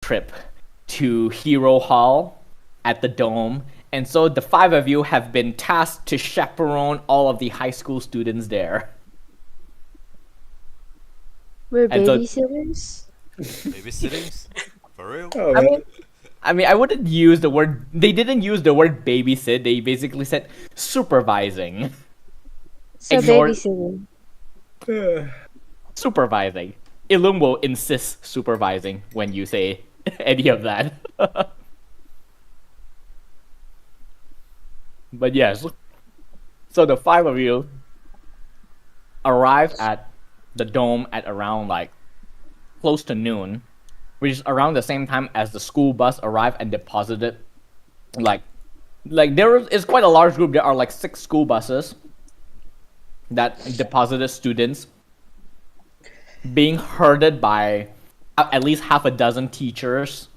trip to Hero Hall at the Dome. And so the five of you have been tasked to chaperone all of the high school students there. We're And so- babysitters? Babysittings? For real? Oh, I man. mean, I wouldn't use the word. They didn't use the word babysit. They basically said supervising. So Ignore- babysitting. Supervising. Ilum will insist supervising when you say any of that. But yes. So the five of you arrive at the Dome at around like close to noon, which is around the same time as the school bus arrived and deposited. Like there is quite a large group. There are like 6 school buses that deposited students, being herded by at least half a dozen teachers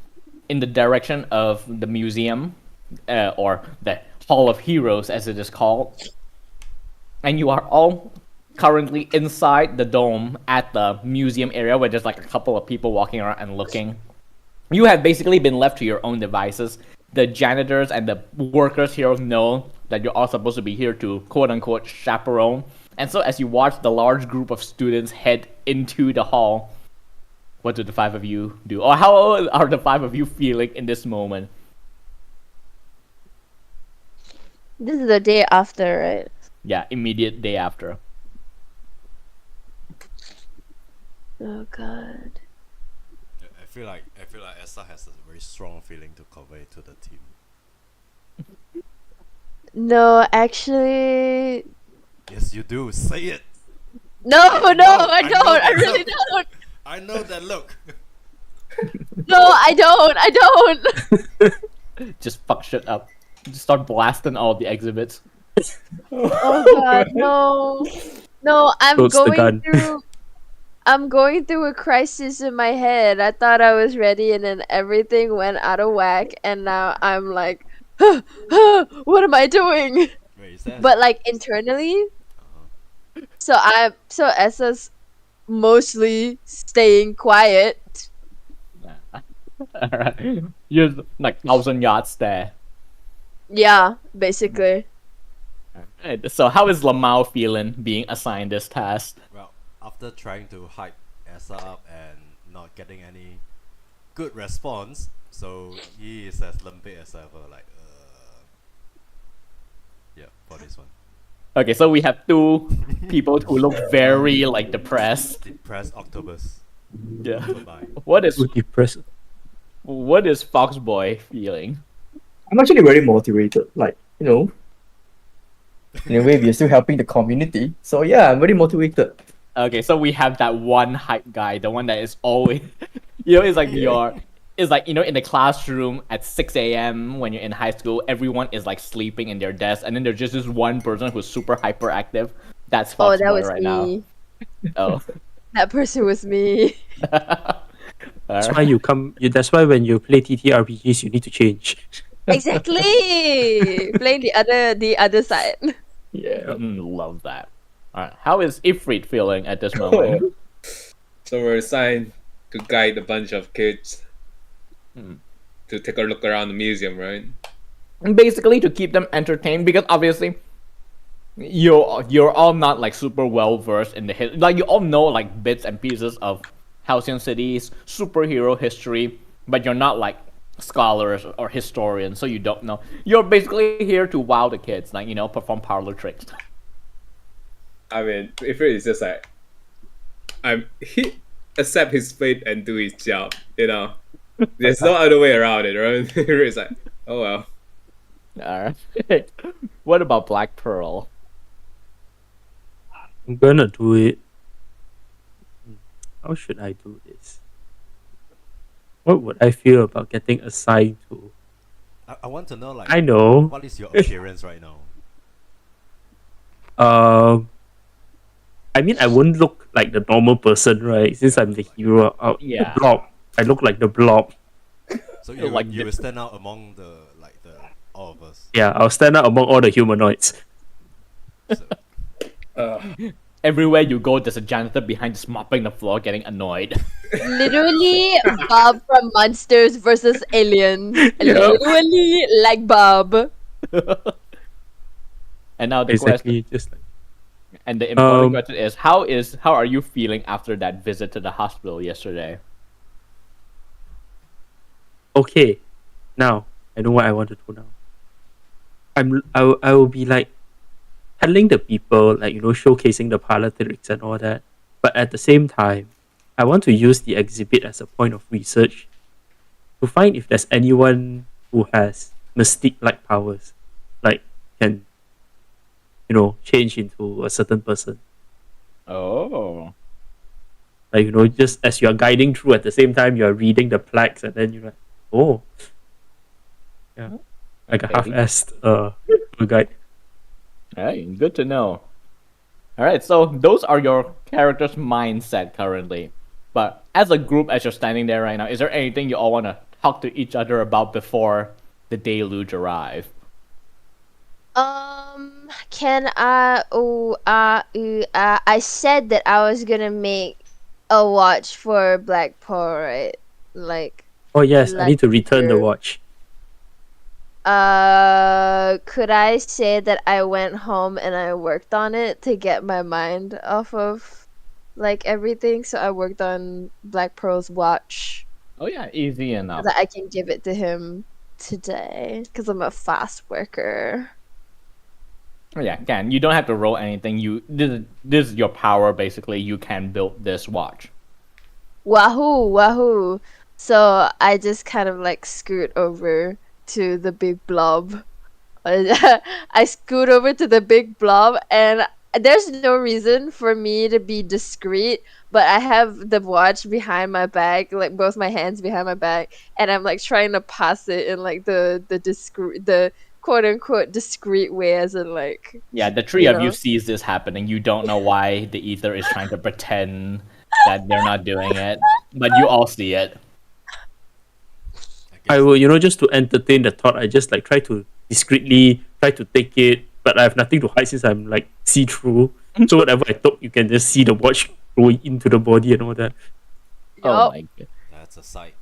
in the direction of the museum, or the Hall of Heroes as it is called. And you are all currently inside the Dome at the museum area where there's like a couple of people walking around and looking. You have basically been left to your own devices. The janitors and the workers here know that you're all supposed to be here to quote-unquote chaperone. And so as you watch the large group of students head into the hall, what do the five of you do? Or how are the five of you feeling in this moment? This is the day after, right? Yeah, immediate day after. Oh god. I feel like Essa has a very strong feeling to convey to the team. No, actually... Yes, you do. Say it. No, I know don't. I that really look. don't. I know that look. No, I don't. Just fuck shit up. Just start blasting all the exhibits. Oh god, no. No, Totes the gun. I'm going through a crisis in my head. I thought I was ready and then everything went out of whack and now I'm like, what am I doing? Wait, is that? But like internally, so Essa's mostly staying quiet. Alright. You're like 1,000 yards there. Yeah, basically. Alright, so how is Lemao feeling being assigned this task? Well, after trying to hype Essa up and not getting any good response, so he is as limpid as ever. Like, yeah, for this one. Okay, so we have 2 people who look very like depressed. Depressed Octopus. Yeah. Bye-bye. What is Depressed. Foxboy feeling? I'm actually very motivated. Like, in a way, we're still helping the community. So yeah, I'm very motivated. Okay, so we have that one hype guy, the one that is always, it's like it's like, in the classroom at 6 a.m. when you're in high school, everyone is like sleeping in their desk, and then there's just this one person who's super hyperactive. That's Oh, Foxboy that was right me. now. Oh. That person was me. That's why that's why when you play TTRPGs, you need to change. Exactly. Playing the other side. Yeah. Love that. Alright, how is Ifrit feeling at this moment? So we're assigned to guide a bunch of kids to take a look around the museum, right? Basically to keep them entertained, because obviously you're all not like super well versed in the like you all know like bits and pieces of Halcyon City's superhero history, but you're not like scholars or historians, so you don't know. You're basically here to wow the kids, like perform parlor tricks. I mean, if it is just like, he accept his fate and do his job, There's no other way around it, right? It's like, oh well. Alright. What about Black Pearl? I'm gonna do it. How should I do this? What would I feel about getting assigned to? I want to know, like, I know. what is your appearance right now? I mean, I won't look like the normal person, right? Since I'm the hero. Yeah. The blob. I look like the blob. So you Like you will stand out among the all of us. Yeah, I'll stand out among all the humanoids. So, everywhere you go, there's a janitor behind just mopping the floor, getting annoyed. Literally, Bob from Monsters versus Aliens. Yeah. Literally like Bob. And now the question, Exactly, just like and the important Um, question is, how are you feeling after that visit to the hospital yesterday? okay. Now I know what I want to do now. I will be like telling the people, like, showcasing the politics and all that. But at the same time, I want to use the exhibit as a point of research to find if there's anyone who has mystique-like powers, like can change into a certain person. Oh, Like, just as you're guiding through, at the same time you're reading the plaques, and then you're like, oh, yeah, like a okay. half-assed tour guide. Right, good to know. All right, so those are your character's mindset currently. But as a group, as you're standing there right now, is there anything you all want to talk to each other about before the deluge arrive? Can I? I said that I was gonna make a watch for Black Pearl, right? Like, Oh yes, I need to return the year. watch. Could I say that I went home and I worked on it to get my mind off of like everything? So I worked on Black Pearl's watch Oh yeah, easy so enough. that I can give it to him today because I'm a fast worker. Oh, yeah, can you don't have to roll anything. This is your power basically. You can build this watch. Wahoo, wahoo. So I just kind of like scoot over to the big blob. I scoot over to the big blob, and there's no reason for me to be discreet, but I have the watch behind my back, like both my hands behind my back, and I'm like trying to pass it in like the quote unquote discreet way, as in like, Yeah, the three you of you know. sees this happening. You don't know why the ether is trying to pretend that they're not doing it, but you all see it. I will, just to entertain the thought, I just like try to discreetly try to take it, but I have nothing to hide since I'm like see through. So whatever I took, you can just see the watch going into the body and all that. Oh Yup. my god. That's a sight.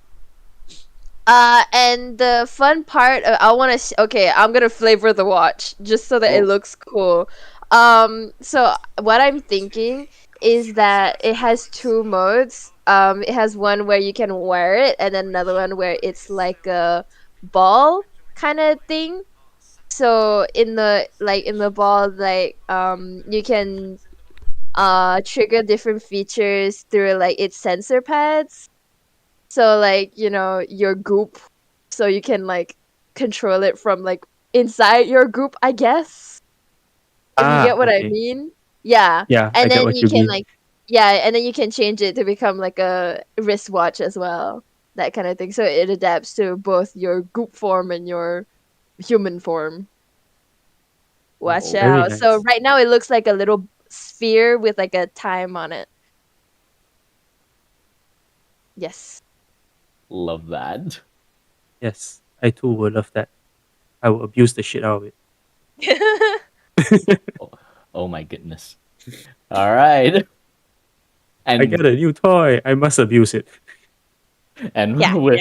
And the fun part, I want to. Okay, I'm gonna flavor the watch just so that it Oh. looks cool. So what I'm thinking is that it has two modes. It has one where you can wear it, and then another one where it's like a ball kind of thing. So in the ball, like you can trigger different features through like its sensor pads. So like, your goop, so you can like control it from like inside your goop, I guess. If you get what I Okay. mean. Yeah. Yeah, I And get then what you you can mean. like, yeah, and then you can change it to become like a wristwatch as well. That kind of thing. So it adapts to both your goop form and your human form. Watch Oh, very out. So nice. right now it looks like a little sphere with like a time on it. Yes. love that. Yes, I too will love that. I will abuse the shit out of it. Oh my goodness. All right. I get a new toy. I must abuse it. And Yeah, with,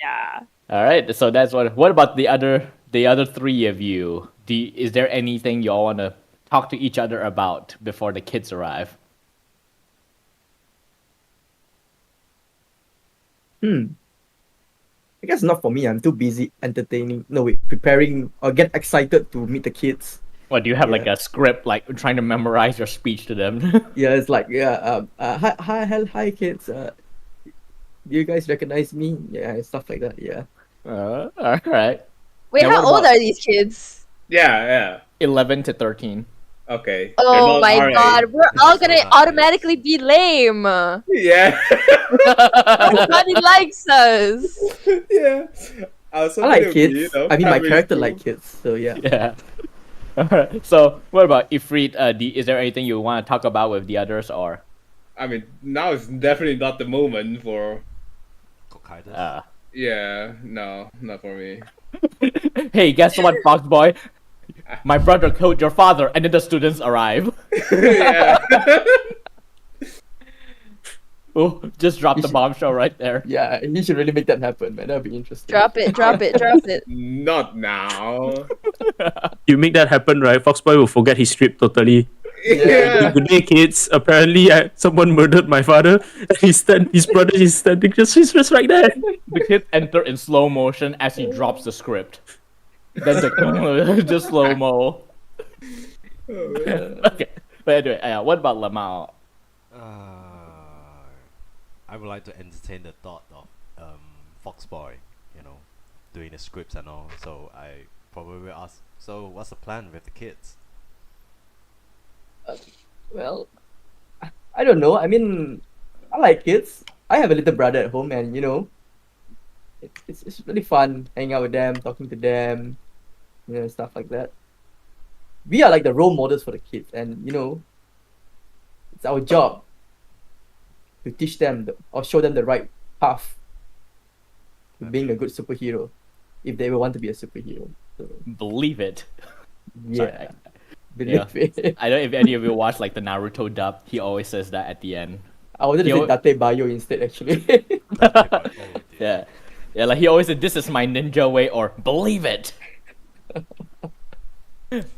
yeah. all right, so that's what about the other three of you? Is there anything y'all want to talk to each other about before the kids arrive? I guess not for me. I'm too busy entertaining. No, wait, preparing or get excited to meet the kids. What do you have like Yeah. a script, like trying to memorize your speech to them? Yeah, it's like hi kids. Do you guys recognize me? Yeah, stuff like that. Yeah. All right. Wait, Now, how what old about- are these kids? Yeah. 11 to 13. Okay. Oh They're not my our god, age. we're They're all so gonna not automatically be lame. Yeah. Nobody likes us. Yeah. I was I hoping like it would be, kids. I mean, my primary character school. like kids. So yeah. Yeah. All right. So, what about Ifrit? Is there anything you want to talk about with the others, or I mean, now is definitely not the moment for. Hokkaido. Yeah, no, not for me. hey, guess what, Fox Boy? My brother killed your father, and then the students arrive. Yeah. Oh, just drop You the should- bombshell right there. Yeah, he should really make that happen, man. That'd be interesting. Drop it, drop it, drop it. Not now. You make that happen, right? Foxboy will forget his strip totally. Yeah. Good day, kids. Apparently, someone murdered my father. And his brother is standing just right there. The kids enter in slow motion as he drops the script. Then the just slow mo. Okay, but anyway, what about lemao? I would like to entertain the thought of Foxboy, doing the scripts and all. So I probably will ask. So what's the plan with the kids? Well, I don't know. I mean, I like kids. I have a little brother at home, and it's really fun hanging out with them, talking to them, stuff like that. We are like the role models for the kids, and it's our job to teach them or show them the right path to being a good superhero, if they ever want to be a superhero. So, Believe it. yeah, Sorry, believe it. I don't know if any of you watch like the Naruto dub. He always says that at the end. I wanted to Yo- say Date Bayo instead, actually. Oh, dear. Yeah, like he always said, "This is my ninja way," or "Believe it."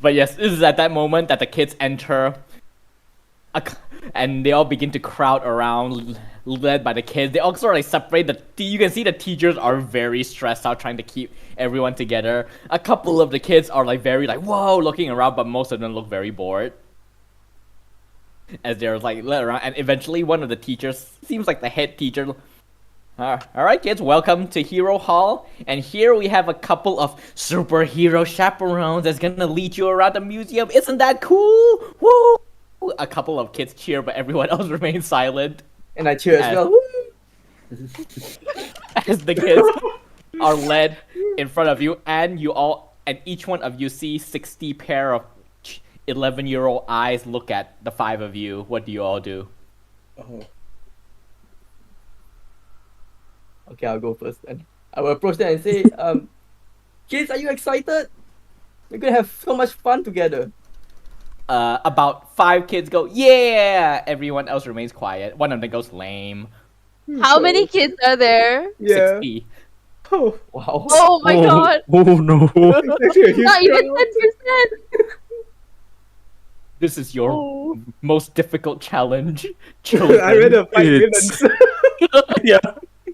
But yes, this is at that moment that the kids enter, and they all begin to crowd around, led by the kids. They all sort of like separate. You can see the teachers are very stressed out, trying to keep everyone together. A couple of the kids are like very like whoa, looking around, but most of them look very bored as they're like led around. And eventually, one of the teachers seems like the head teacher. All right, kids, welcome to Hero Hall. And here we have a couple of superhero chaperones that's gonna lead you around the museum. Isn't that cool? Woo! A couple of kids cheer, but everyone else remains silent And I cheer as And- well. Woo! as the kids are led in front of you, and each one of you see 60 pair of 11-year-old eyes look at the 5 of you. What do you all do? Oh. Okay, I'll go first. And I will approach them and say, kids, are you excited? We're gonna have so much fun together. About 5 kids go, yeah! Everyone else remains quiet. One of them goes lame. How many kids are there? Yeah. 60. Oh. Wow. Oh my god. Oh no. Actually, a huge Not even crowd. 10%. This is your Oh. most difficult challenge, children. I read a fight It's- villains. Yeah.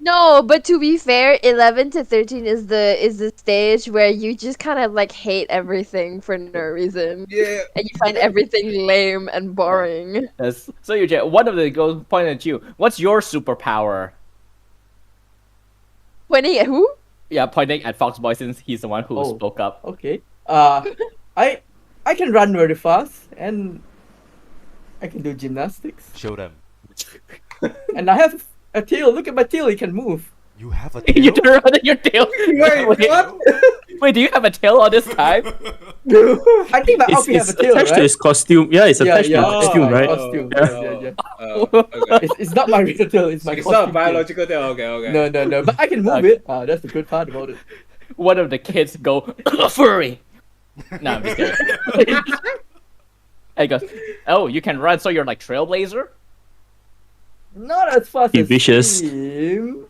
No, but to be fair, 11 to 13 is the stage where you just kind of like hate everything for no reason. Yeah. And you find everything lame and boring. Yes. So you, one of them goes pointing at you. What's your superpower? Pointing at who? Yeah, pointing at Foxboy since he's the one who Oh. spoke up. Okay. I can run very fast and I can do gymnastics. Show them. And I have a tail. Look at my tail. It can move. You have a You tail? turn around and your tail. Wait, what? Wait, do you have a tail all this time? I think my It's, outfit has it's a tail, attached to right? his costume. Yeah, it's attached to yeah. his costume, right? Costume. Oh, Yeah. okay. It's not my real tail. It's my It's costume not biological tail. Okay, okay. tail. No. But I can move Okay. it. That's the good part about it. One of the kids go furry. No, I'm just kidding. And he goes, oh, you can run, so you're like Trailblazer? Not as fast Be as vicious. him,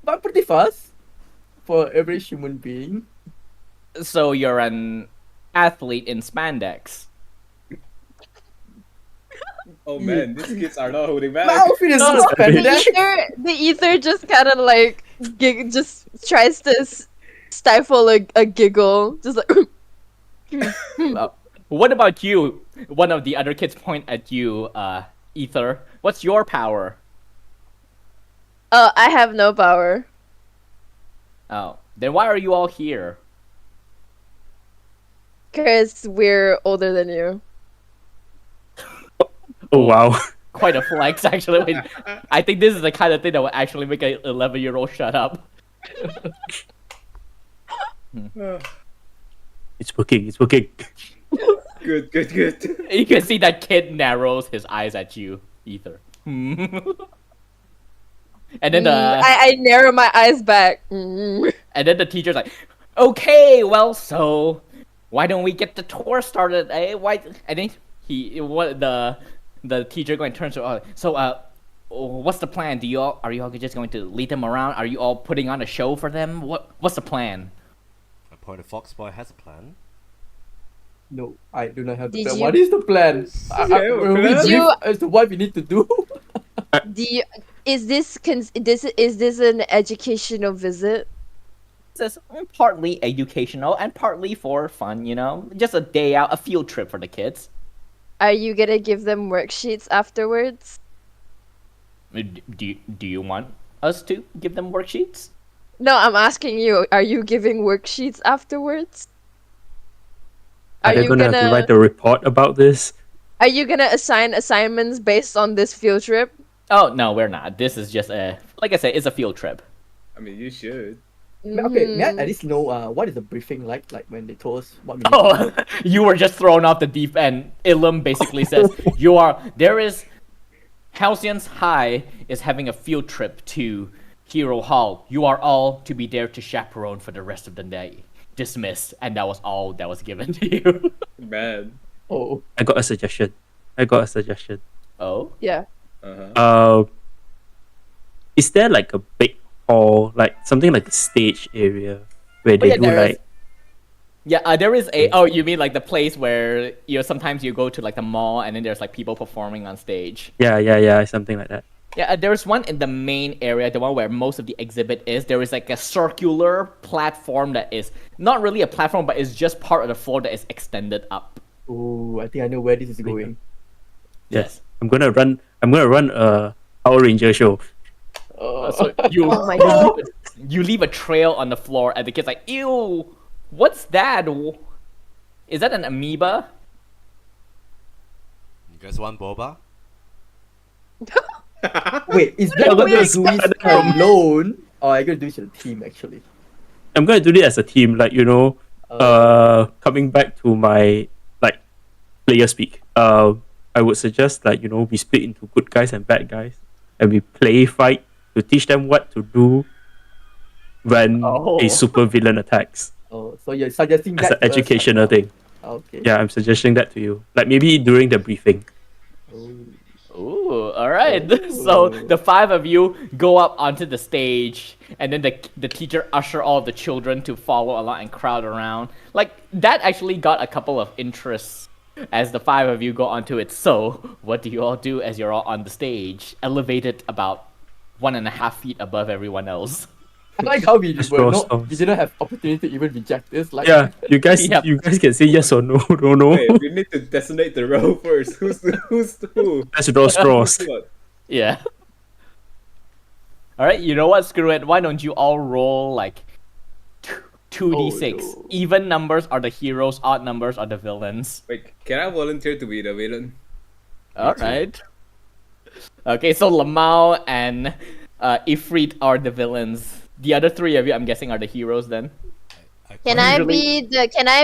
but pretty fast for average human being. So you're an athlete in spandex. Oh man, these kids are not holding back. My outfit is not The spandex. ether just kind of like just tries to stifle a giggle, just like. What about you? One of the other kids point at you, Ether. What's your power? I have no power. Oh, then why are you all here? Because we're older than you. Oh wow. Quite a flex, actually. Wait, I think this is the kind of thing that would actually make an 11-year-old shut up. It's working. It's working. Good, good, good. You can see that kid narrows his eyes at you, Ether. And then I narrow my eyes back. and then the teacher's like, okay, well, so why don't we get the tour started? Eh? Why? And then the teacher going to turn to what's the plan? Are you all just going to lead them around? Are you all putting on a show for them? What's the plan? My point of Foxboy has a plan. No, I do not have the Did plan. you- What is the plan? Will we Did brief you- as to what we need to do? Is this an educational visit? This is partly educational and partly for fun. Just a day out, a field trip for the kids. Are you gonna give them worksheets afterwards? Do you want us to give them worksheets? No, I'm asking you. Are you giving worksheets afterwards? Are they gonna have to write a report about this? Are you gonna assign assignments based on this field trip? Oh no, we're not. This is just like I said, it's a field trip. I mean, you should. Okay, may I Mm. at least know what is the briefing like? Like when they told us what we need to do? Oh, you were just thrown off the deep end. Ilum basically says Halcyon's High is having a field trip to Hero Hall. You are all to be there to chaperone for the rest of the day. Dismissed, and that was all that was given to you. Man. Oh, I got a suggestion. Oh, Yeah. Is there like a big hall, like something like a stage area where they yeah, do there is. like Yeah, there is a. Oh, you mean like the place where sometimes you go to like the mall and then there's like people performing on stage. yeah, something like that. Yeah, there's one in the main area, the one where most of the exhibit is. There is like a circular platform that is not really a platform, but it's just part of the floor that is extended up. oh, I think I know where this is going. Yes, I'm gonna run a Power Ranger show. So you, Oh my God. you leave a trail on the floor, and the kid's like, "Ew, what's that? Is that an amoeba?" You guys want boba? Wait, is that Wait, going to do it alone, or are you going to do it as a team? Actually, I'm gonna do it as a team, like coming back to my like player speak. I would suggest we split into good guys and bad guys, and we fight to teach them what to do when Oh. a super villain attacks. oh, so you're suggesting As that an to us right educational now. thing. Okay. Yeah, I'm suggesting that to you. Like maybe during the briefing. Oh. Ooh, all right. So the five of you go up onto the stage, and then the teacher usher all of the children to follow along and crowd around. Like that actually got a couple of interests as the five of you go onto it. So what do you all do as you're all on the stage, elevated about 1.5 feet above everyone else? I like how we Astros. did not have opportunity to even reject this. Like, Yeah, you guys Yep. you guys can say yes or no. No. Wait, we need to designate the role first. Who's who? Let's draw straws. What? Yeah. All right. You know what? Screw it. Why don't you all roll like 2d6? Oh, no. Even numbers are the heroes. Odd numbers are the villains. Wait, can I volunteer to be the villain? All right. Okay, so Lemao and Ifrit are the villains. The other three of you, I'm guessing, are the heroes then. Can I Usually-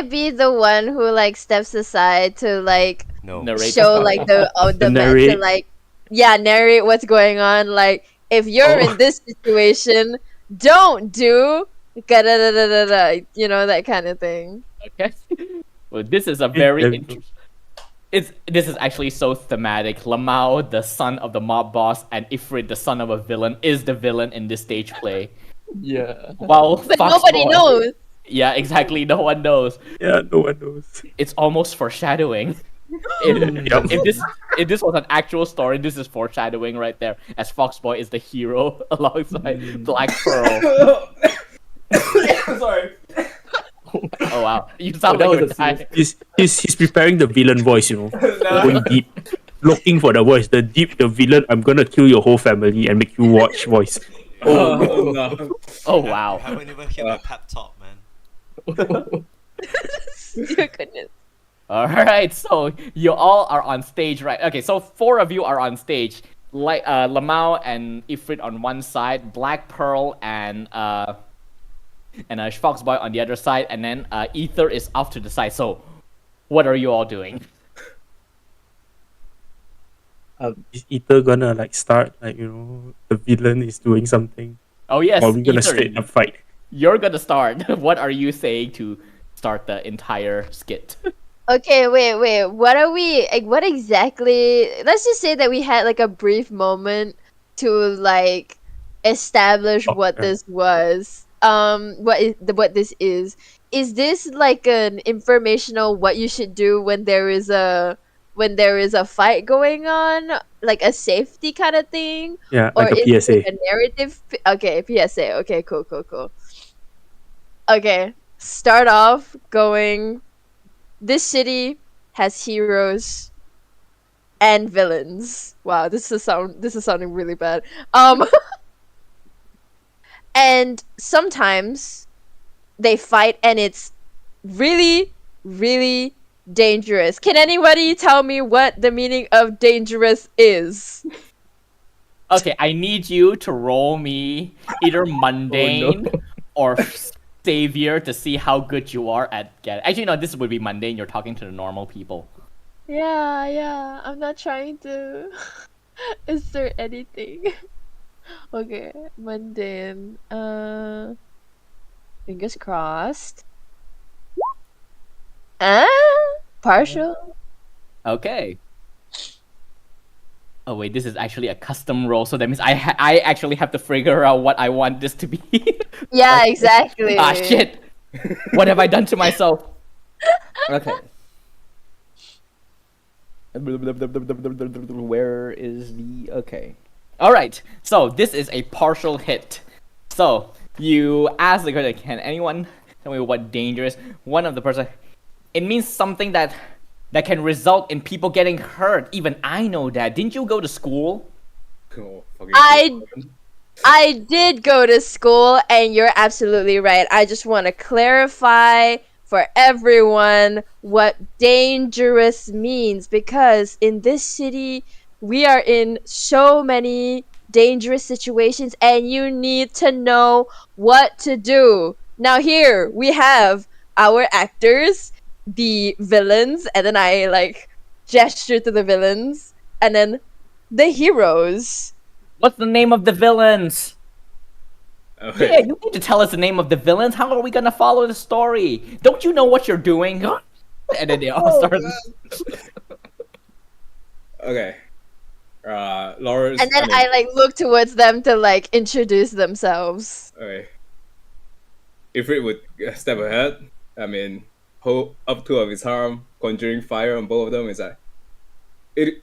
be the one who like steps aside to like No. Narrate. show like the map to Narrate. like narrate what's going on? Like if you're in this situation, don't do da-da-da-da-da-da, that kind of thing. Okay. Well, this is a very Yeah. interesting. This is actually so thematic. Lemao, the son of the mob boss, and Ifrit, the son of a villain, is the villain in this stage play. yeah. While But Fox nobody Boy- knows. Yeah, exactly. No one knows. Yeah, no one knows. It's almost foreshadowing. Yep. If this was an actual story, this is foreshadowing right there. As Foxboy is the hero alongside Black Pearl. Sorry. Oh wow, you sound that like you're was a dying. He's preparing the villain voice, going deep, looking for the voice. The villain. I'm gonna kill your whole family and make you watch voice. Oh no. Oh wow. Haven't even hit my pep talk, man. Dear goodness. All right, so you all are on stage, right? Okay, so 4 of you are on stage. Like Lemao and Ifrit on one side, Black Pearl and Foxboy on the other side, and then Ether is off to the side. So, what are you all doing? Is Ether gonna start the villain is doing something, Oh yes, or are we gonna Ether, straight up fight? you're gonna start. What are you saying to start the entire skit. Okay, wait. What are we? Like, what exactly? Let's just say that we had like a brief moment to like establish what Okay. this was. What this is? Is this like an informational what you should do when there is a fight going on, like a safety kind of thing, Yeah, or like a is it PSA. like a narrative? Okay, PSA. Okay, cool. Okay, start off going. This city has heroes and villains. Wow, this is sounding really bad. And sometimes they fight and it's really, really dangerous. Can anybody tell me what the meaning of dangerous is? Okay, I need you to roll me either mundane or savior to see how good you are at getting. Actually, no, this would be mundane. You're talking to the normal people. Yeah. I'm not trying to. Is there anything? Okay, mundane. Fingers crossed. Partial. Okay. Oh wait, this is actually a custom roll, so that means I actually have to figure out what I want this to be. Yeah, exactly. Ah shit! What have I done to myself? Okay. Where is the okay? All right. So this is a partial hit. So you ask the question, can anyone tell me what dangerous? One of the person. It means something that can result in people getting hurt. Even I know that. Didn't you go to school? Oh, fucking I- I did go to school, and you're absolutely right. I just want to clarify for everyone what dangerous means, because in this city, we are in so many dangerous situations, and you need to know what to do. Now, here we have our actors, the villains, and then I like gesture to the villains, and then the heroes. What's the name of the villains? Okay. Yeah, you need to tell us the name of the villains. How are we gonna follow the story? Don't you know what you're doing? And then they all start. Okay. Lawrence. And then I like look towards them to like introduce themselves. Okay. Ifrit would step ahead. I mean, hold up two of his arm, conjuring fire on both of them. Is like, it.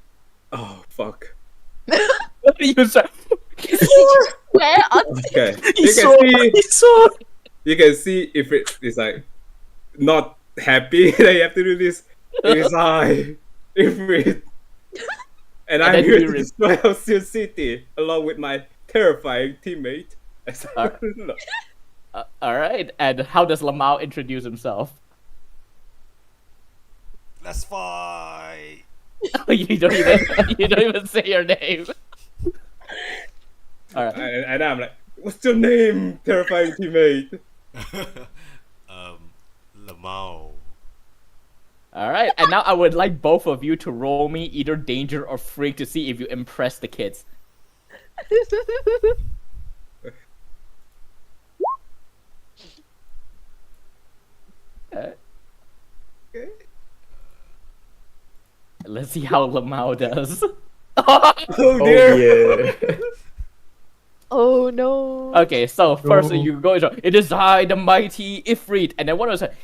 Oh fuck. You start- Where on Okay. He saw. You can see Ifrit is like not happy that you have to do this. It's I, Ifrit, and I'm then here you to destroy Halcyon City along with my terrifying teammate. All right. And how does Lemao introduce himself? Let's fight. you don't even say your name. All right. And I'm like, what's your name, terrifying teammate? Lemao. All right. And now I would like both of you to roll me either danger or freak to see if you impress the kids. Okay. Let's see how Lemao does. Oh dear. Yeah. Oh no. Okay, so first No. you go. It is I, the mighty Ifrit, and then one was like,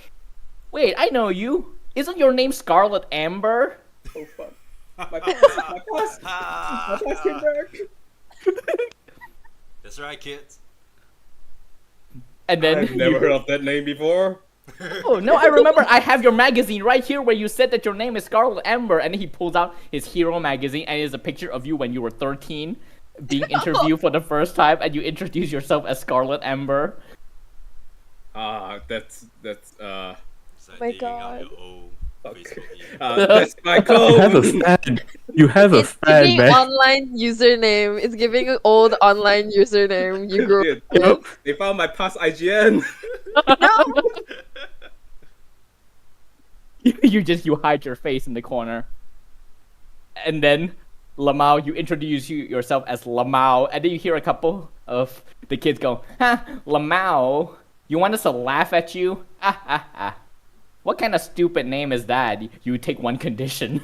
"Wait, I know you. Isn't your name Scarlet Amber?" Oh fuck. My pass came back. That's right, kids. And then I've never heard of that name before. Oh no, I remember. I have your magazine right here where you said that your name is Scarlet Amber, and then he pulls out his hero magazine, and it's a picture of you when you were 13, being interviewed for the first time, and you introduce yourself as Scarlet Amber. That's It's like My digging out God. your old Fuck. Facebook That's my You have a clone. fan. You have a It's fan, giving man. online username. It's giving an old online username. You grew Dude, Yep. they found my past IGN. You hide your face in the corner, and then Lemao, you introduce yourself as Lemao, and then you hear a couple of the kids go, "Ha, Lemao, you want us to laugh at you? Ha ha ha." what kind of stupid name is that? You take one condition.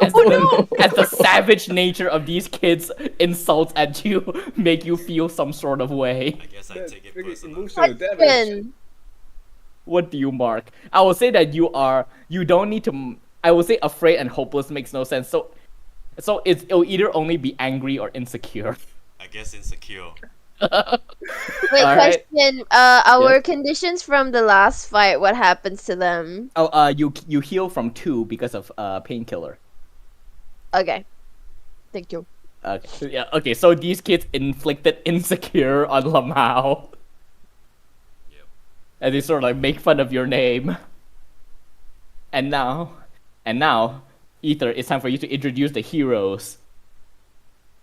Oh, no. As the savage nature of these kids insults at you make you feel some sort of way. I guess I That's take it freaking personal. emotional damage. Question. What do you mark? I will say that you don't need to. I will say afraid and hopeless makes no sense. So it'll either only be angry or insecure. I guess insecure. Wait, Alright. question. Our conditions from the last fight, what happens to them? Oh, you heal from 2 because of painkiller. Okay. Thank you. Okay, yeah, okay. So these kids inflicted insecure on Lemao, Yep. and they sort of like make fun of your name. And now, Ether, it's time for you to introduce the heroes.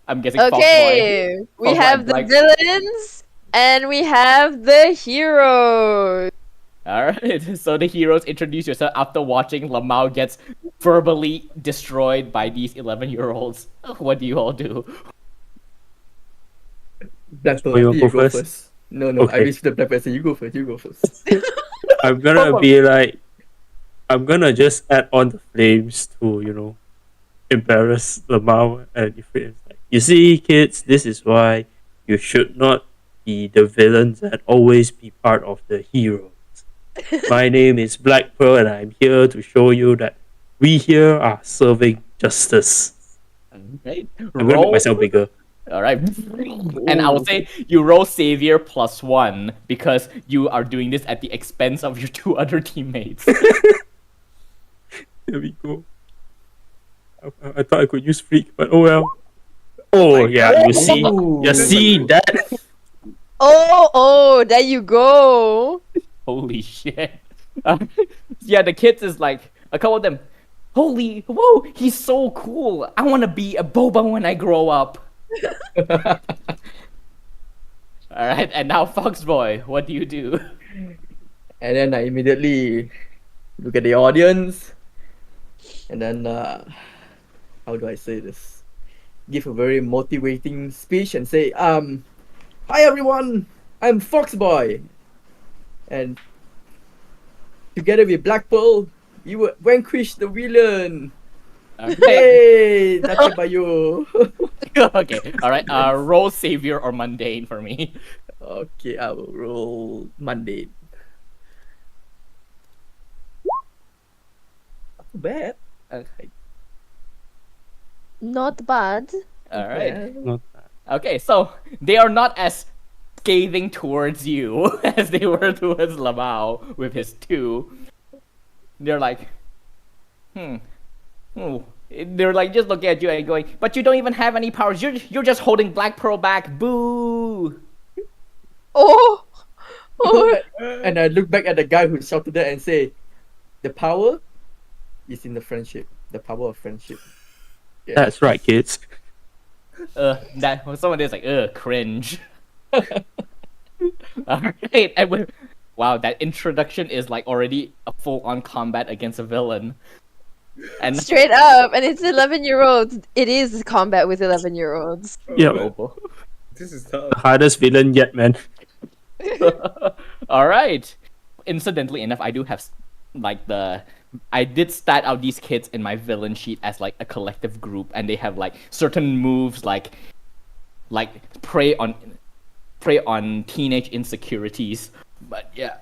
I'm guessing. Okay. We Foxboy have and the Black- villains and we have the heroes. All right. So the heroes introduce yourself after watching Lemao gets verbally destroyed by these 11-year-olds. What do you all do? Black Pearl, Oh, you I think go you go first? first. No, I Okay. reached the Black Pearl. You go first. You go first. I'm gonna be like, I'm gonna just add on the flames to, embarrass Lamau and Ifrit. Like, you see, kids, this is why you should not be the villains and always be part of the heroes. My name is Black Pearl, and I'm here to show you that we here are serving justice. Right. I'm gonna make myself bigger. All right. And I will say you roll Savior +1 because you are doing this at the expense of your 2 other teammates. There we go. I thought I could use freak, but oh well. Oh yeah, you see that? Oh, there you go. Holy shit. Yeah, the kids is like, a couple of them, holy, whoa, he's so cool. I want to be a boba when I grow up. Alright, and now Foxboy, what do you do? And then I immediately look at the audience, and then how do I say this? Give a very motivating speech and say, hi everyone, I'm Foxboy, and together with Black Pearl, you will vanquish the villain. Alright. Hey, that's it by you. Okay, alright, roll Savior or Mundane for me. Okay, I will roll Monday. Not too bad. Okay, Not bad. alright. Yeah. Not bad. Okay, so they are not as scathing towards you as they were towards Lamau with his 2. They're like, They're like just looking at you and going, but you don't even have any powers. You're just holding Black Pearl back. Boo! Oh. And I look back at the guy who shouted that and say, the power is in the friendship. The power of friendship. Yeah. That's right, kids. That someone is like, cringe. Alright, and wow, that introduction is like already a full-on combat against a villain. And Straight up, and it's 11-year-olds. It is combat with 11-year-olds. Yeah, This is tough. the hardest villain yet, man. Alright. Incidentally enough, I do have I did stat out these kids in my villain sheet as like a collective group, and they have like certain moves like prey on teenage insecurities. But yeah.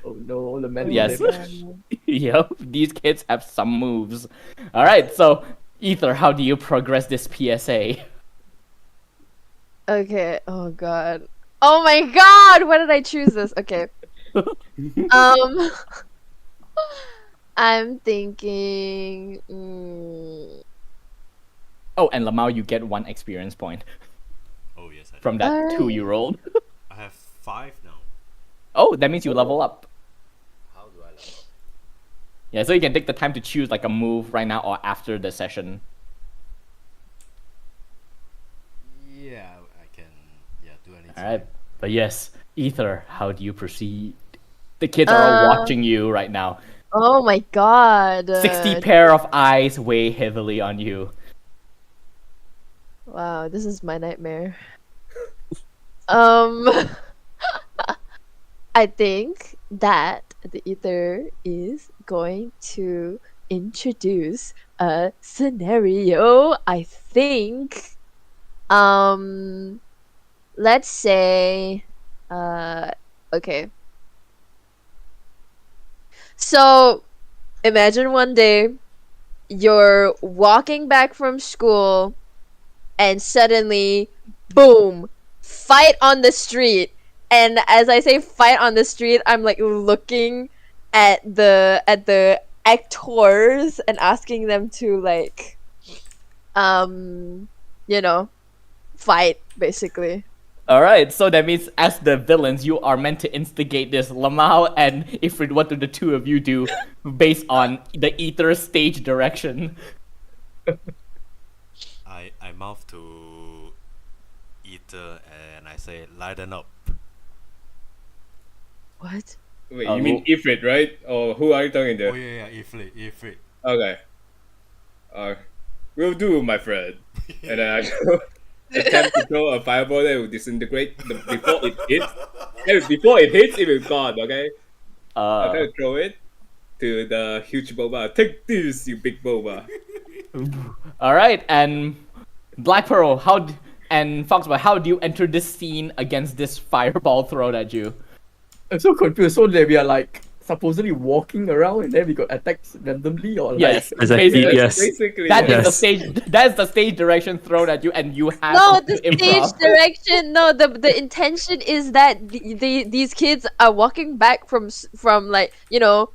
Oh no, the mental Yes. damage. Yep, these kids have some moves. Alright, so Ether, how do you progress this PSA? Okay. Oh god. Oh my god! Why did I choose this? Okay. I'm thinking. Oh, and Lamau, you get 1 experience point Oh yes, I do. from that Alright. 2-year-old. I have 5 now. Oh, that means you level up. How do I level up? Yeah, so you can take the time to choose like a move right now or after the session. Yeah, I can. Yeah, do anything. Alright, but yes, Ether, how do you proceed? The kids are all watching you right now. Oh my god. 60 pair of eyes weigh heavily on you. Wow, this is my nightmare. I think that the ether is going to introduce a scenario. I think. Let's say. Okay. So imagine one day you're walking back from school and suddenly, boom, fight on the street. And as I say fight on the street, I'm like looking at the actors and asking them to like you know, fight basically. All right, so that means as the villains, you are meant to instigate this. Lemao and Ifrit, what do the two of you do based on the ether stage direction? I mouth to Ether and I say, lighten up. What? Wait, Oh, you mean Ifrit, right? Or who are you talking Oh to? yeah, Ifrit. Okay. Will do, my friend. And then I go attempt to throw a fireball that will disintegrate before it hits. Before it hits, it will gone. Okay. I'm Uh, gonna throw it to the huge boba. Take this, you big boba. all right, and Black Pearl, and Foxboy, how do you enter this scene against this fireball thrown at you? I'm so confused. So that we are like supposedly walking around and then we got attacked randomly or Yes, like Exactly, basically, yes. Basically, that yeah. is the Yes. stage. That's the stage direction thrown at you, and you have No, to the stage improv. direction. No, the intention is that these kids are walking back from like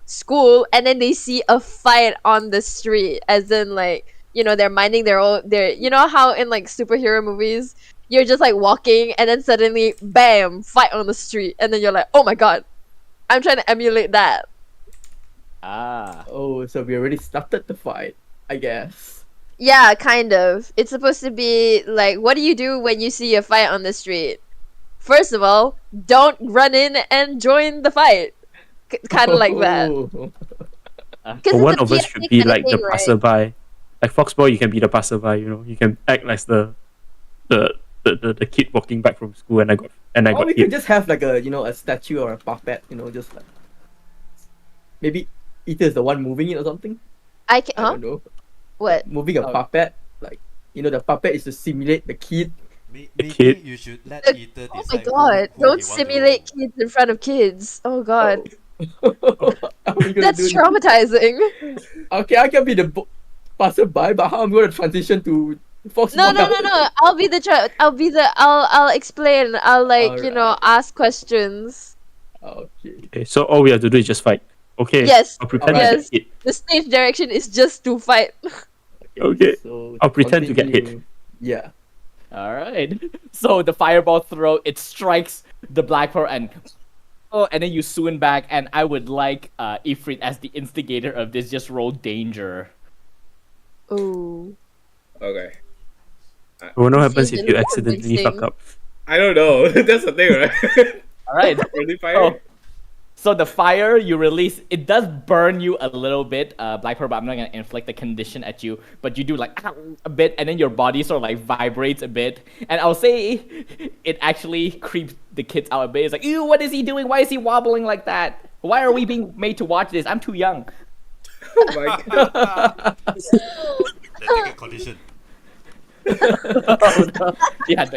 school, and then they see a fight on the street, as in like they're minding their how in like superhero movies you're just like walking and then suddenly bam fight on the street, and then you're like, oh my god, I'm trying to emulate that. Ah. oh, so we already started the fight, I guess. Yeah, kind of. It's supposed to be like, what do you do when you see a fight on the street? First of all, don't run in and join the fight. Kind of like that. Oh. Because Or one of us should be like the passerby. Like Foxboy, you can be the passerby. You can act like the kid walking back from school, and I Or got we hit. could just have like a statue or a puppet, just like maybe Ether is the one moving it or something. I can. I Huh? don't know. What? Moving a Oh. puppet, like the puppet is to simulate the kid. Maybe kid. you should let Uh, Ether Oh decide. my god! who Don't he want simulate to... kids in front of kids. Oh god, How are we gonna that's do this? traumatizing. Okay, I can be the passerby, but how I'm gonna transition to Fox? No. I'll be the. I'll explain. I'll Alright. ask questions. Okay. Okay, so all we have to do is just fight. Okay. Yes. I'll pretend Alright. to Yes. get hit. The stage direction is just to fight. Okay. So I'll pretend to get hit. continue. Yeah. All right. So the fireball throw, it strikes the Black Pearl, and then you swoon back. And I would like Ifrit as the instigator of this. Just roll danger. Ooh. Okay. I wonder what happens if Season you accidentally fuck convincing. up. I don't know. That's the thing, right? All right. Friendly fire. Oh. So the fire you release, it does burn you a little bit, Black Pearl, but I'm not gonna inflict the condition at you. But you do like a bit, and then your body sort of like vibrates a bit. And I'll say it actually creeps the kids out a bit. It's like, ew, what is he doing? Why is he wobbling like that? Why are we being made to watch this? I'm too young. Oh my god. Then take a condition. Oh, no. Yeah.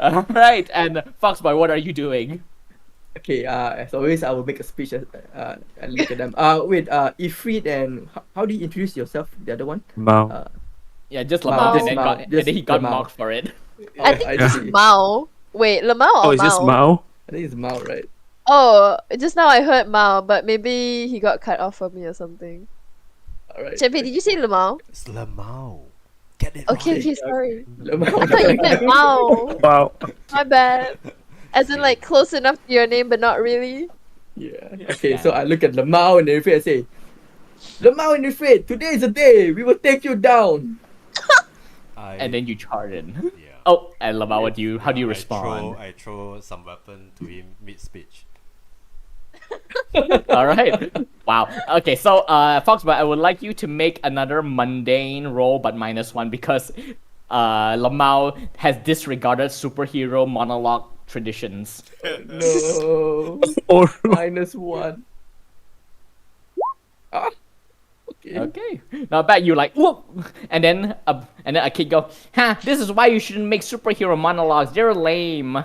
All right, and Foxboy, what are you doing? Okay. As always, I will make a speech and look at them. Wait. Ifrit and how do you introduce yourself? The other one. Mao. Yeah, just Mao, Lamau, just and, Mao, and just then he got Lemao. mocked for it. I think I it's see. Mao. Wait, lemao Oh, or is this Mao? Mao? I think it's Mao, right? Oh, just now I heard Mao, but maybe he got cut off from me or something. Alright. Chepe, did you say lemao? It's lemao. Get it Okay, right. okay, sorry. Lemao. I thought you meant Mao. Wow. My bad. As in, like, close enough to your name, but not really. Yeah. Okay, so I look at Lemao and Ifrit and say, Lemao and Ifrit, today is the day. We will take you down. And then you charge in. Yeah. Oh, and Lamau, how do you I respond? I throw some weapon to him mid speech. All right. Wow. Okay, so Foxboy, I would like you to make another mundane roll, but -1 because Lamau has disregarded superhero monologue traditions. No. Or -1. Okay. Okay. Now back you like whoop, and then a kid go, "Ha! This is why you shouldn't make superhero monologues. They're lame.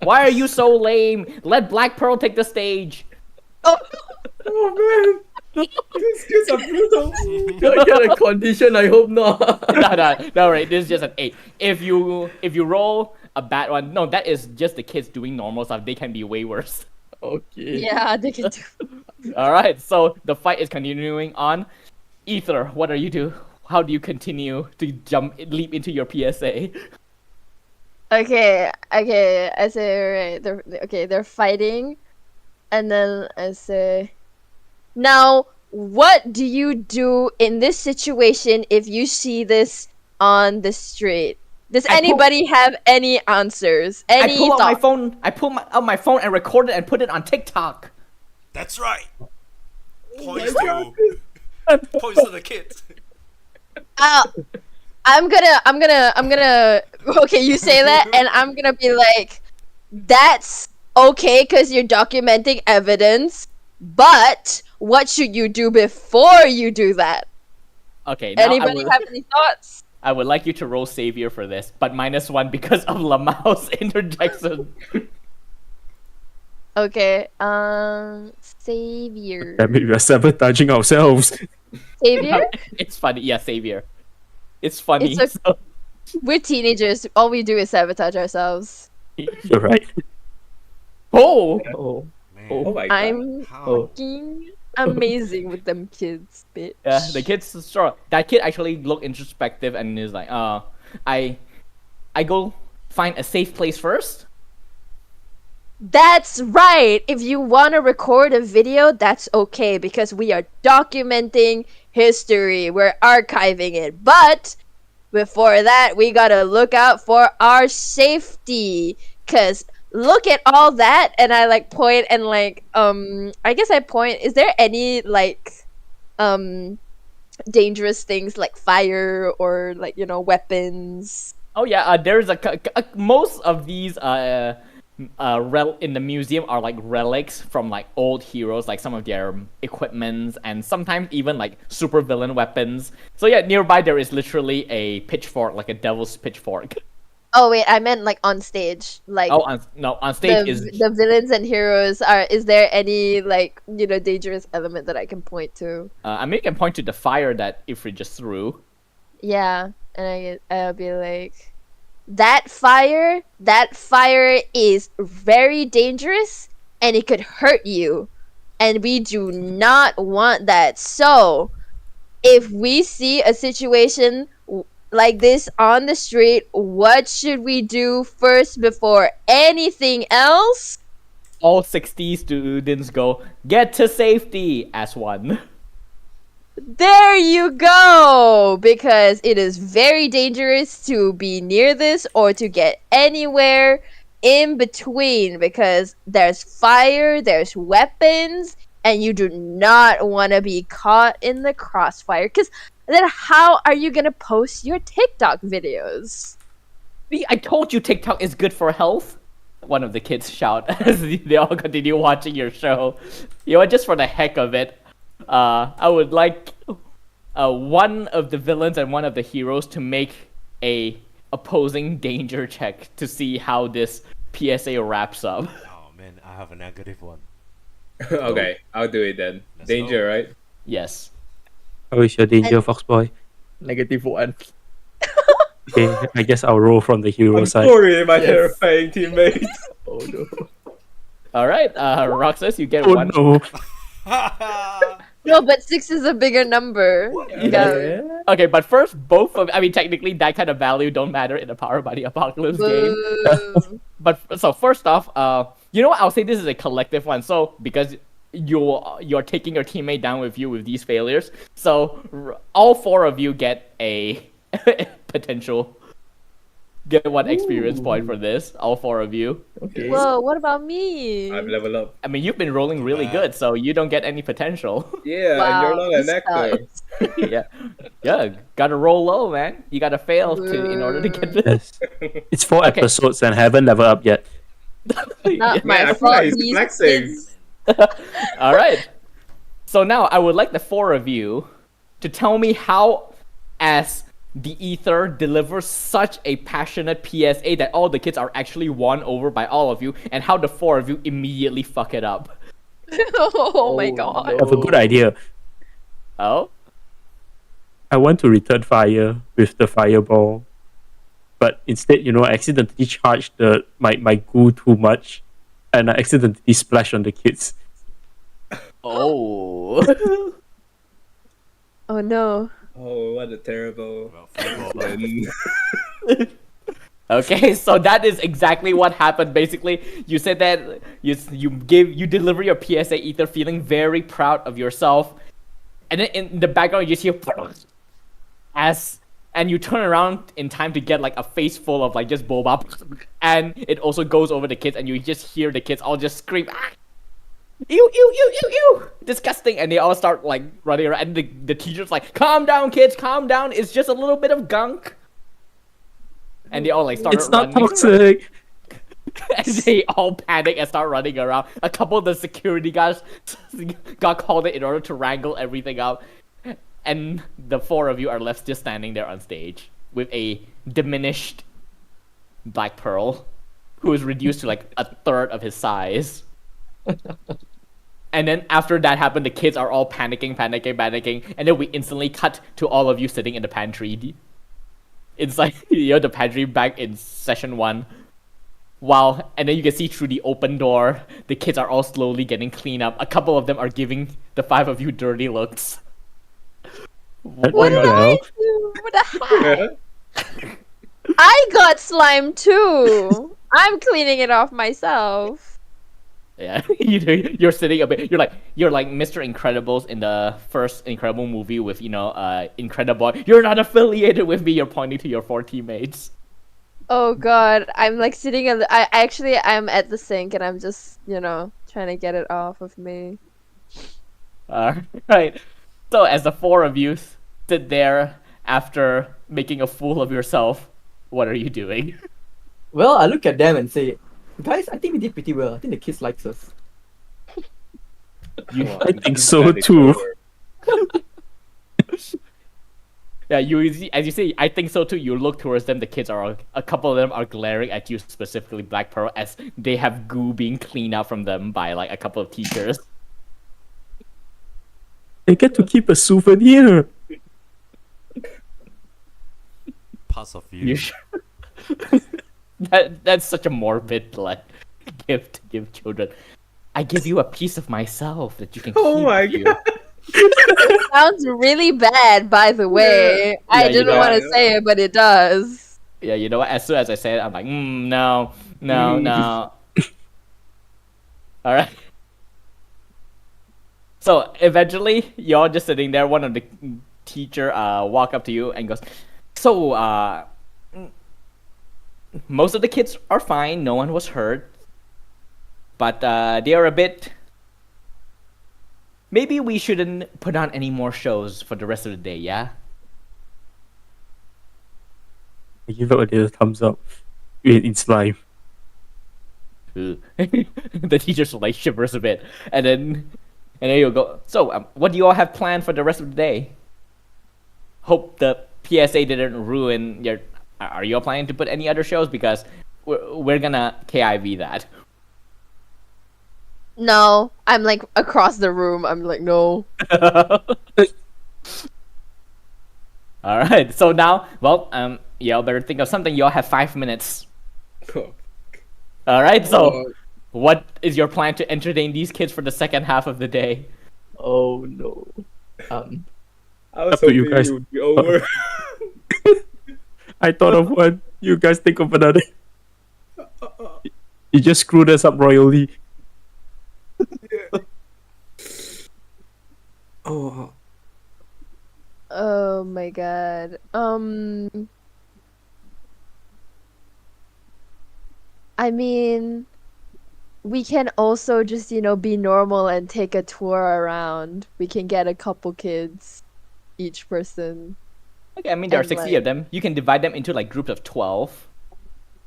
Why are you so lame? Let Black Pearl take the stage." Oh, Oh man, these kids are brutal. Can I get a condition? I hope not. No, right. This is just an 8. If you roll a bad one, no, that is just the kids doing normal stuff. They can be way worse. Okay. yeah, they can do. All right. So the fight is continuing on. Ether, what are you do? How do you continue to leap into your PSA? Okay, I say, right, they're fighting, and then I say, now, what do you do in this situation if you see this on the street? Does anybody have any answers? I Any pull out my thoughts? phone. I pull out my phone and record it and put it on TikTok. That's right. Points God. points to the kids. I'm gonna. Okay, you say that, and I'm gonna be like, that's okay because you're documenting evidence. But what should you do before you do that? Okay. Now Anybody have any thoughts? I would like you to roll Savior for this, but -1 because of Lamao's interjection. Okay, Savior. Damn it, we are sabotaging ourselves. Savior? It's funny. Yeah, Savior. It's funny. It's so- We're teenagers. All we do is sabotage ourselves. You're right. Oh! Oh. Man, Oh my god. I'm how? fucking amazing with them kids, bitch. Yeah, the kid's sure. That kid actually looked introspective and is like, I go find a safe place first. That's right. If you want to record a video, that's okay because we are documenting history. We're archiving it. But before that, we gotta look out for our safety. Cause look at all that, and I like point and like I guess I point. Is there any like dangerous things like fire or like weapons? Oh yeah, there's most of these in the museum are like relics from like old heroes, like some of their equipments, and sometimes even like super villain weapons. So yeah, nearby there is literally a pitchfork, like a devil's pitchfork. Oh wait, I meant like on stage. Like Oh, on stage is the villains and heroes are. Is there any like dangerous element that I can point to? I mean, you can point to the fire that Ifrit just threw. Yeah, and I'll be like, that fire is very dangerous and it could hurt you, and we do not want that. So, if we see a situation like this on the street, what should we do first before anything else? All 60 students go, get to safety as one. There you go! Because it is very dangerous to be near this or to get anywhere in between because there's fire, there's weapons, and you do not want to be caught in the crossfire. Because then how are you going to post your TikTok videos? See, I told you TikTok is good for health. One of the kids shout as they all continue watching your show. Just for the heck of it, I would like one of the villains and one of the heroes to make a opposing danger check to see how this PSA wraps up. Oh man, I have a negative one. Okay, I'll do it then. Let's Danger, go. right? Yes. How is your danger, Foxboy? -1. Okay, I guess I'll roll from the hero I'm side. sorry, my Yes. terrifying teammate. Oh no. All right, Roxas, you get Oh one. no. No, but 6 is a bigger number. Yeah. Okay, but first, technically, that kind of value don't matter in the Power by the Apocalypse game. Boo. But so first off, you know what? I'll say this is a collective one. So because you're taking your teammate down with you with these failures, so all 4 of you get a potential. Get 1 experience point for this. All 4 of you. Okay. Whoa, what about me? I'm level up. I mean, you've been rolling really good, so you don't get any potential. Yeah, and you're not an this actor. sucks. yeah. Gotta roll low, man. You gotta fail in order to get this. Yes. It's 4 episodes and haven't leveled up yet. Not Man, my I feel fault. like he's These flexing. kids. All right. So now I would like the four of you to tell me how, as the ether delivers such a passionate PSA that all the kids are actually won over by all of you, and how the four of you immediately fuck it up. Oh my god. I have a good idea. Oh? I want to return fire with the fireball, but instead, I accidentally charged my goo too much, and I accidentally splashed on the kids. Oh. Oh no. Oh, what a terrible. Well, fireball. Then- Okay, so that is exactly what happened. Basically, you said that you deliver your PSA ether feeling very proud of yourself, and then in the background you just hear and you turn around in time to get like a face full of like just boba, and it also goes over the kids, and you just hear the kids all just scream, ah! Ew, ew, ew, ew, ew! Disgusting! And they all start like running around, and the teacher's like, calm down, kids, calm down. It's just a little bit of gunk. And they all like start It's not running. toxic. And they all panic and start running around. A couple of the security guys got called in order to wrangle everything up. And the four of you are left just standing there on stage with a diminished Black Pearl who is reduced to like a third of his size. And then after that happened, the kids are all panicking. And then we instantly cut to all of you sitting in the pantry. Inside the pantry back in session 1. And then you can see through the open door, the kids are all slowly getting cleaned up. A couple of them are giving the 5 of you dirty looks. What What did the I hell? do? What the heck? I got slime too. I'm cleaning it off myself. Yeah, you're sitting a bit. You're like Mr. Incredibles in the first Incredible movie with Incredible. You're not affiliated with me. You're pointing to your 4 teammates. Oh god, I'm like sitting at I'm at the sink and I'm just, trying to get it off of me. Right. So as the 4 of you sit there after making a fool of yourself, what are you doing? Well, I look at them and say, guys, I think we did pretty well. I think the kids likes us. I think so too. Yeah, as you say, I think so too. You look towards them. The kids a couple of them are glaring at you, specifically Black Pearl, as they have goo being cleaned out from them by like a couple of teachers. They get to keep a souvenir. Parts of you. You sure? That's such a morbid like gift to give children. I give you a piece of myself that you can Oh keep my with you. god. It sounds really bad, by the way. I Yeah, you didn't know want to what? say it, but it does. Yeah, you know what? As soon as I say it, I'm like, no. All right. So eventually, you're just sitting there. One of the teacher walk up to you and goes, "So, most of the kids are fine. No one was hurt, but they are a bit. Maybe we shouldn't put on any more shows for the rest of the day. Yeah." I give it a little thumbs up in slime. The teacher like shivers a bit, and then you'll go. So, what do you all have planned for the rest of the day? Hope the PSA didn't ruin your. Are you all planning to put any other shows? Because we're gonna KIV that. No, I'm like across the room. I'm like, no. All right. So now, well, y'all better think of something. Y'all have 5 minutes. Oh. All right. So, Oh. what is your plan to entertain these kids for the second half of the day? Oh no. I was Up to you hoping guys. it would be over. I thought of one. You guys think of another. You just screwed us up royally. Oh. Oh my god. I mean, we can also just, be normal and take a tour around. We can get a couple kids, each person. Okay. I mean, there are And, 60 like- of them. You can divide them into like groups of 12.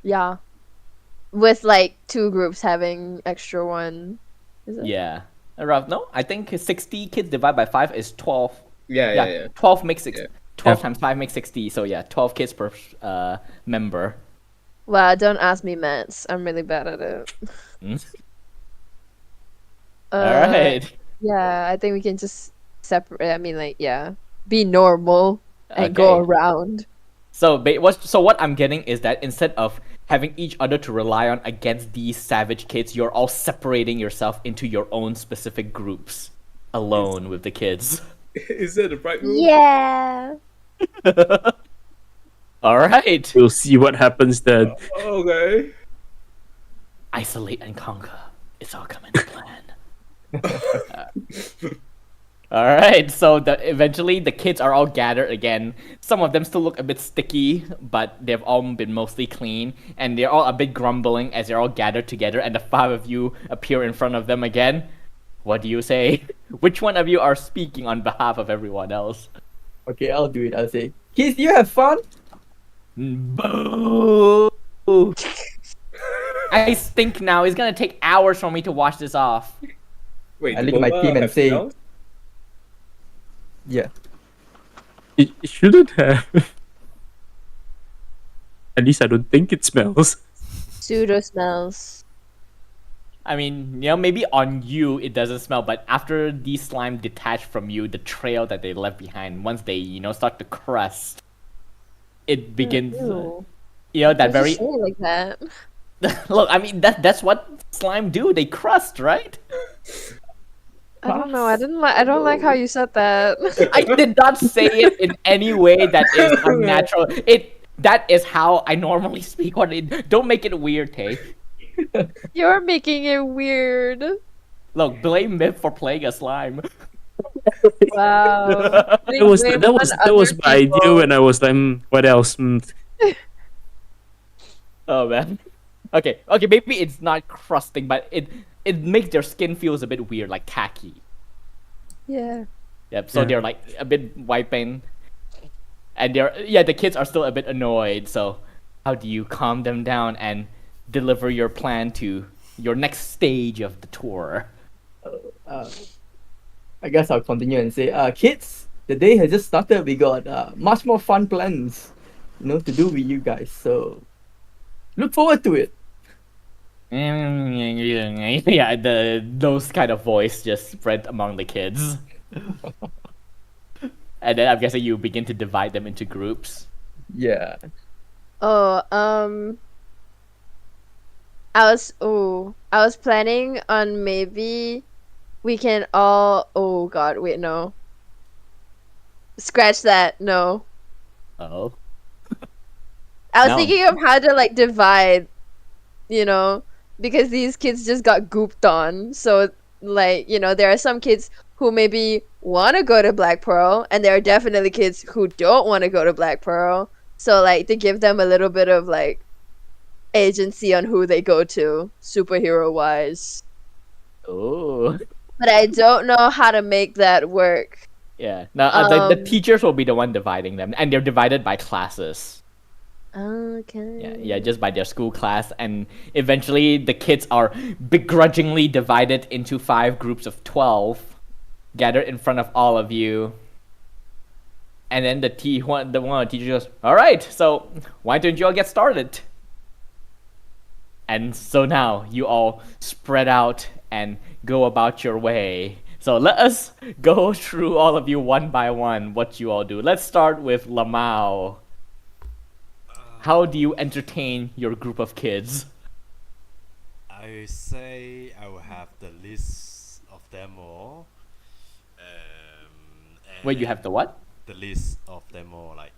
Yeah. With like 2 groups having extra one. Is it? Yeah. Rough, no, I think 60 kids divided by 5 is 12. Yeah. 12 makes 6. Yeah. 12 Yeah. times 5 makes 60. So yeah, 12 kids per member. Wow, don't ask me maths. I'm really bad at it. Mm. Uh, All right. Yeah, I think we can just separate. I mean, like, yeah, be normal and go Okay. around. So what I'm getting is that instead of having each other to rely on against these savage kids, you're all separating yourself into your own specific groups, alone with the kids. Is that the right move? Yeah. All right. We'll see what happens then. Okay. Isolate and conquer. It's all coming to plan. All right, so eventually the kids are all gathered again. Some of them still look a bit sticky, but they've all been mostly clean, and they're all a bit grumbling as they're all gathered together, and the 5 of you appear in front of them again. What do you say? Which one of you are speaking on behalf of everyone else? Okay, I'll do it. I'll say, kids, you have fun? Boo! I stink now. It's gonna take hours for me to wash this off. Wait, I do look at my Boba team and have say- smells? Yeah. It shouldn't have. At least I don't think it smells. Pseudo smells. I mean, maybe on you it doesn't smell, but after these slime detach from you, the trail that they left behind, once they, start to crust, it begins, Ew. that Don't very... you say it like that. Look, I mean, that's what slime do. They crust, right? I don't know. I don't like how you said that. I did not say it in any way that is unnatural. That is how I normally speak. Don't make it weird, Tay. You're making it weird. Look, blame Myth for playing a slime. Wow. That was my idea when I was like, what else? Oh man. Okay, maybe it's not crusting, but it makes their skin feels a bit weird, like tacky. Yeah. Yep. So Yeah. they're like a bit wiping, and the kids are still a bit annoyed. So how do you calm them down and deliver your plan to your next stage of the tour? I guess I'll continue and say, kids, the day has just started. We got much more fun plans, to do with you guys. So look forward to it. Yeah, those kind of voice just spread among the kids. And then I'm guessing you begin to divide them into groups. Yeah. Oh, I was planning on maybe we can all. Oh God, wait, no. Scratch that. No. Oh. I was No. thinking of how to like divide, because these kids just got gooped on. So like, there are some kids who maybe want to go to Black Pearl, and there are definitely kids who don't want to go to Black Pearl. So like to give them a little bit of like agency on who they go to, superhero wise. Oh. But I don't know how to make that work. Yeah. Now the teachers will be the one dividing them, and they're divided by classes. Okay. Yeah, just by their school class, and eventually the kids are begrudgingly divided into 5 groups of 12, gathered in front of all of you. And then one of the teachers goes, "All right, so why don't you all get started?" And so now you all spread out and go about your way. So let us go through all of you one by one what you all do. Let's start with Lemao. How do you entertain your group of kids? I say I will have the list of them all. Wait, you have the what? The list of them all, like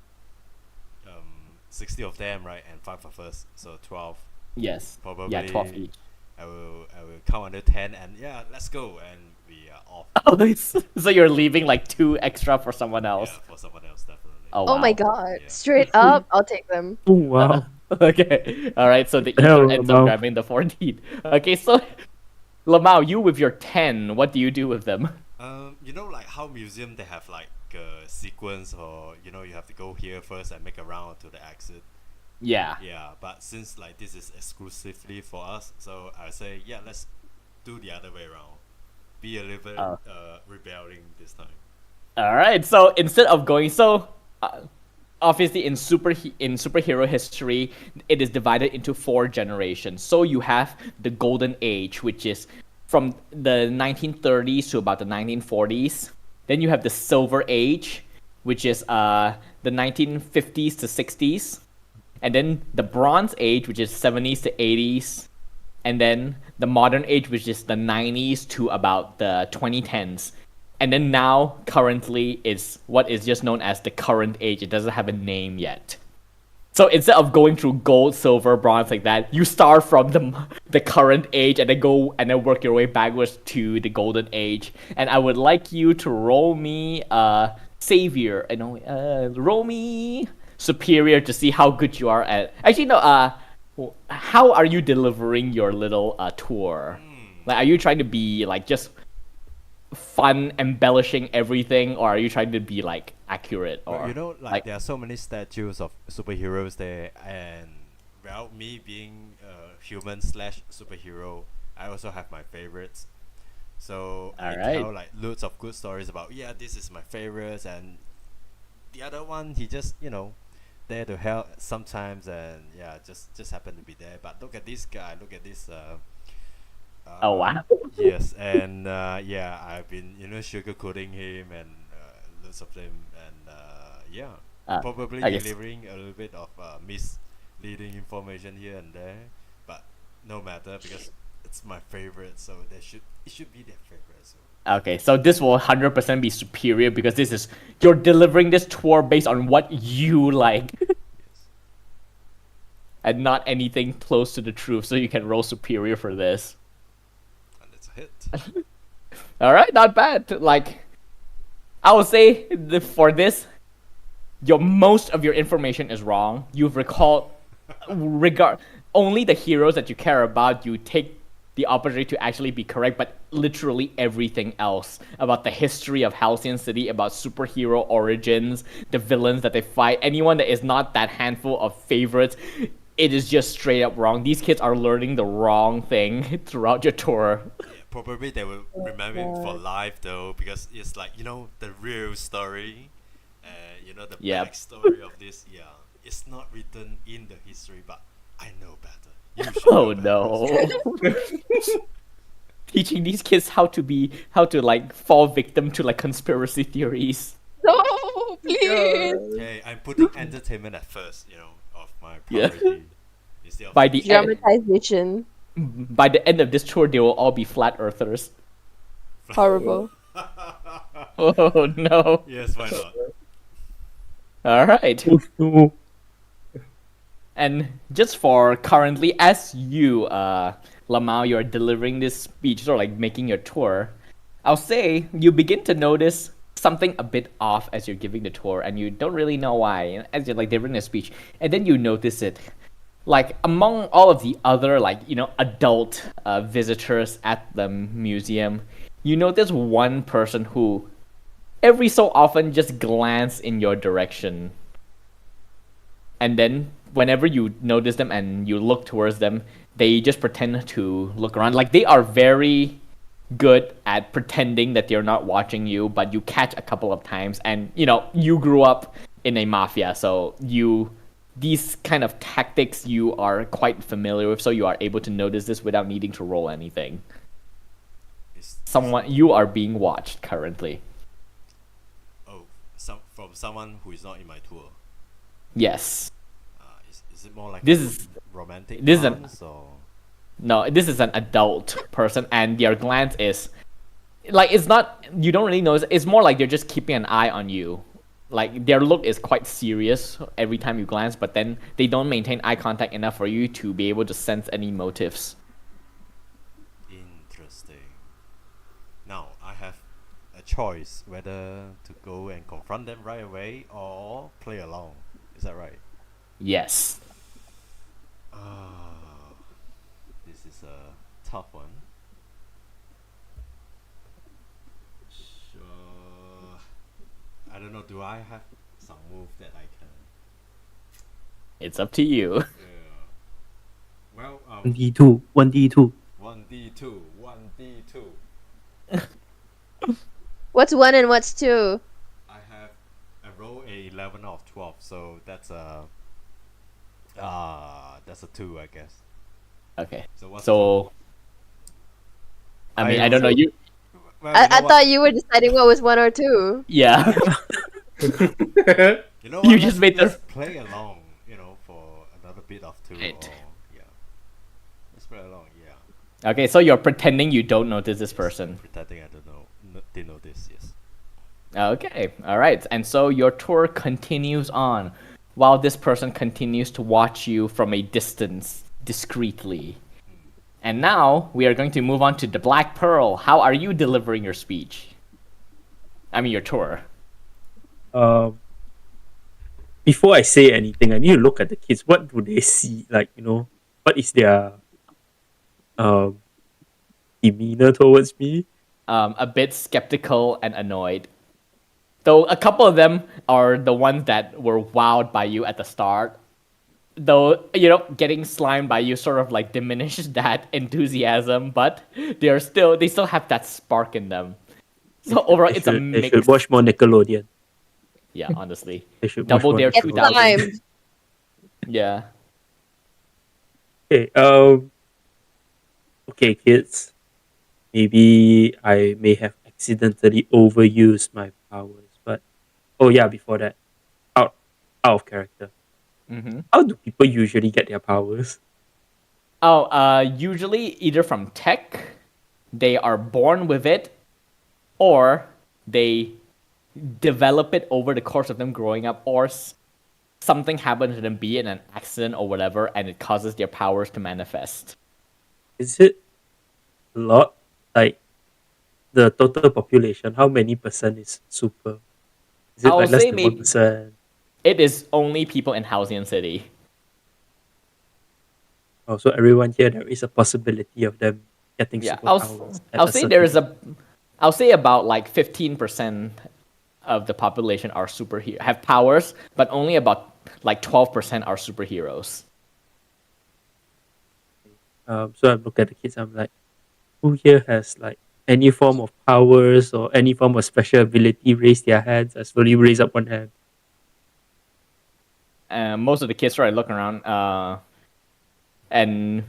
60 of them, right? And 5 of us, so 12. Yes. Probably. Yeah, 12 each. I will count under 10, and yeah, let's go, and we are off. So you're leaving like 2 extra for someone else. Yeah, for someone else, definitely. Oh, Oh my wow. God. Yeah. Straight up, I'll take them. Oh wow. Okay. All right. So the Hell, Ether ends up Lemao. grabbing the 14. Okay. So, Lemao, you with your 10, what do you do with them? Like how museum they have like a sequence, or you have to go here first and make a round to the exit. Yeah. Yeah, but since like this is exclusively for us, so I say let's do the other way around. be a little bit Oh. rebelling this time. All right. So instead of going, obviously in superhero history, it is divided into 4 generations. So you have the golden age, which is from the 1930s to about the 1940s. Then you have the silver age, which is the 1950s to 60s. And then the bronze age, which is 70s to 80s. And then the modern age, which is the 90s to about the 2010s. And then now, currently, is what is just known as the current age. It doesn't have a name yet. So instead of going through gold, silver, bronze like that, you start from the current age and then work your way backwards to the golden age. And I would like you to roll me savior. Roll me superior to see how good you are at. Actually, no. How are you delivering your little tour? Like, are you trying to be like just fun, embellishing everything, or are you trying to be like accurate? Or But you know, like there are so many statues of superheroes there, and well, me being a human slash superhero, I also have my favorites. So I Alright. tell like loads of good stories about this is my favorites, and the other one he just there to help sometimes, and just happen to be there. But look at this guy, look at this. Oh wow. Yes, and I've been sugarcoating him and lots of them, and probably I guess- delivering a little bit of misleading information here and there, but no matter because it's my favorite, so it should be their favorite. So Okay, so this will 100% be superior because you're delivering this tour based on what you like yes, and not anything close to the truth. So you can roll superior for this. and it's a hit. All right, not bad. Like, I would say for this, most of your information is wrong. You've recalled only the heroes that you care about. You take the opportunity to actually be correct, but literally everything else about the history of Halcyon City, about superhero origins, the villains that they fight, anyone that is not that handful of favorites, it is just straight up wrong. These kids are learning the wrong thing throughout your tour. Yeah, probably they will remember him for life though, because it's like the real story, the Yep. backstory of this. Yeah, it's not written in the history, but I know better. You should Oh know better. no. Teaching these kids how to like fall victim to like conspiracy theories. No, please. Okay, I'm putting entertainment at first, of my Yeah. priority. Instead of By the end, Dramatization. by the end of this tour, they will all be flat earthers. Horrible. Oh no. yes, why not? All right. Oh, no. And just for currently, as you, Lemao, you're delivering this speech, sort of like making your tour, I'll say you begin to notice something a bit off as you're giving the tour, and you don't really know why, as you're like delivering the speech, and then you notice it. Like among all of the other adult visitors at the museum, you notice one person who every so often just glance in your direction. And then whenever you notice them and you look towards them, they just pretend to look around. Like they are very good at pretending that they're not watching you, but you catch a couple of times, and you grew up in a mafia, so these kind of tactics you are quite familiar with, so you are able to notice this without needing to roll anything. You are being watched currently. Oh, from someone who is not in my tour. Yes. Is it more like This a is- romantic this is an- glance, or No, this is an adult person, and their glance is like it's not. You don't really notice. It's more like they're just keeping an eye on you. Like their look is quite serious every time you glance, but then they don't maintain eye contact enough for you to be able to sense any motives. interesting. Now I have a choice whether to go and confront them right away or play along. Is that right? Yes. This is a tough one. Sure. I don't know. Do I have some move that I can? It's up to you. Yeah. Well, 1D2, 1D2. 1D2, 1D2. What's 1 and what's 2? I roll a 11 out of 12, so that's a 2, I guess. Okay. So what's So I mean, I don't know So- you. Well, I thought you were deciding what was 1 or 2. Yeah. You know You what? just made the- let's play along. For another bit of 2. Right. Or, yeah. Let's play along. Yeah. Okay, so you're pretending you don't notice this Yes, person. pretending I don't know. Didn't know this. Yes. Okay, all right. And so your tour continues on while this person continues to watch you from a distance discreetly. And now we are going to move on to the Black Pearl. How are you delivering your speech? I mean, your tour. Before I say anything, I need to look at the kids. What do they see? Like, what is their um demeanor towards me? A bit skeptical and annoyed. Though a couple of them are the ones that were wowed by you at the start. Though, getting slimed by you sort of like diminishes that enthusiasm, but they still have that spark in them. So overall, it's a They mix. should watch more Nickelodeon. Yeah, honestly. They should Double watch more Dare It's Nickelodeon. 2000. time. Yeah. Okay, okay, kids. Maybe I may have accidentally overused my powers, but oh yeah, before that, out of character. Mm-hmm. How do people usually get their powers? Oh, usually either from tech, they are born with it, or they develop it over the course of them growing up, or something happens to them, be it an accident or whatever, and it causes their powers to manifest. Is it a lot? Like the total population, how many percent is super? Is it I'll like less say than maybe 1%? it is only people in Halcyon City. Oh, so everyone here, there is a possibility of them getting Yeah, superpowers. At I'll a say certain there is age. I'll say about like 15% of the population are superhero have powers, but only about like 12% are superheroes. So I look at the kids, I'm like, who here has like any form of powers or any form of special ability? Raise their hands. I slowly raise up one hand. Most of the kids are looking around, and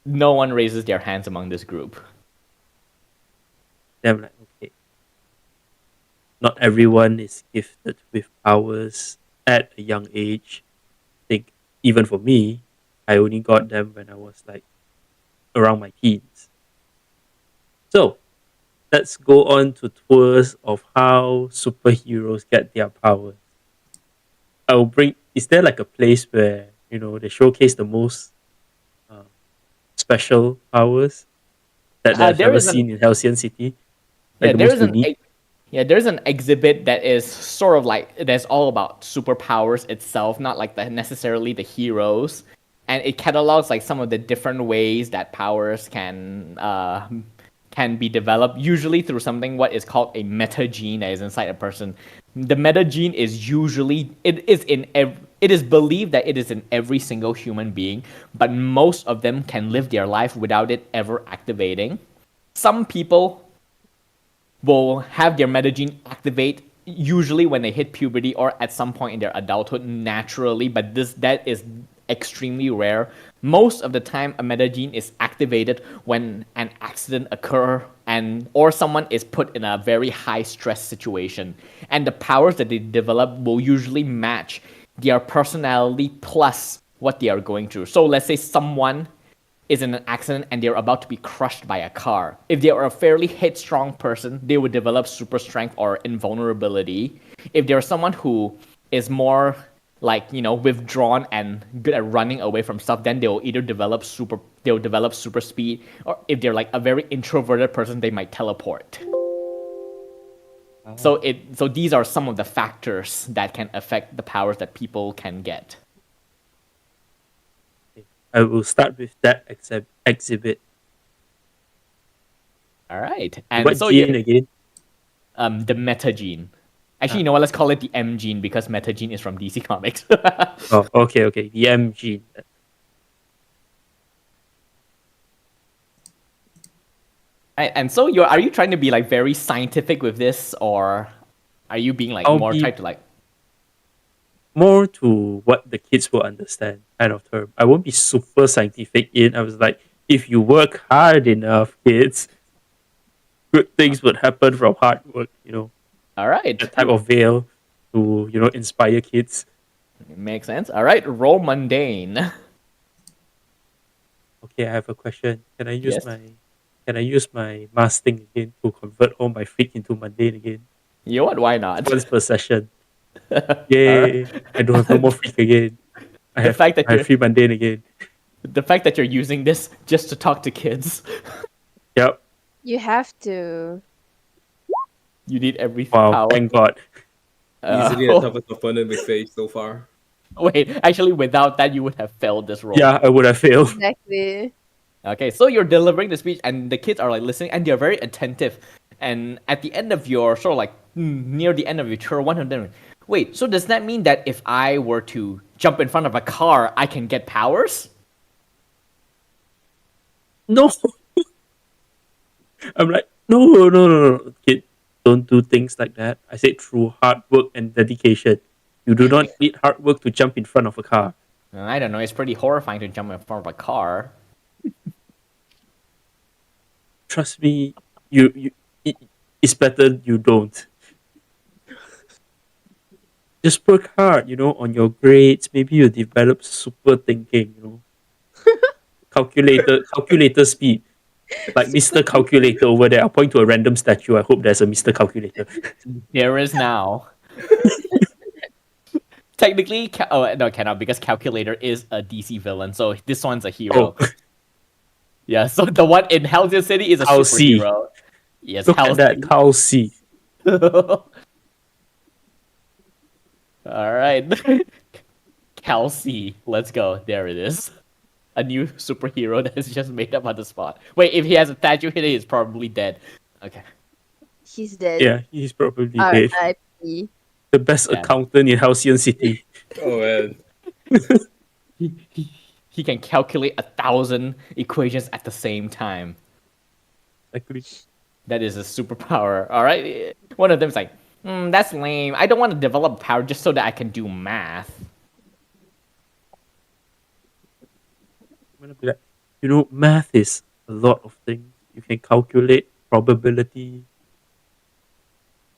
no one raises their hands among this group. Then I'm like, okay, not everyone is gifted with powers at a young age. I think even for me, I only got them when I was like around my teens. So let's go on to tours of how superheroes get their powers. I'll bring. Is there like a place where they showcase the most special powers that I've There ever is seen in Halcyon City? Like yeah, the there most is an unique. there's an exhibit that is sort of like that's all about superpowers itself, not like necessarily the heroes, and it catalogs like some of the different ways that powers can be developed, usually through something what is called a meta gene that is inside a person. The meta gene is usually it is believed that it is in every single human being, but most of them can live their life without it ever activating. Some people will have their metagene activate usually when they hit puberty or at some point in their adulthood naturally, but that is extremely rare. Most of the time a metagene is activated when an accident occur and or someone is put in a very high stress situation, and the powers that they develop will usually match their personality plus what they are going through. So let's say someone is in an accident and they're about to be crushed by a car. If they are a fairly headstrong person, they would develop super strength or invulnerability. If they're someone who is more like withdrawn and good at running away from stuff, then they'll develop super speed. Or if they're like a very introverted person, they might teleport. So these are some of the factors that can affect the powers that people can get. I will start with that exhibit. All right, and What so gene again? the meta gene. Actually, you know what? Let's call it the M gene because meta gene is from DC Comics. Oh, okay. The M gene. And so are you trying to be like very scientific with this, or are you being like I'll more be trying to like? more to what the kids will understand kind of term. I won't be super scientific in. I was like, if you work hard enough, kids, good things would happen from hard work. All right, That type of veil to inspire kids. makes sense. All right, roll mundane. Okay, I have a question. Yes. Can I use my mask thing again to convert all my freak into mundane again? You know what? Why not? Once per session. All right. Yay! I don't have no more freak again. I The have fact that I have you're free mundane again. the fact that you're using this just to talk to kids, Yep. You have to. you need every Wow, power. thank God. Easily the toughest opponent we faced so far. Wait, actually, without that, you would have failed this roll. Yeah, I would have failed. Exactly. Okay, so you're delivering the speech, and the kids are like listening, and they're very attentive. And at the end of your sort of like near the end of your tour, one of them, wait. So does that mean that if I were to jump in front of a car, I can get powers? No. I'm like, no, kid, don't do things like that. I said through hard work and dedication. You do not need hard work to jump in front of a car. I don't know. It's pretty horrifying to jump in front of a car. Trust me, it's better you don't. Just work hard, on your grades. Maybe you develop super thinking. Calculator speed. Like Mr. Calculator over there. I'll point to a random statue. I hope there's a Mr. Calculator. There is now. Technically, oh no, cannot because Calculator is a DC villain, so this one's a hero. Oh, Yeah, so the one in Helsian City is a Halsey. superhero. Yes, look at that, Halsey. Halsey. All right, Kelsey, let's go. There it is. A new superhero that is just made up on the spot. Wait, if he has a statue here, he's probably dead. Okay. He's dead. Yeah, he's probably dead. R.I.P. The best Yeah. accountant in Halcyon City. Oh man. He can calculate 1,000 equations at the same time. Exactly. That is a superpower. All right. One of them's like, that's lame. I don't want to develop power just so that I can do math. I'm gonna be like, math is a lot of things. You can calculate probability.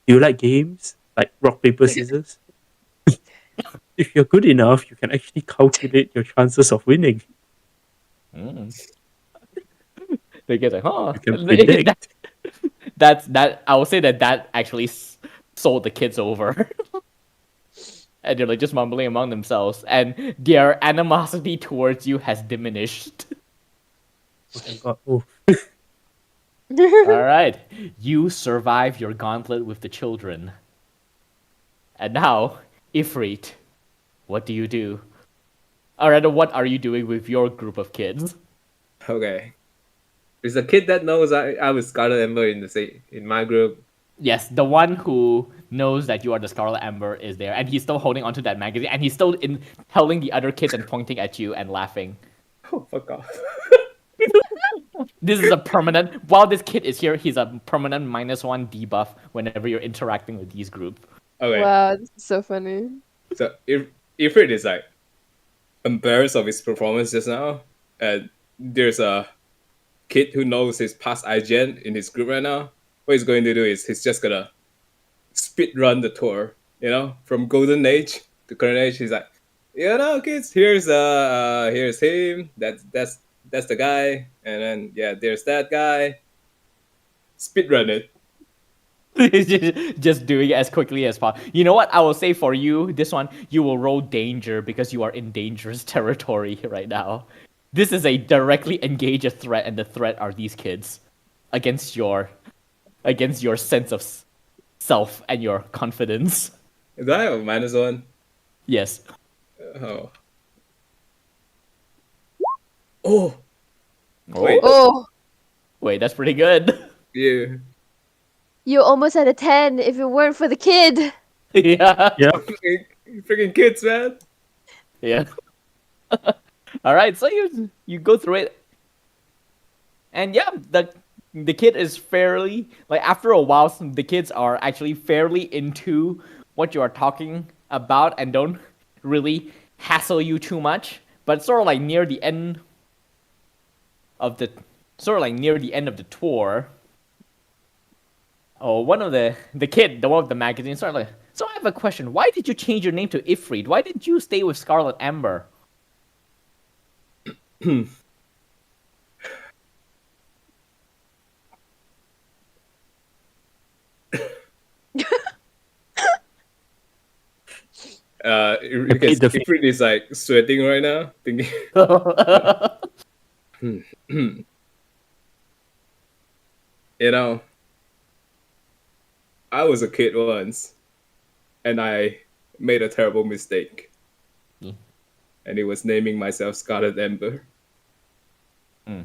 Do you like games? Like rock, paper, scissors? If you're good enough, you can actually calculate your chances of winning. Mm. They get like, huh? You can predict. That I will say that actually sold the kids over. And they're like just mumbling among themselves, and their animosity towards you has diminished. Oh my God. Oh. All right, you survive your gauntlet with the children. And now, Ifrit, what do you do? Or rather, what are you doing with your group of kids? Okay. Is the kid that knows I was Scarlet Ember in my group? Yes, the one who knows that you are the Scarlet Ember is there, and he's still holding onto that magazine, and he's still telling the other kids and pointing at you and laughing. Oh, fuck off. This is a permanent. While this kid is here, he's a permanent -1 debuff whenever you're interacting with these groups. Okay. Wow, this is so funny. So if Ifrit is like embarrassed of his performance just now, and there's a kid who knows his past IGN in his group right now, what he's going to do is he's just gonna speed run the tour, from golden age to current age. He's like, kids, here's him, that's the guy, and then there's that guy. Speed run it. Just doing it as quickly as possible. You know what? I will say for you, this one, you will roll danger because you are in dangerous territory right now. This is a directly engage a threat, and the threat are these kids against your sense of self and your confidence. Do I have a -1? Yes. Oh. Oh. Oh. Wait. Oh, Wait, that's pretty good. Yeah. you almost had a 10 if it weren't for the kid. Yeah. Yeah. Freaking kids, man. Yeah. All right, so you go through it, and yeah, the kid is fairly like after a while the kids are actually fairly into what you are talking about and don't really hassle you too much. But sort of like near the end of the tour, oh, one of the kid, the one of the magazine, started like, so I have a question. Why did you change your name to Ifrit? Why didn't you stay with Scarlet Amber? Because the Ifrit is like sweating right now, thinking. You know, I was a kid once, and I made a terrible mistake, and it was naming myself Scarlet Ember. I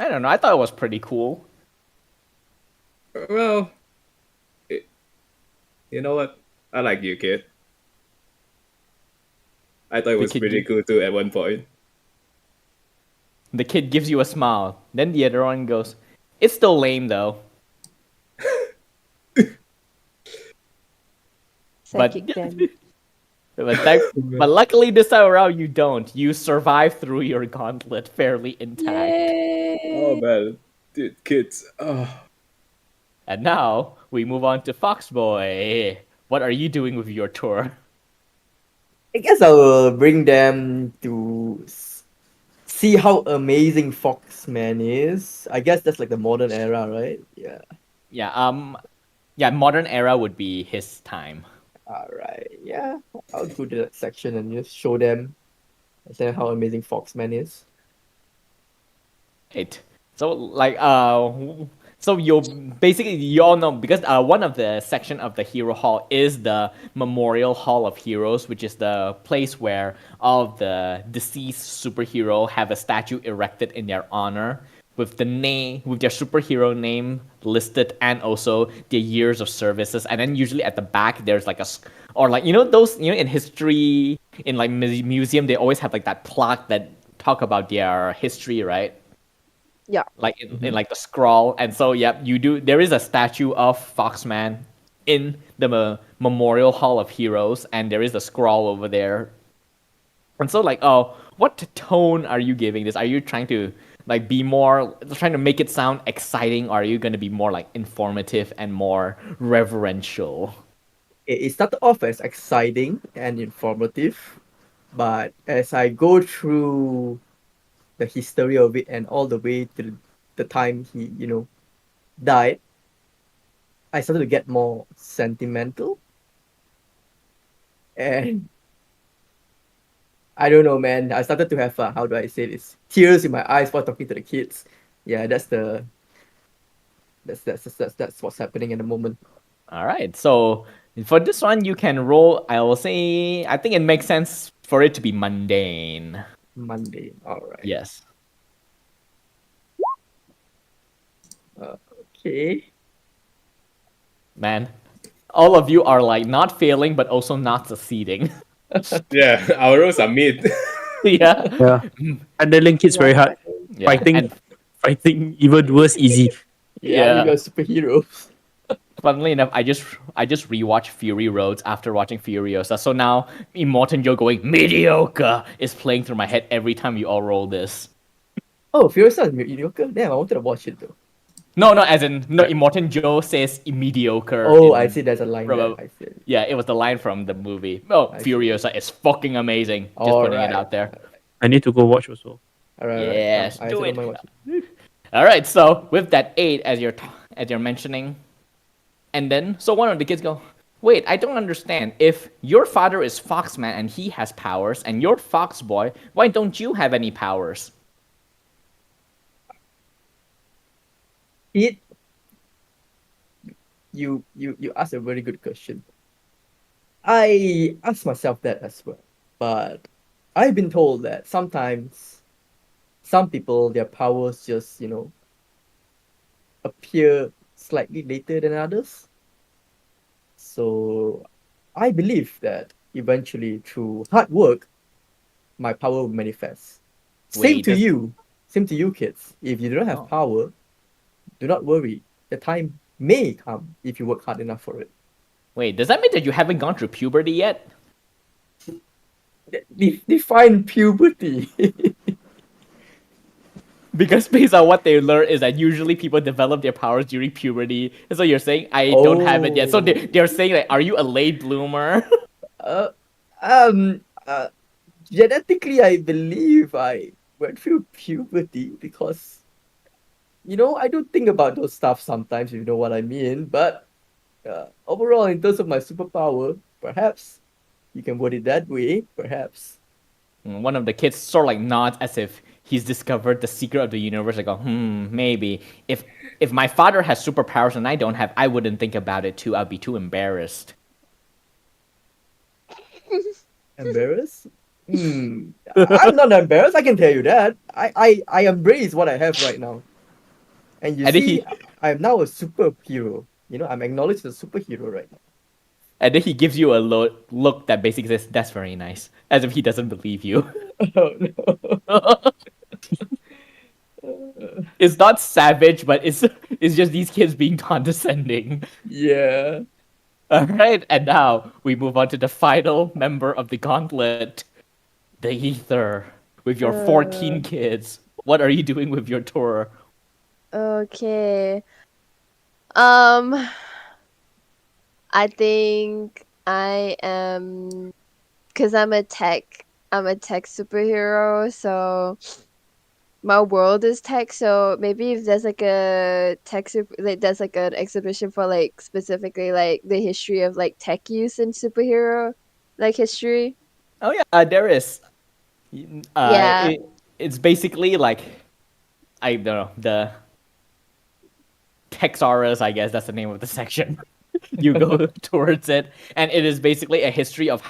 don't know. I thought it was pretty cool. Well, you know what? I like you, kid. I thought it was kid pretty gi- cool too at one point. The kid gives you a smile. Then the other one goes, "It's still lame though." Psychic But damage. but luckily this time around you don't. You survive through your gauntlet fairly intact. Oh Yay! man, dude, kids. Oh, And now we move on to Foxboy. What are you doing with your tour? I guess I will bring them to see how amazing Foxman is. I guess that's like the modern era, right? Yeah. Yeah, modern era would be his time. Alright. Yeah. I'll go to that section and just show them how amazing Foxman is. Right. So like so you all know because one of the section of the Hero Hall is the Memorial Hall of Heroes, which is the place where all of the deceased superhero have a statue erected in their honor with their superhero name listed and also their years of services. And then usually at the back there's like or like those in history in like museum they always have like that plaque that talk about their history, right? Yeah. Like in like the scroll. And so yeah, there is a statue of Foxman in the Memorial Hall of Heroes, and there is a scroll over there. And so like, oh, what tone are you giving this? Are you trying to like be more trying to make it sound exciting, or are you going to be more like informative and more reverential? It started off as exciting and informative, but as I go through the history of it and all the way to the time he, died, I started to get more sentimental. And I don't know, man. I started to have how do I say this? Tears in my eyes while talking to the kids. Yeah, that's what's happening in the moment. All right. So for this one, you can roll. I will say I think it makes sense for it to be mundane. Monday. All right. Yes. Okay. Man, all of you are like not failing but also not succeeding. yeah, our roles are mid. Yeah. Yeah. Handling kids very hard. Yeah. And Fighting even worse easy. Yeah, Yeah. you got superheroes. funnily enough, I just rewatched Fury Roads after watching Furiosa. So now Immortan Joe going mediocre is playing through my head every time you all roll this. Oh, Furiosa is mediocre. Damn, I wanted to watch it though. No, as in no. Immortan Joe says mediocre. Oh, I see. There's a line from there. a- I see. Yeah, it was the line from the movie. Oh, I see. Furiosa is fucking amazing. Just All putting right. it out there. I need to go watch also. All right. Yes, I do also it. don't mind watching. All right, so with that 8 as you're mentioning, and then so one of the kids go, "Wait, I don't understand. If your father is Foxman and he has powers, and you're Fox Boy, why don't you have any powers?" It. You asked a very good question. I ask myself that as well, but I've been told that sometimes some people their powers just appear slightly later than others. So I believe that eventually through hard work, my power will manifest. Same Wait, to does- you. Same to you, kids. If you don't have Oh. power, do not worry. The time may come if you work hard enough for it. Wait, does that mean that you haven't gone through puberty yet? Define puberty. Because based on what they learn is that usually people develop their powers during puberty. And so you're saying I don't have it yet. So Oh. they're saying like, are you a late bloomer? Uh, um, uh, Genetically, I believe I went through puberty because, I do think about those stuff sometimes, if you know what I mean. But overall, in terms of my superpower, perhaps you can put it that way, perhaps. One of the kids sort of like nods as if he's discovered the secret of the universe. I go, maybe. If my father has superpowers and I don't have, I wouldn't think about it too. I'd be too embarrassed. Embarrassed? I'm not embarrassed, I can tell you that. I embrace what I have right now. And you And then see, he I'm now a superhero. I'm acknowledged as a superhero right now. and then he gives you a look that basically says, "That's very nice," as if he doesn't believe you. Oh no. It's not savage, but it's just these kids being condescending. Yeah. All right, and now we move on to the final member of the gauntlet, the Ether, with your 14 kids. What are you doing with your tour? Okay. Um, I think I am, because I'm a tech superhero, so my world is tech. So maybe if there's like a like there's like an exhibition for like specifically like the history of like tech use in superhero like history. Oh yeah, there is. Yeah. It's basically like I don't know the Texaurus, I guess that's the name of the section. You go towards it, and it is basically a history of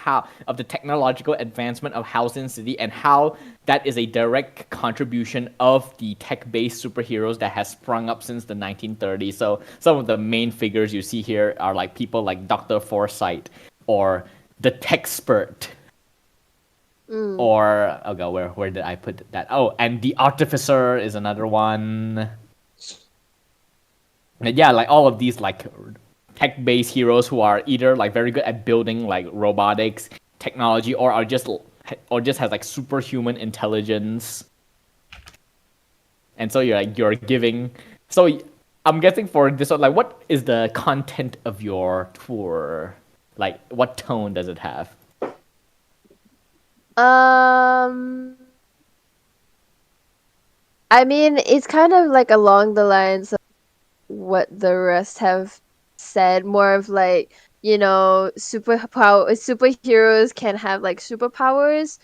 the technological advancement of Housing City and how that is a direct contribution of the tech-based superheroes that has sprung up since the 1930s. So some of the main figures you see here are like people like Dr. Foresight or the Techspert. Or oh god, where did I put that? Oh, and the Artificer is another one. And yeah, like all of these like tech-based heroes who are either like very good at building like robotics technology or just has like superhuman intelligence. And so you're giving. So I'm guessing for this one, like, what is the content of your tour? Like, what tone does it have? I mean, it's kind of like along the lines of what the rest have said, more of like, superheroes can have like superpowers,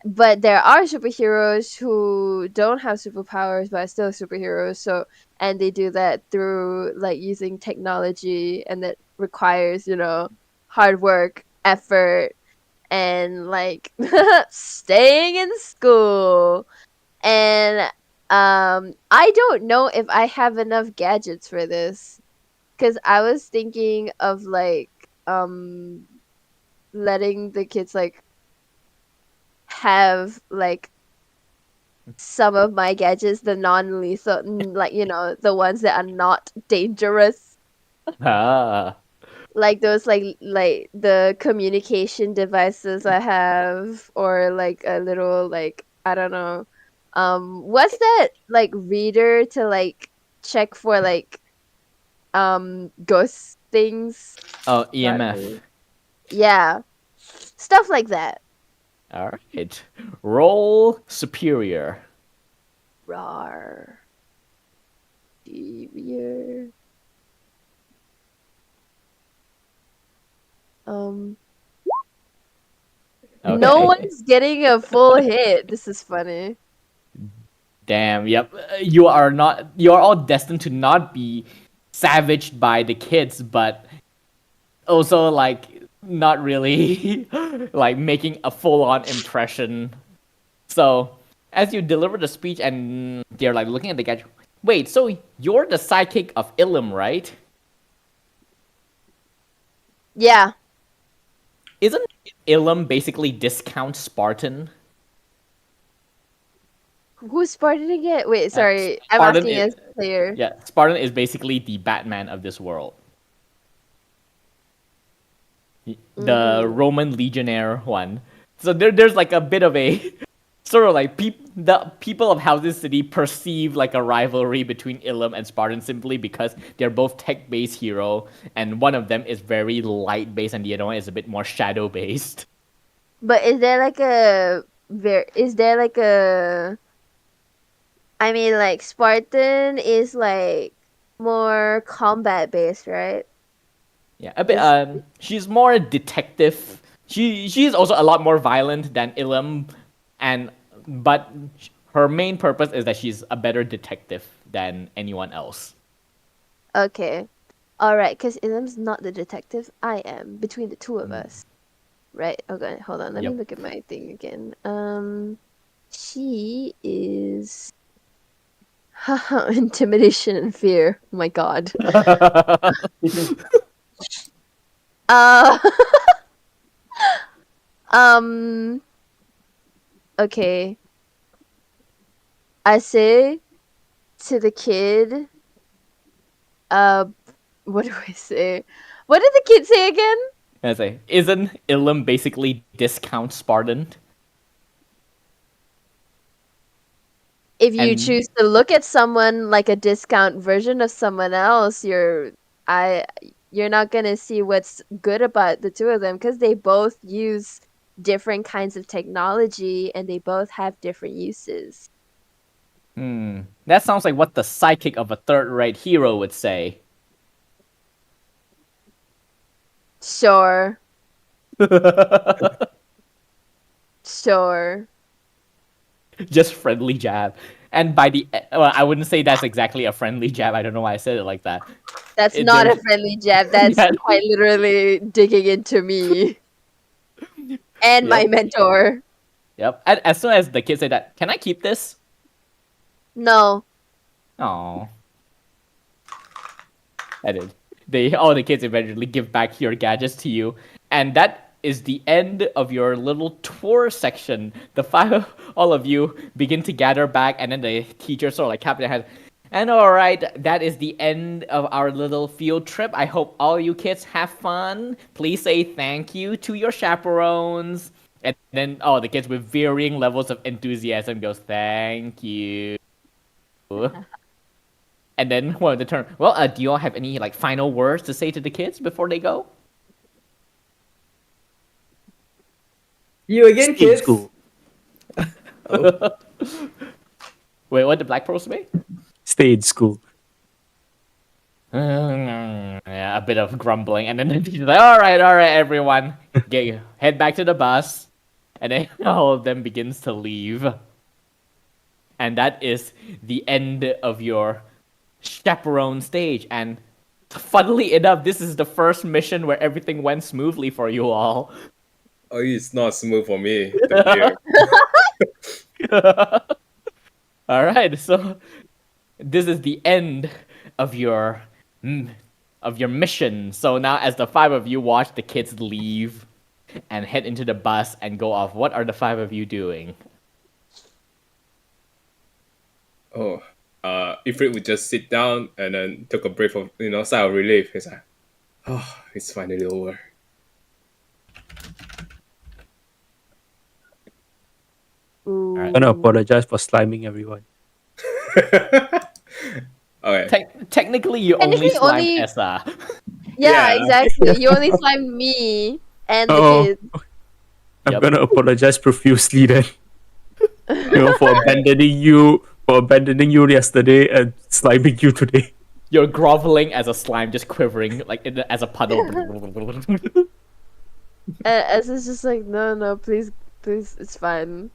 but there are superheroes who don't have superpowers but are still superheroes. So, and they do that through like using technology, and that requires, hard work, effort, and like staying in school. And I don't know if I have enough gadgets for this, because I was thinking of like letting the kids like have like some of my gadgets, the non-lethal, like, the ones that are not dangerous, Ah. like those like the communication devices I have, or like a little like, I don't know, what's that like reader to like check for like ghost things. Oh, Not EMF. Yeah, stuff like that. All right. Roll superior. Rar. Devier. Um, Okay. no one's getting a full hit. This is funny. Damn. Yep. You are not. You are all destined to not be savaged by the kids, but also like not really like making a full-on impression. So as you deliver the speech and they're like looking at the gadget. Wait, so you're the sidekick of Ilum, right? Yeah. Isn't Ilum basically discount Spartan? Who's Spartan again? Wait, Uh, sorry. I'm Spartan asking is, as a player. yeah, Spartan is basically the Batman of this world. The Mhm. Roman legionnaire one. So there's like a bit of a sort of like the people of Houses City perceive like a rivalry between Ilum and Spartan simply because they're both tech-based hero, and one of them is very light-based and the other one is a bit more shadow-based. But is there like a is there like a I mean like Spartan is like more combat based, right? Yeah, a bit. Is She's more detective. She's also a lot more violent than Ilum, and but her main purpose is that she's a better detective than anyone else. okay. All right, cuz Ilm's not the detective. I am between the two of us. Right. Okay, hold on. Let me Yep. look at my thing again. She is intimidation and fear. Oh my god. Uh um okay. I say to the kid, uh what do I say? What did the kid say again? I say, isn't Ilum basically discount Spartan? If you And choose to look at someone like a discount version of someone else, I you're not gonna see what's good about the two of them because they both use different kinds of technology and they both have different uses. that sounds like what the sidekick of a third-rate hero would say. Sure, sure. Just friendly jab. And by the well, I wouldn't say that's exactly a friendly jab. I don't know why I said it like that. That's not a There's friendly jab. That's yeah, quite literally digging into me and my yep, mentor. yep. And as soon as the kid said that, can I keep this? No. Oh, I did. All the kids eventually give back your gadgets to you, and that is the end of your little tour section. The five, all of you begin to gather back, and then the teacher sort of like clap their hands. And all right, that is the end of our little field trip. I hope all you kids have fun. Please say thank you to your chaperones. And then, the kids with varying levels of enthusiasm goes, thank you. And then one of the turn. Well, do you all have any like final words to say to the kids before they go? You again, Stay in kids. school. Oh. Wait, what did Black Pearl say? Stay in school. Yeah, a bit of grumbling, and then the teacher's like, all right, everyone, head back to the bus." And then all of them begins to leave. And that is the end of your chaperone stage. And funnily enough, this is the first mission where everything went smoothly for you all. Oh, it's not smooth for me. The beer. All right, so this is the end of your mission. So now, as the five of you watch the kids leave and head into the bus and go off, what are the five of you doing? Oh, Ifrit would just sit down and then took a breath of sigh of relief. He's like, oh, it's finally over. Ooh. I'm gonna apologize for sliming everyone. Okay. Technically, you only Technically, slimed only- Essa. Yeah, Yeah. exactly. You only slime me and the Oh, kids. I'm Yep. gonna apologize profusely then. For abandoning you yesterday and sliming you today. You're groveling as a slime, just quivering like as a puddle. As it's just like, no, please, it's fine.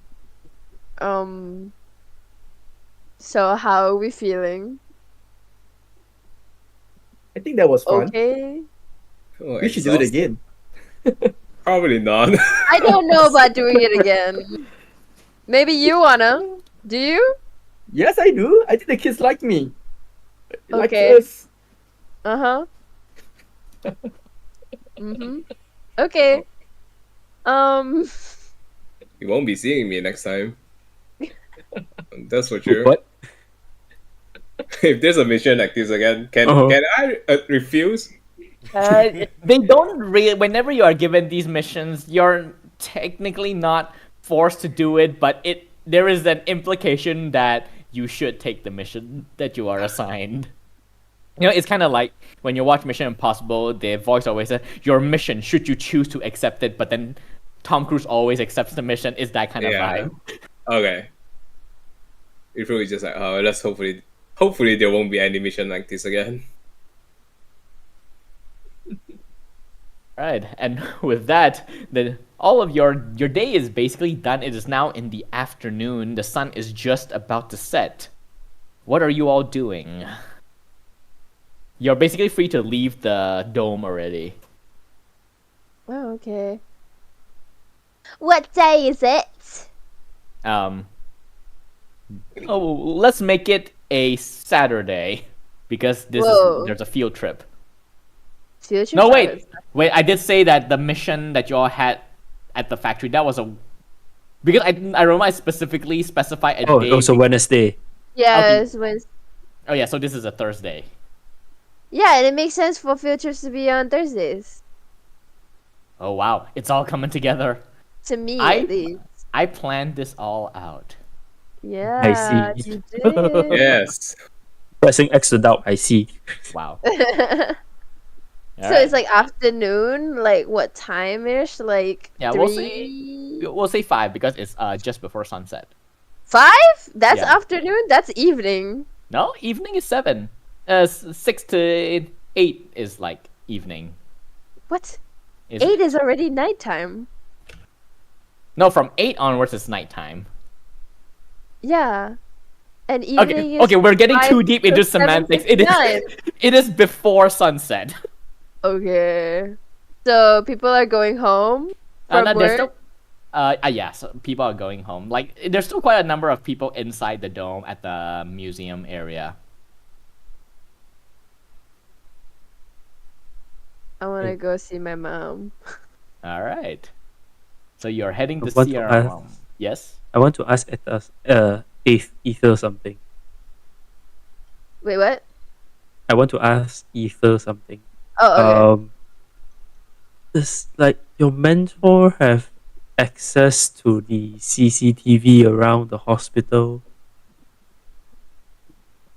So how are we feeling? I think that was fun. Okay. Oh, We should do it exhausted. again. Probably not. I don't know about doing it again. Maybe you wanna? Do you? Yes, I do. I think the kids like me. Like Okay. us. Uh-huh. Mm-hmm. Okay. You won't be seeing me next time. That's for sure. What? If there's a mission like this again, Uh-huh. can I refuse? They don't really. Whenever you are given these missions, you're technically not forced to do it, but there is an implication that you should take the mission that you are assigned. You know, it's kind of like when you watch Mission Impossible, the voice always says, "Your mission, should you choose to accept it," but then Tom Cruise always accepts the mission. It's that kind of Yeah. vibe. Okay. If it's just like, oh, let's hopefully there won't be any mission like this again. Right, and with that, all of your day is basically done. It is now in the afternoon. The sun is just about to set. What are you all doing? You're basically free to leave the dome already. Oh, okay. What day is it? Oh, let's make it a Saturday because Whoa. there's a field trip. Future No, Saturday. wait. I did say that the mission that you all had at the factory, that was because I remember I specifically specified a Oh, day. also Wednesday. Yes, when. Oh yeah, so this is a Thursday. Yeah, and it makes sense for field trips to be on Thursdays. Oh wow, it's all coming together. To me, I- at least. I planned this all out. Yeah, see. you did. Yes. Pressing X to doubt, I see. Wow. So it's like afternoon, like what time-ish? Like Yeah, 3? we'll say 5 because it's just before sunset. 5? That's Yeah. afternoon? That's evening. No, evening is 7. 6 to 8 is like evening. What? Is 8 is already nighttime. No, from 8 onwards it's nighttime. Yeah. And evening Okay, is we're getting 5 too deep into to 7 semantics. to It is 9. it is before sunset. Okay. So people are going home from No, there's work? still yeah, so people are going home. Like there's still quite a number of people inside the dome at the museum area. I want to go see my mom. All right. So you're heading to want see to your ask- mom. Yes. I want to ask Ether something. Wait, what? I want to ask Ether something. Oh, okay. Does like your mentor have access to the CCTV around the hospital?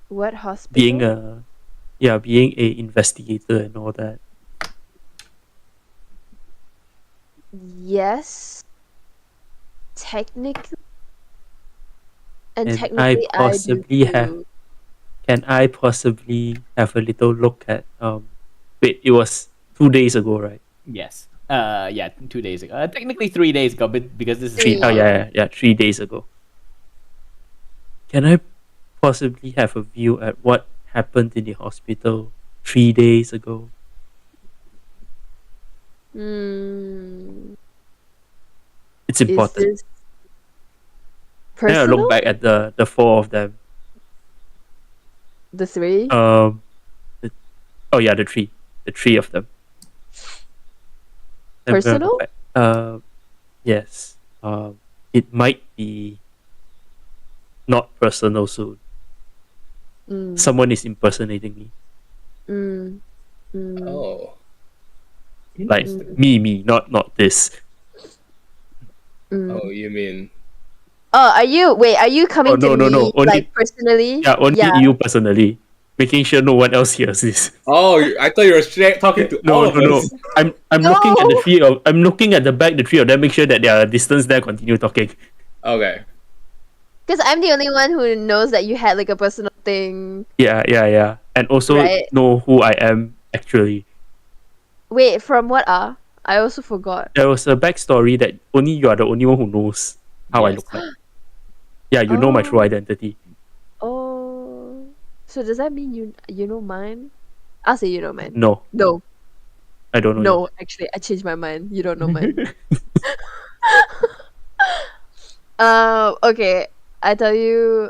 What hospital? Being a investigator and all that. Yes. Technically. And And technically, I possibly do have- too. Can I possibly have a little look at wait, it was 2 days ago, right? Yes. Yeah, 2 days ago. Technically 3 days ago, but because this is Three. Oh yeah, 3 days ago. Can I possibly have a view at what happened in the hospital 3 days ago? Hmm. It's Is important. this Then I personal? look back at the 4 of them. The 3? The 3. The 3 of them. I'm gonna Personal? look back. Yes. It might be not personal soon. Mm. Someone is impersonating me. Mm. Mm. Oh. Like Mm. me, not this. Mm. Oh, you mean Oh, are you coming Oh, no, to no, me no, only- like personally? Yeah, only you personally. Making sure no one else hears this. Oh, I thought you were straight talking to all No, of no, no. us. I'm looking at the 3 of I'm looking at the back, the 3 of them, make sure that their distance there continue talking. Okay. Because I'm the only one who knows that you had like a personal thing. Yeah. And also Right. know who I am actually. Wait, from what? I also forgot. There was a backstory that only you are the only one who knows how I Yes. look like. Yeah, you know my true Oh. identity. Oh, so does that mean you know mine? I'll say you know mine. No, No, I don't know. no. Actually, I changed my mind. You don't know mine. Okay. I tell you.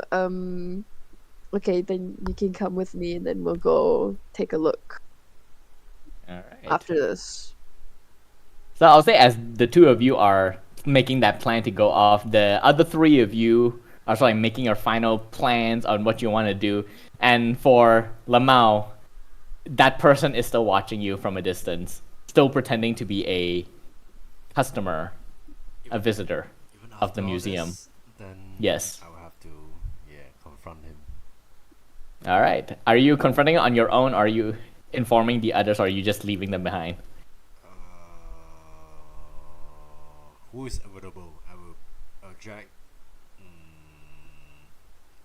Okay, then you can come with me, and then we'll go take a look All right. after this. So I'll say as the 2 of you are making that plan to go off, the other 3 of you are sort of like making your final plans on what you want to do. And for lemao, that person is still watching you from a distance, still pretending to be a customer, a visitor Even of after the all museum. this, then Yes. I will have to confront him. All right. Are you confronting it on your own? Or are you informing the others? Or are you just leaving them behind? Who is available? I'll drag.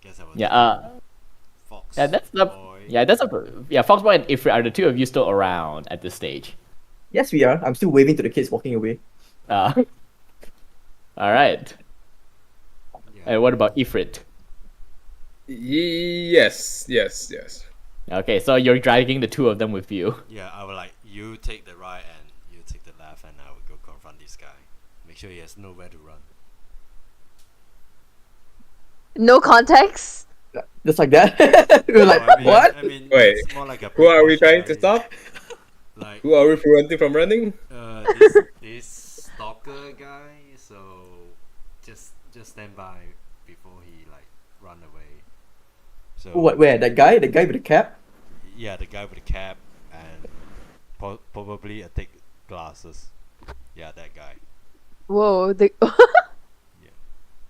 Guess I will. Yeah. drag Fox. Yeah. That's the. Boy. Yeah. That's a. Yeah. Foxboy and Ifrit, are the two of you still around at this stage? Yes, we are. I'm still waving to the kids walking away. All right. Yeah. And what about Ifrit? Yes. Okay, so you're dragging the two of them with you. Yeah, I will you take the right and you take the left, and I will go confront this guy. Make sure he has nowhere to run. No context. Just like that. We were like, No, I mean, what? I mean, Wait, it's more like a Who are we trying to precautionary- stop? Like Who are we preventing from running? this stalker guy. So just stand by before he run away. So What? Where? That guy? The guy with the cap? Yeah, the guy with the cap and probably a thick glasses. Yeah, that guy. Whoa.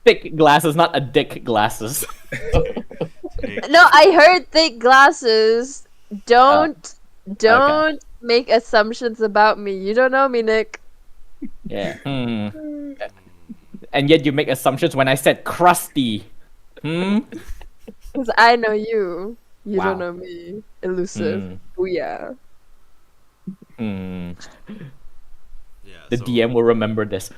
Thick glasses, not a dick glasses. Thick- No, I heard thick glasses. Don't make assumptions about me. You don't know me, Nick. Yeah. And yet you make assumptions when I said crusty. Because I know you. You Wow. don't know me. Elusive. Booyah. Hmm. Yeah, The so, DM will remember this.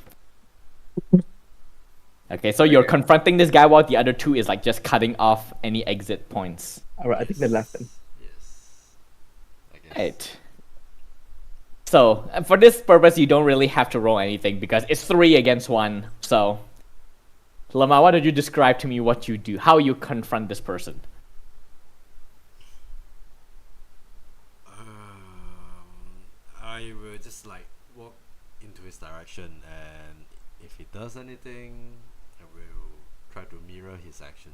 Okay, so you're confronting this guy while the other two is just cutting off any exit points. Alright, I think they left then. Yes. I guess. Right. So, for this purpose, you don't really have to roll anything because it's 3 against 1. So, Lama, why don't you describe to me what you do, how you confront this person? I will just walk into his direction, and if he does anything, I will try to mirror his action.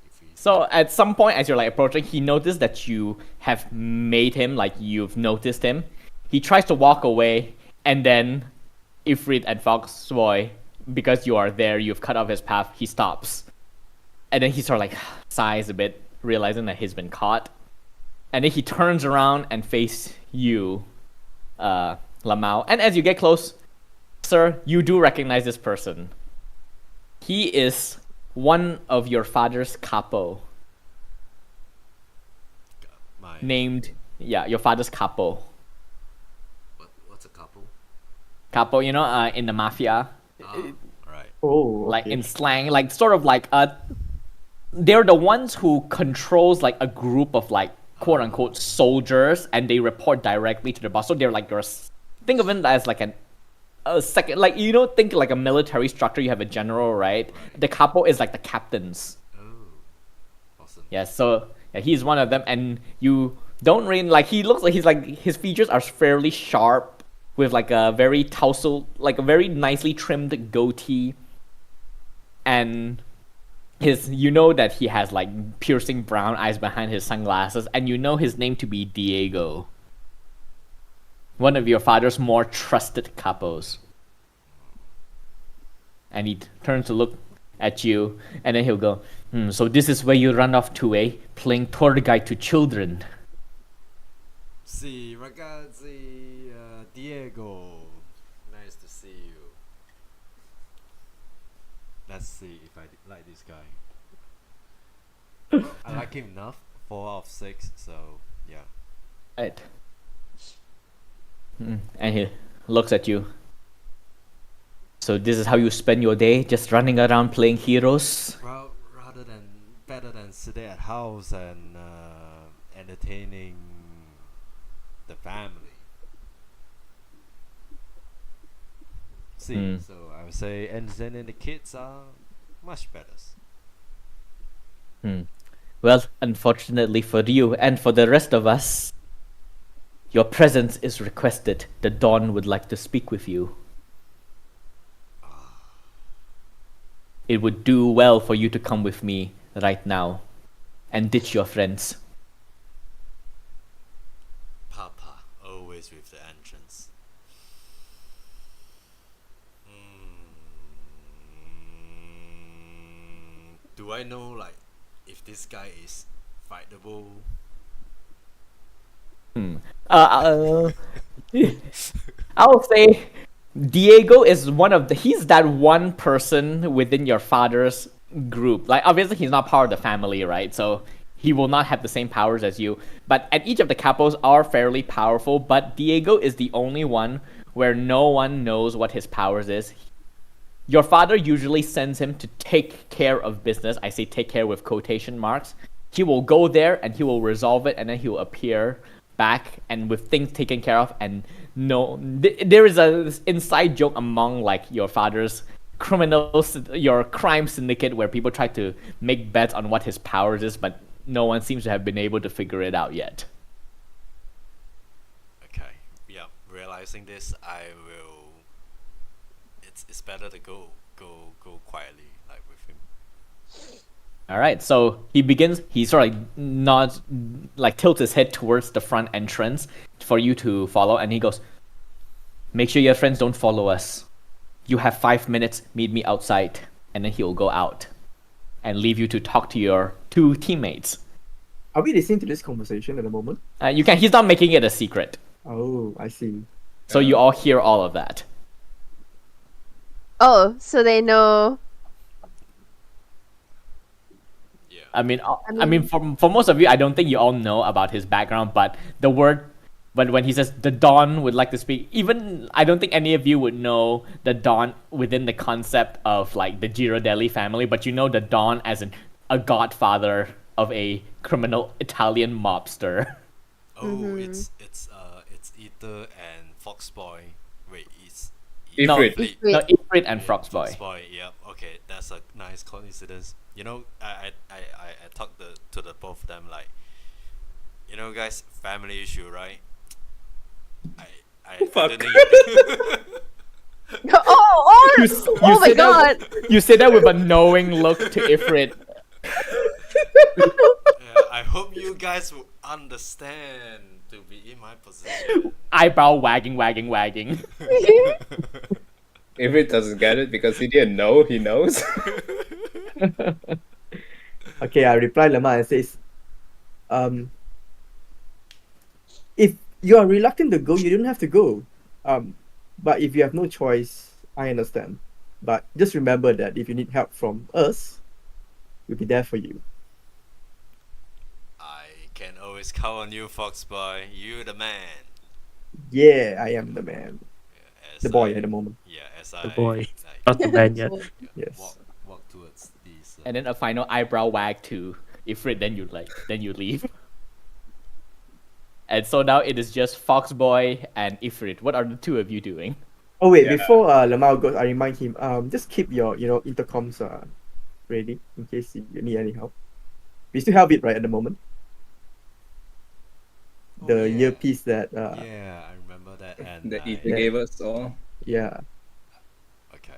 If he So at some point as you're approaching, he noticed that you have made him, you've noticed him. He tries to walk away, and then Ifrit and Foxboy, because you are there, you've cut off his path, he stops. And then he sort of sighs a bit, realizing that he's been caught. And then he turns around and face you, Lemao. And as you get close, sir, you do recognize this person. He is one of your father's capo, my named your father's capo. what's a couple? Capo, in the mafia, Right. Oh, okay. in slang, they're the ones who controls a group of quote unquote soldiers, and they report directly to the boss. So they're think of it as a second, think like a military structure. You have a general, right? The capo is the captains. Oh, awesome. Yeah, so he's one of them, and you don't really he looks like his features are fairly sharp, with a very tousled, a very nicely trimmed goatee, and that he has piercing brown eyes behind his sunglasses, and his name to be Diego, one of your father's more trusted capos. And he turns to look at you, and then he'll go, so this is where you run off to, playing tour guide to children. Si, ragazzi, Diego. Nice to see you. Let's see if I like this guy. I like him enough. 4 out of 6, so yeah. Right. And he looks at you. So this is how you spend your day, just running around playing heroes? Well, better than sitting at house and entertaining the family. See, so I would say entertaining the kids are much better. Well, unfortunately for you and for the rest of us, your presence is requested. The Dawn would like to speak with you. it would do well for you to come with me right now and ditch your friends. Papa, always with the entrance. Do I know like if this guy is fightable? Uh, I'll say Diego is he's that one person within your father's group. Like, obviously, he's not part of the family, right? So he will not have the same powers as you. But and each of the capos are fairly powerful. But Diego is the only one where no one knows what his powers is. Your father usually sends him to take care of business. I say take care with quotation marks. He will go there and he will resolve it, and then he will appear back and with things taken care of. And no, there is this inside joke among like your father's your crime syndicate, where people try to make bets on what his powers is, but no one seems to have been able to figure it out yet. Okay, yeah. Realizing this, I will. It's better to go quietly, like with him. All right, so he sort of like nods, like tilts his head towards the front entrance for you to follow, and he goes, "Make sure your friends don't follow us. You have 5 minutes, meet me outside." And then he'll go out and leave you to talk to your two teammates. Are we listening to this conversation at the moment? He's not making it a secret. Oh, I see. So you all hear all of that. Oh, so they know. Yeah. I mean, for most of you, I don't think you all know about his background, but the word, when he says the Don would like to speak, even I don't think any of you would know the Don within the concept of like the Girardelli family, but you know the Don as a godfather of a criminal Italian mobster. Oh, it's Ether and Foxboy. Wait, it's No, Ifrit. No, Ifrit and Frogsboy. Foxboy. Yep. Okay, that's a nice coincidence. You know, I talked to the both of them like, you know, guys, family issue, right? I Fuck. didn't think Oh You my say that- god! You say that with a knowing look to Ifrit. yeah, I hope you guys will understand to be in my position. Eyebrow wagging. Ifrit doesn't get it because he didn't know. He knows. Okay, I reply Lemao and says, if you are reluctant to go, you don't have to go. But if you have no choice, I understand. But just remember that if you need help from us, we'll be there for you. I can always count on you, Foxboy. You the man. Yeah, I am the man. Yeah, as The boy I- at the moment. Yeah, as The I boy. like, Not the man yet. Yes. walk towards these. And then a final eyebrow wag to Ifrit, then you leave. And so now it is just Foxboy and Ifrit. What are the two of you doing? Oh wait, Yeah. before Lemao goes, I remind him, just keep your intercoms ready in case you need any help. We still have it right at the moment. Oh, The yeah. earpiece that Yeah, I remember that. And That I, Ether gave us all. yeah. okay.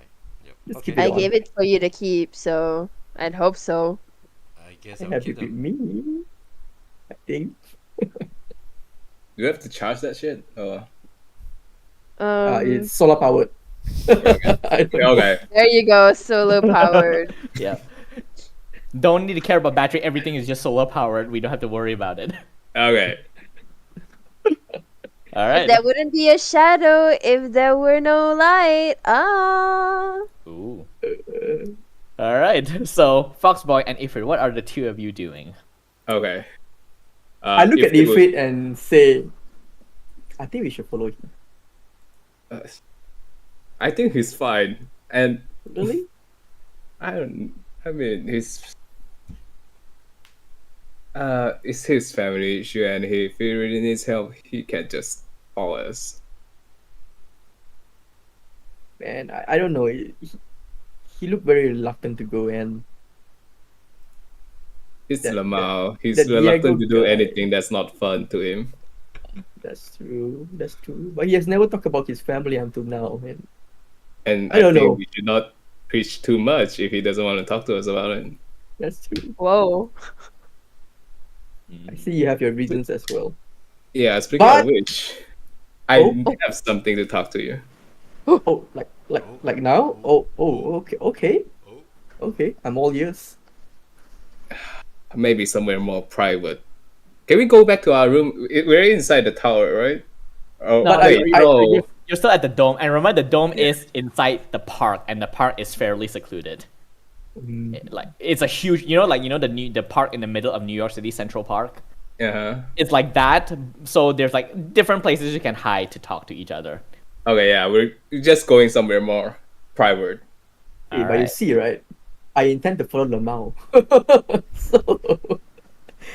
Yep. Just Okay. keep it I on. gave it for you to keep, so I'd hope so. I guess I I'll have keep it with them. me. I think. Do you have to charge that shit? Or It's solar powered. I don't know. okay. There you go, solo powered. Yeah. Don't need to care about battery. Everything is just solar powered. We don't have to worry about it. Okay. All right. There wouldn't be a shadow if there were no light. Ah. Ooh. All right. So Foxboy and Ifrit, what are the two of you doing? Okay. I look if at it was- Ifrit and say, I think we should follow him. I think he's fine, and Really? I mean, it's his family issue, and if he really needs help, he can just call us. Man, I don't know. He looked very reluctant to go, and It's That- Lemao. He's that reluctant Diego to do guy. anything that's not fun to him. that's true. That's true. But he has never talked about his family until now, and And I don't think know. we should not preach too much if he doesn't want to talk to us about it. That's true. Whoa. I see you have your reasons as well. Yeah, speaking But- of which, I Oh. have something to talk to you. Oh, like now? Okay. Oh, Okay, I'm all ears. Maybe somewhere more private. Can we go back to our room? We're inside the tower, right? Oh, No, But no, I- you're, you're still at the dome, and remember the dome Yeah. is inside the park, and the park is fairly secluded. Mm, Like it's a huge, the park in the middle of New York City, Central Park. Uh-huh. It's like that. So there's like different places you can hide to talk to each other. Okay, yeah, we're just going somewhere more private. Hey, but you Alright. see, right? I intend to follow lemao. So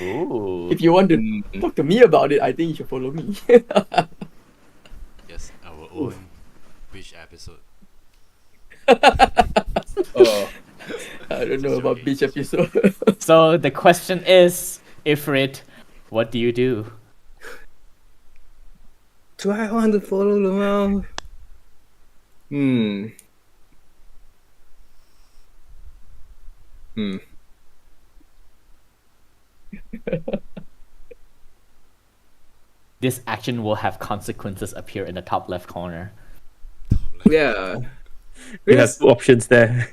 Ooh. if you want to Mm. talk to me about it, I think you should follow me. yes, our own beach episode. Oh, I don't know about beach episode. So the question is, Ifrit, what do you do? do I want to follow Lemao? Hmm. Hmm. This action will have consequences appear in the top left corner. Yeah. We have Because two options there.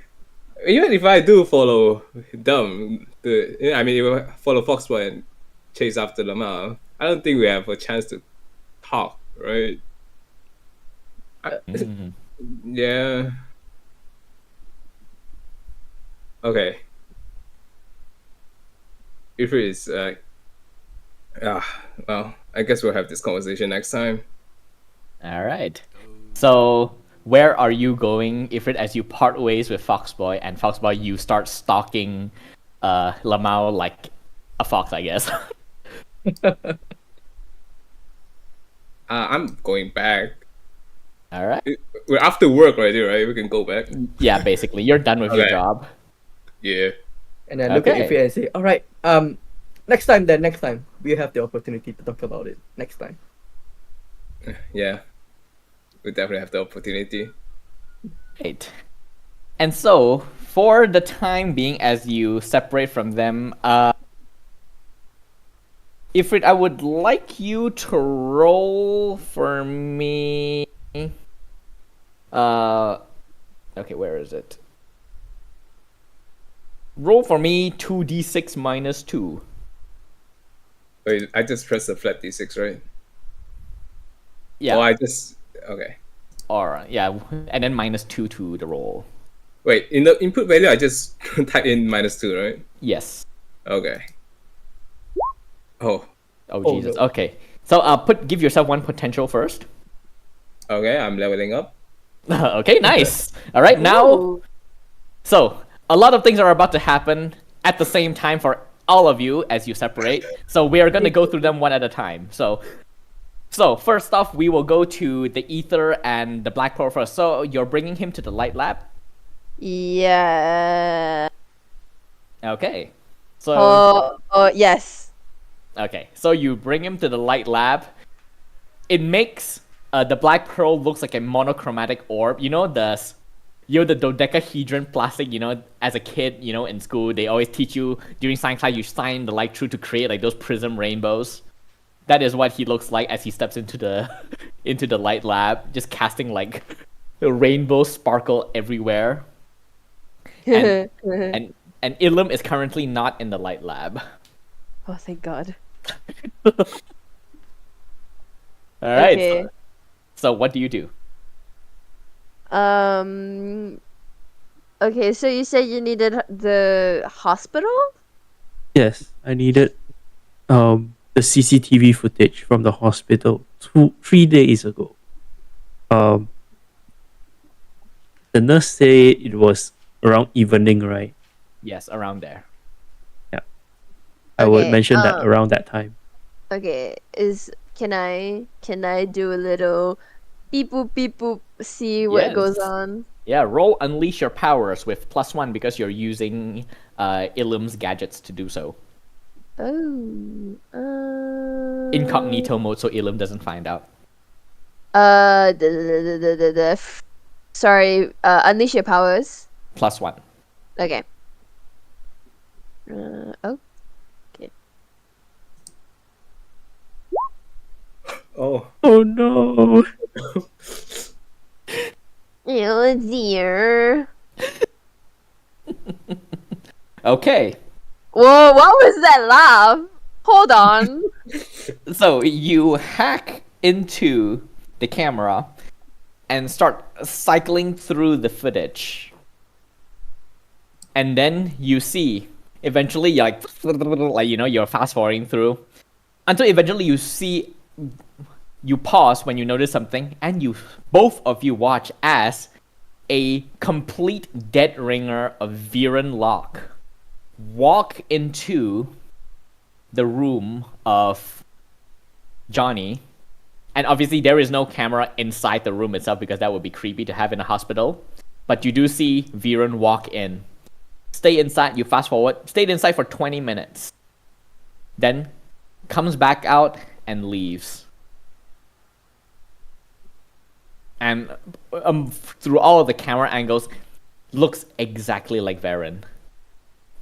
even if I do follow them, I mean, if I follow Foxboy and chase after Lemao, I don't think we have a chance to talk, right? Mm. Yeah. Okay. If it is, well, I guess we'll have this conversation next time. All right. So where are you going, Ifrit, as you part ways with Foxboy, and Foxboy, you start stalking Lemao like a fox, I guess. I'm going back. All right. We're after work already, right? We can go back. Yeah, basically, you're done with your Okay. job. Yeah. And then look at Okay. Ify and say, all right, next time, we have the opportunity to talk about it. Next time. Yeah. We definitely have the opportunity. Right. And so, for the time being, as you separate from them, Ifrit, I would like you to roll for me. Okay, where is it? Roll for me 2d6 minus 2. Wait, I just pressed the flat d6, right? Yeah. Oh, I just. Okay. Alright, yeah, and then minus 2 to the roll. Wait, in the input value, I just type in -2, right? Yes. Okay. Oh, Oh, Oh, Jesus. no. Okay. So, give yourself one potential first. okay, I'm leveling up. Okay, nice. All right, now. Ooh. So, a lot of things are about to happen at the same time for all of you as you separate. So, we are going to go through them one at a time. So first off, we will go to the Ether and the Black Pearl first. So, you're bringing him to the Light Lab? Yeah. Okay. So, Oh, yes. okay. So, you bring him to the Light Lab. It makes the Black Pearl looks like a monochromatic orb. You know the dodecahedron plastic, as a kid, in school, they always teach you during science class, you shine the light through to create like those prism rainbows. That is what he looks like as he steps into the into the light lab, just casting like the rainbow sparkle everywhere. And and Ilum is currently not in the light lab. Oh, thank God. All right. Okay. So what do you do? Okay, so you said you needed the hospital? Yes, I needed the CCTV footage from the hospital 3 days ago. The nurse said it was around evening, right? Yes, around there. I would Okay, mention that around that time. Okay, can I do a little beep boop beep boop, see what Yes. goes on? Yeah, roll unleash your powers with +1 because you're using Ilum's gadgets to do so. Oh. Incognito mode so Ilum doesn't find out. Sorry, unleash your powers. +1. Okay. Oh. Oh, Oh no. Oh dear. Okay, Whoa, what was that laugh? Hold on. so you hack into the camera and start cycling through the footage. And then you see, eventually, you're like you're fast forwarding through until eventually you see, you pause when you notice something, and both of you watch as a complete dead ringer of Viren Locke walk into the room of Johnny. And obviously there is no camera inside the room itself because that would be creepy to have in a hospital. But you do see Viren walk in. Stay inside, you fast forward, stayed inside for 20 minutes. Then comes back out and leaves. And through all of the camera angles, looks exactly like Varen.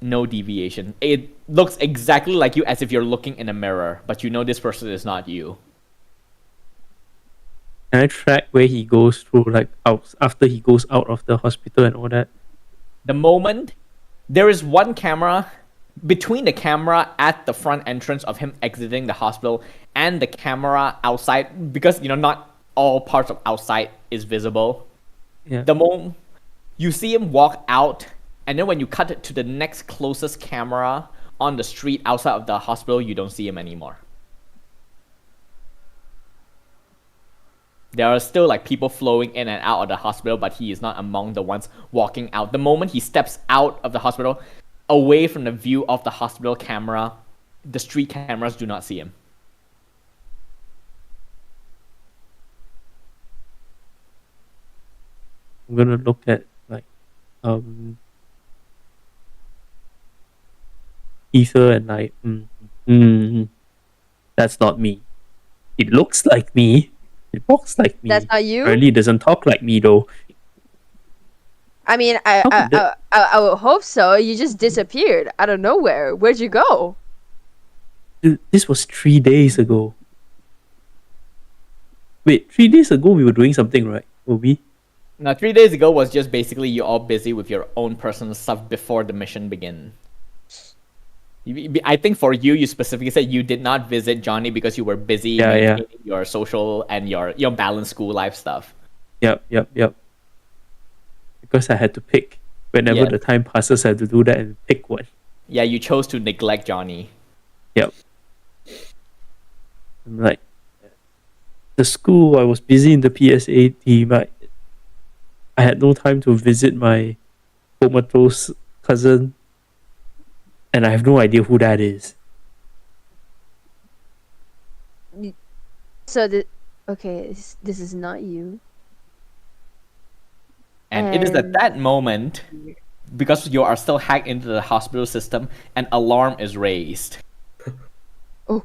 No deviation. It looks exactly like you as if you're looking in a mirror, but you know this person is not you. Can I track where he goes through, like out after he goes out of the hospital and all that? The moment there is one camera between the camera at the front entrance of him exiting the hospital and the camera outside, because not all parts of outside is visible. Yeah. The moment you see him walk out, and then when you cut it to the next closest camera on the street outside of the hospital, you don't see him anymore. There are still like people flowing in and out of the hospital, but he is not among the ones walking out. The moment he steps out of the hospital, away from the view of the hospital camera, the street cameras do not see him. I'm gonna look at like Ether and like that's not me. It looks like me. It walks like me. That's not you? Apparently it doesn't talk like me though. I mean, How could that- I would hope so. You just disappeared out of nowhere. Where'd you go? Dude, this was 3 days ago. Wait, 3 days ago we were doing something, right? Were we? Now, 3 days ago was just basically you all busy with your own personal stuff before the mission began. I think for you, you specifically said you did not visit Johnny because you were busy Yeah. maintaining your social and your balanced school life stuff. Yep. Because I had to pick. Whenever Yeah. the time passes, I had to do that and pick one. Yeah, you chose to neglect Johnny. Yep. I'm like, the school, I was busy in the PSA team. I had no time to visit my comatose cousin. And I have no idea who that is. So okay, this is not you. And it is at that moment, because you are still hacked into the hospital system, an alarm is raised. Oh.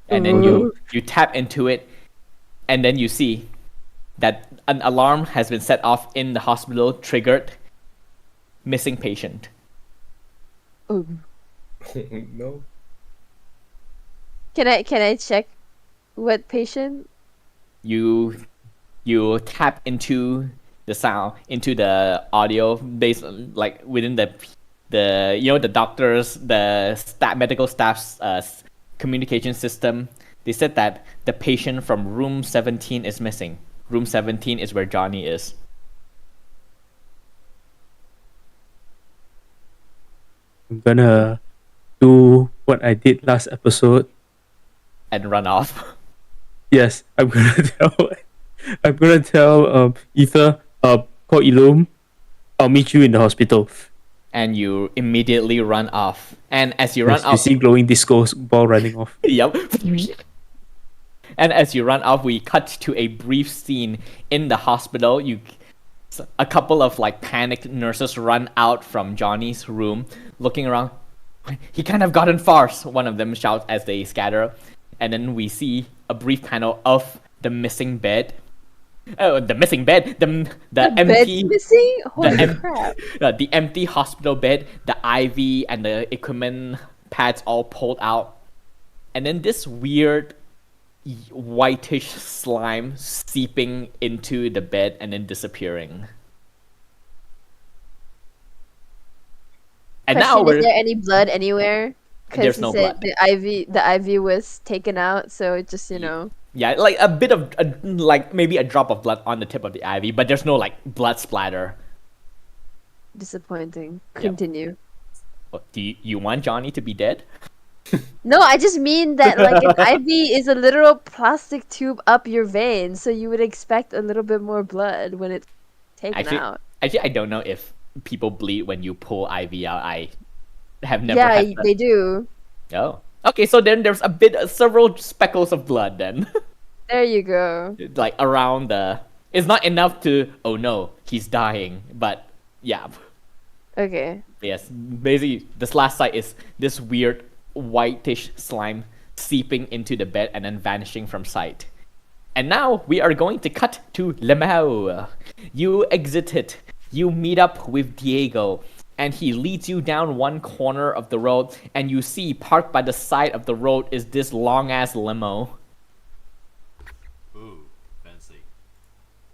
And then you tap into it, and then you see that an alarm has been set off in the hospital, triggered missing patient. Oh. No. Can I check what patient? You tap into the sound, into the audio based like within the the doctors, the medical staff's communication system. They said that the patient from room 17 is missing. Room 17 is where Johnny is. I'm gonna do what I did last episode. And run off. Yes, I'm gonna tell Ether, call Ilum. I'll meet you in the hospital. And you immediately run off. And as you run Yes, you off, see glowing disco ball running off. yep. And as you run off, we cut to a brief scene in the hospital. A couple of like panicked nurses run out from Johnny's room, looking around. He can't have gotten far, one of them shouts as they scatter. And then we see a brief panel of the missing bed. Oh, the missing bed, the Bed's empty, missing? Holy em- crap. the empty hospital bed, the IV and the equipment pads all pulled out, and then this weird whitish slime seeping into the bed and then disappearing. And now Question, is we're there any blood anywhere? Because There's he no said blood. the IV was taken out, so it just, you know. Yeah, like a bit of like maybe a drop of blood on the tip of the IV, but there's no like blood splatter. Disappointing. Continue. Do you want Johnny to be dead? No, I just mean that like an IV is a literal plastic tube up your vein, so you would expect a little bit more blood when it's taken out. Actually, I don't know if people bleed when you pull IV out. I have never Yeah, had that. they do. Oh, okay. So then there's several speckles of blood then, There you go. like around the. It's not enough to. Oh no, he's dying. But yeah, Okay. yes. Basically, this last sight is this weird whitish slime seeping into the bed and then vanishing from sight. And now we are going to cut to lemao. You exit it. You meet up with Diego, and he leads you down one corner of the road, and you see parked by the side of the road is this long ass limo. Ooh, fancy.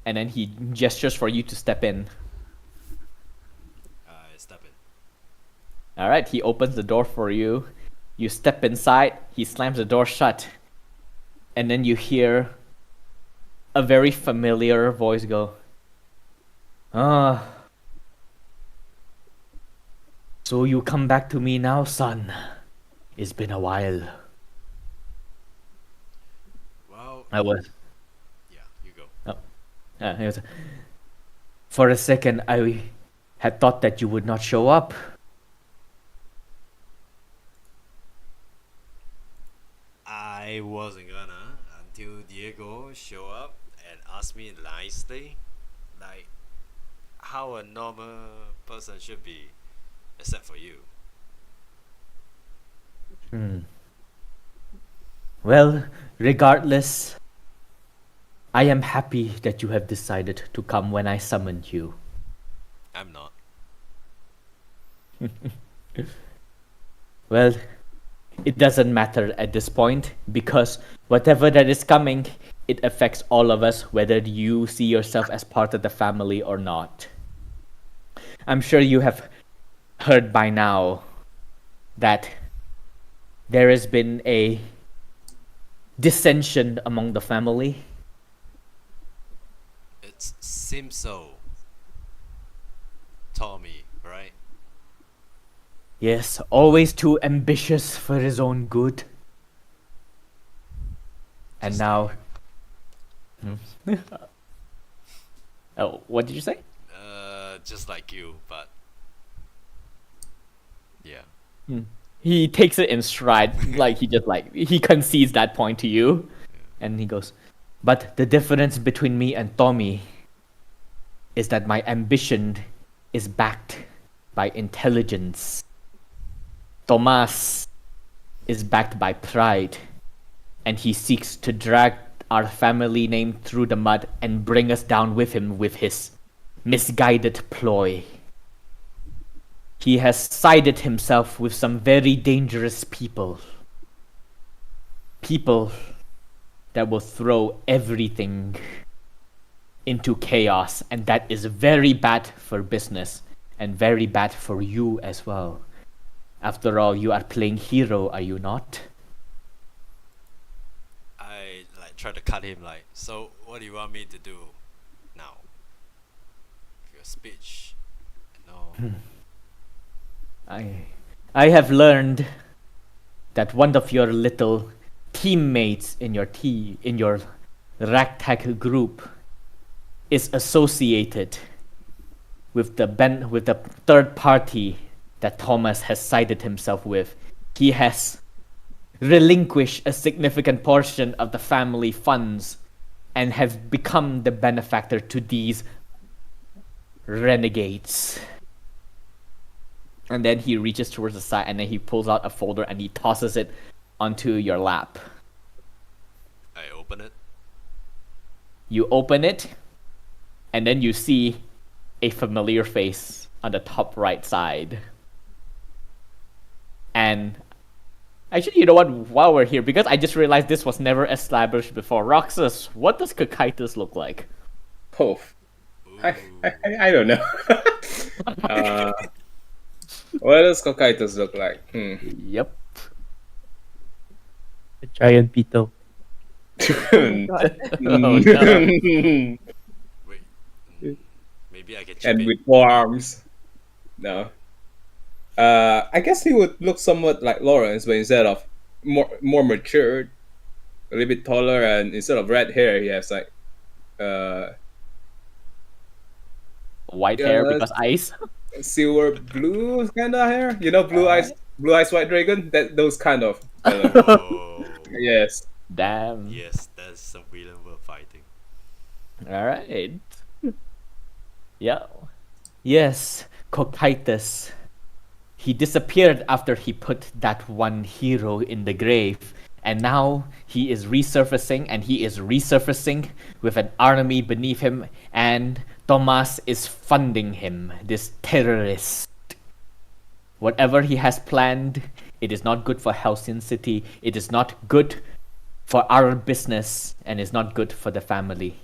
And then he gestures for you to step in. I step in. Alright, he opens the door for you. You step inside, he slams the door shut. And then you hear a very familiar voice go, "Ah, so you come back to me now, son. It's been a while." Well, I was. yeah, you go. He was, for a second, I had thought that you would not show up. I wasn't gonna until Diego show up and ask me nicely, like how a normal person should be, except for you. Well, regardless, I am happy that you have decided to come when I summoned you. I'm not. Well, it doesn't matter at this point because whatever that is coming, it affects all of us, whether you see yourself as part of the family or not. I'm sure you have heard by now that there has been a dissension among the family. It seems so. Tommy, right? Yes, always too ambitious for his own good. And Just now. like- Oh, what did you say? just like you, but yeah. He takes it in stride, like he concedes that point to you, and he goes, "But the difference between me and Tommy is that my ambition is backed by intelligence. Tomas is backed by pride, and he seeks to drag our family name through the mud and bring us down with him with his misguided ploy. He has sided himself with some very dangerous people. People that will throw everything into chaos, and that is very bad for business and very bad for you as well. After all, you are playing hero, are you not?" I like try to cut him like, so what do you want me to do now? Your speech. No. I have learned that one of your little teammates in your ragtag group is associated with the third party that Thomas has sided himself with. He has relinquished a significant portion of the family funds and has become the benefactor to these renegades. And then he reaches towards the side and then he pulls out a folder and he tosses it onto your lap. I open it. You open it and then you see a familiar face on the top right side. And actually, you know what? While we're here, because I just realized this was never established before, Roxas, what does Cocytus look like? Oh, I don't know. What does Cocytus look like? Yep. A giant beetle. Oh, no. Wait. Maybe I can chip And in. with 4 arms. No. I guess he would look somewhat like Lawrence, but instead of more matured, a little bit taller, and instead of red hair, he has like White hair Yeah, because ice. silver blue kind of hair. You know, blue eyes white dragon. Those kind of. color. Oh, Yes. Damn. yes, that's some villain we're fighting. All right. Yeah. Yes, Cocytus. He disappeared after he put that one hero in the grave. And now he is resurfacing, and he is resurfacing with an army beneath him, and Thomas is funding him, this terrorist. Whatever he has planned, it is not good for Halcyon City, it is not good for our business, and is not good for the family.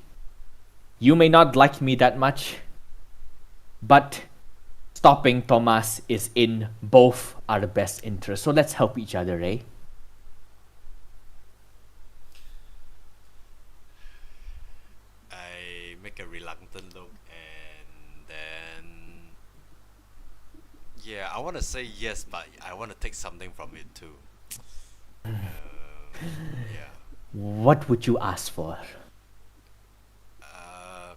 You may not like me that much, but stopping Thomas is in both our best interests. So let's help each other, eh? I make a reluctant look and then. Yeah, I want to say yes, but I want to take something from it too. Yeah. What would you ask for?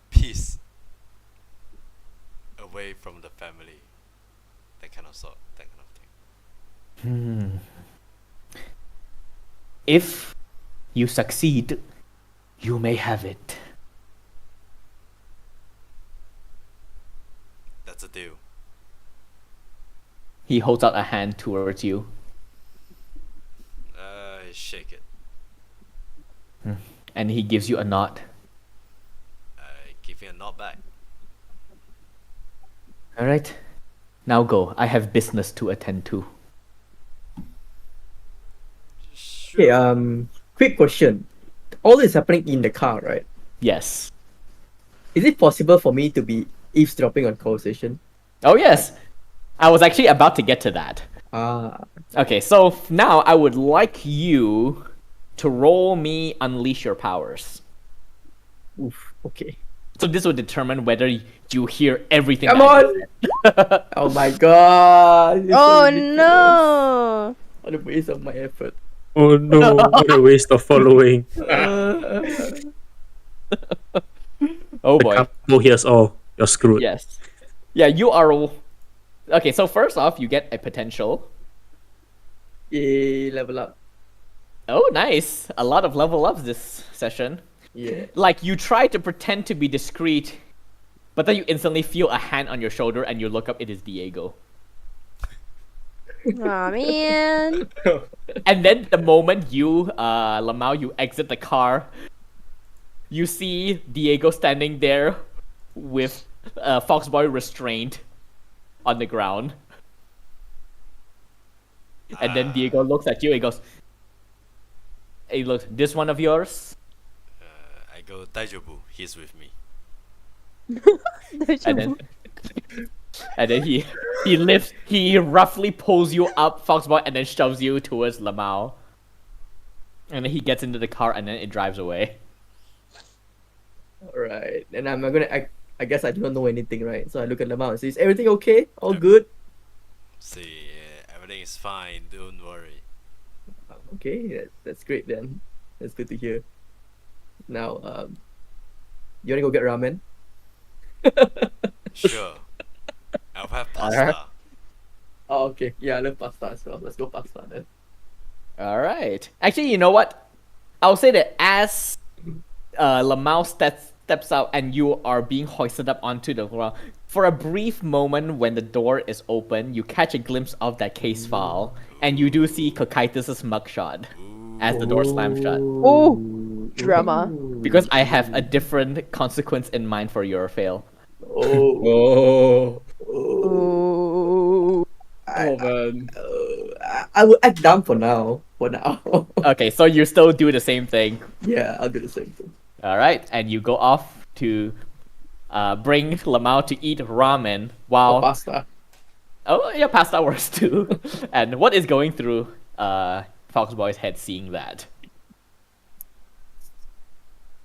Peace. Away from the family. That kind of thing. If you succeed, you may have it. That's a deal. He holds out a hand towards you. Shake it. And he gives you a nod. I give you a nod back. Alright. Now go. I have business to attend to. Sure. Okay, quick question. All this happening in the car, right? Yes. Is it possible for me to be eavesdropping on conversation? Oh, yes. I was actually about to get to that. Ah, Okay, so now I would like you to roll me Unleash Your Powers. oof, okay. So this will determine whether you hear everything. Come that I on! said. Oh my god! It's so Oh ridiculous. no! What a waste of my effort. Oh no, what a waste of following. Oh The boy. couple hears all. You're screwed. Yes. Yeah, you are. Okay, so first off, you get a potential. Yay, level up. Oh, nice. A lot of level ups this session. Yeah. Like, you try to pretend to be discreet, but then you instantly feel a hand on your shoulder and you look up, it is Diego. Aw, man. And then the moment you, Lemao, you exit the car, you see Diego standing there with Foxboy restrained on the ground. And then Diego looks at you and goes, hey, look, this one of yours? I go, Daijobu, he's with me. And then, and then he roughly pulls you up, Foxboy, and then shoves you towards Lemao. And then he gets into the car and then it drives away. Alright. And I'm gonna I guess I do not know anything, right? So I look at Lemao and say, is everything okay? All good? See, everything is fine, don't worry. Okay, that's great then. That's good to hear. Now, you wanna go get ramen? Sure. I'll have Alright. pasta. Oh, okay. Yeah, I love pasta as well. Let's go pasta then. Alright. Actually, you know what? I'll say that as Lemao steps out and you are being hoisted up onto the ground, for a brief moment when the door is open, you catch a glimpse of that case file, and you do see Cocytus' mugshot as the door slams shut. Ooh, drama. Because I have a different consequence in mind for your fail. Oh, Oh, oh. Ooh. oh man. I will act dumb for now. For now. Okay, so you still do the same thing. Yeah, I'll do the same thing. All right, and you go off to bring Lemao to eat ramen Or while pasta. oh yeah, pasta works too. And what is going through Foxboy's head seeing that?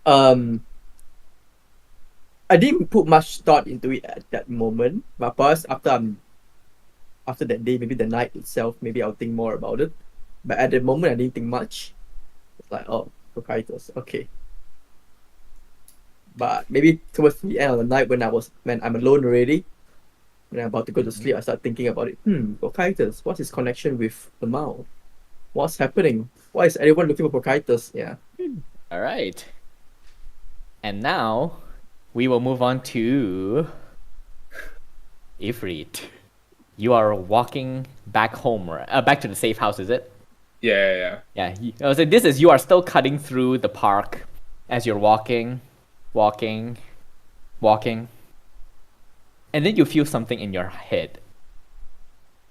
I didn't put much thought into it at that moment. But perhaps after that day, maybe the night itself, maybe I'll think more about it. But at the moment, I didn't think much. It's like, oh, proprietors, okay. But maybe towards the end of the night, when I'm alone already, when I'm about to go to sleep, I start thinking about it. Proprietors, what's his connection with the Mao? What's happening? Why is everyone looking for proprietors? Yeah. All right. And now we will move on to Ifrit. You are walking back home, back to the safe house, is it? Yeah. Yeah. I was like, this is you are still cutting through the park as you're walking, and then you feel something in your head.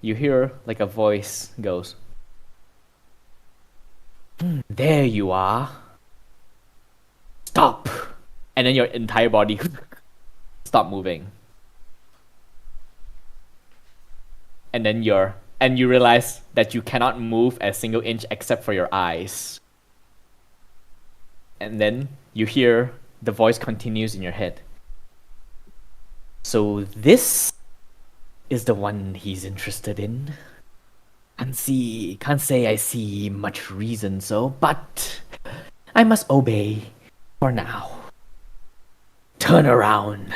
You hear like a voice goes, "There you are. Stop!" And then your entire body stop moving. And then you realize that you cannot move a single inch except for your eyes. And then you hear the voice continues in your head. So this is the one he's interested in. Can't say I see much reason so, but I must obey for now. Turn around.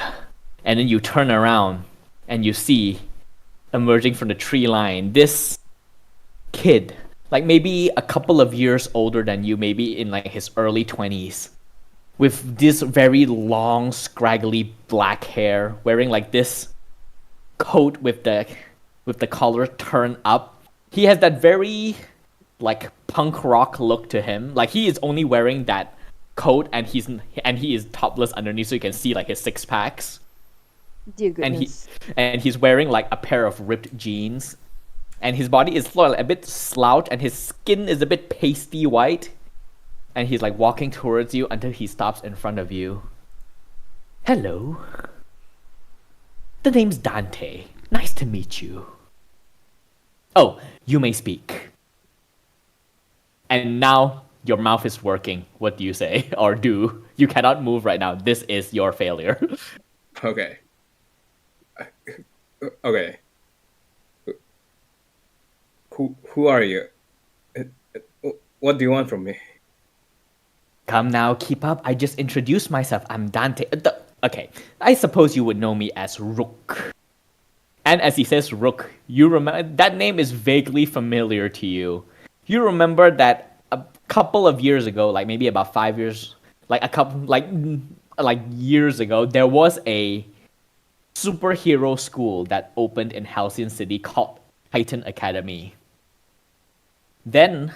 And then you turn around and you see emerging from the tree line this kid, like maybe a couple of years older than you, maybe in like his early 20s, with this very long scraggly black hair, wearing like this coat with the collar turned up. He has that very like punk rock look to him. Like he is only wearing that coat and he is topless underneath, so you can see like his six packs. Dear And goodness. he's wearing like a pair of ripped jeans, and his body is sort of a bit slouched, and his skin is a bit pasty white. And he's like walking towards you until he stops in front of you. Hello. The name's Dante. Nice to meet you. Oh, you may speak. And now your mouth is working. What do you say or do? You cannot move right now. This is your failure. Okay. Okay. Who are you? What do you want from me? Come now, keep up. I just introduced myself. I'm Dante. Okay, I suppose you would know me as Rook. And as he says Rook, you remember that name is vaguely familiar to you. You remember that a couple of years ago, like maybe about 5 years, like a couple, like years ago, there was a superhero school that opened in Halcyon City called Titan Academy. Then,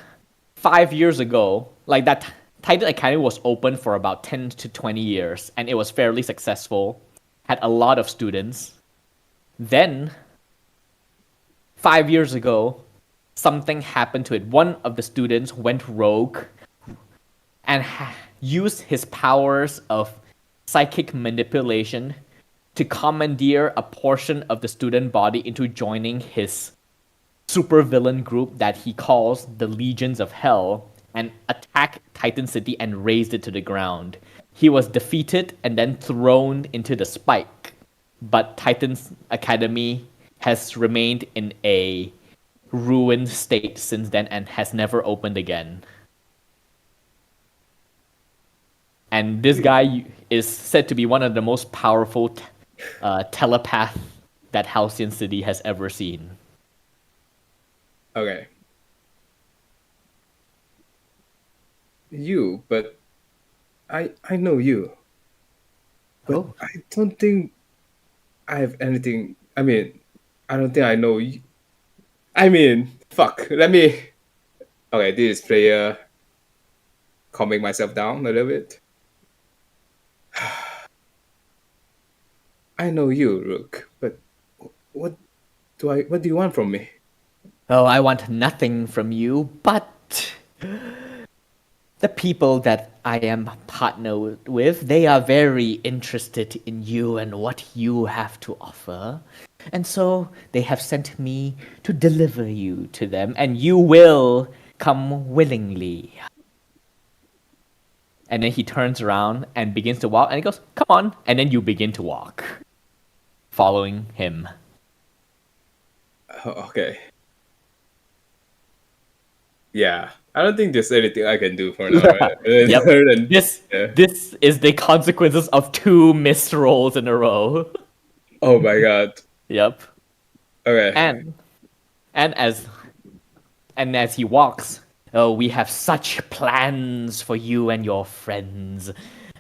5 years ago, like that Titan Academy was open for about 10 to 20 years, and it was fairly successful, had a lot of students. Then, 5 years ago, something happened to it. One of the students went rogue and used his powers of psychic manipulation to commandeer a portion of the student body into joining his supervillain group that he calls the Legions of Hell, and attacked Titan City and razed it to the ground. He was defeated and then thrown into the spike, but Titan's Academy has remained in a ruined state since then and has never opened again. And this guy is said to be one of the most powerful telepath that Halcyon City has ever seen. Okay. You, but I know you. But Oh. I don't think I have anything. I mean, I don't think I know you. I mean, fuck. Let me. Okay, this is player calming myself down a little bit. I know you, Rook, but what what do you want from me? Oh, I want nothing from you, but the people that I am partnered with, they are very interested in you and what you have to offer. And so they have sent me to deliver you to them, and you will come willingly. And then he turns around and begins to walk, and he goes, "Come on." And then you begin to walk, following him. Okay. Yeah, I don't think there's anything I can do for now. Right? Yep. Other than- This yeah. this is the consequences of 2 missed rolls in a row. Oh my god. Yep. Okay. And as he walks, oh, we have such plans for you and your friends.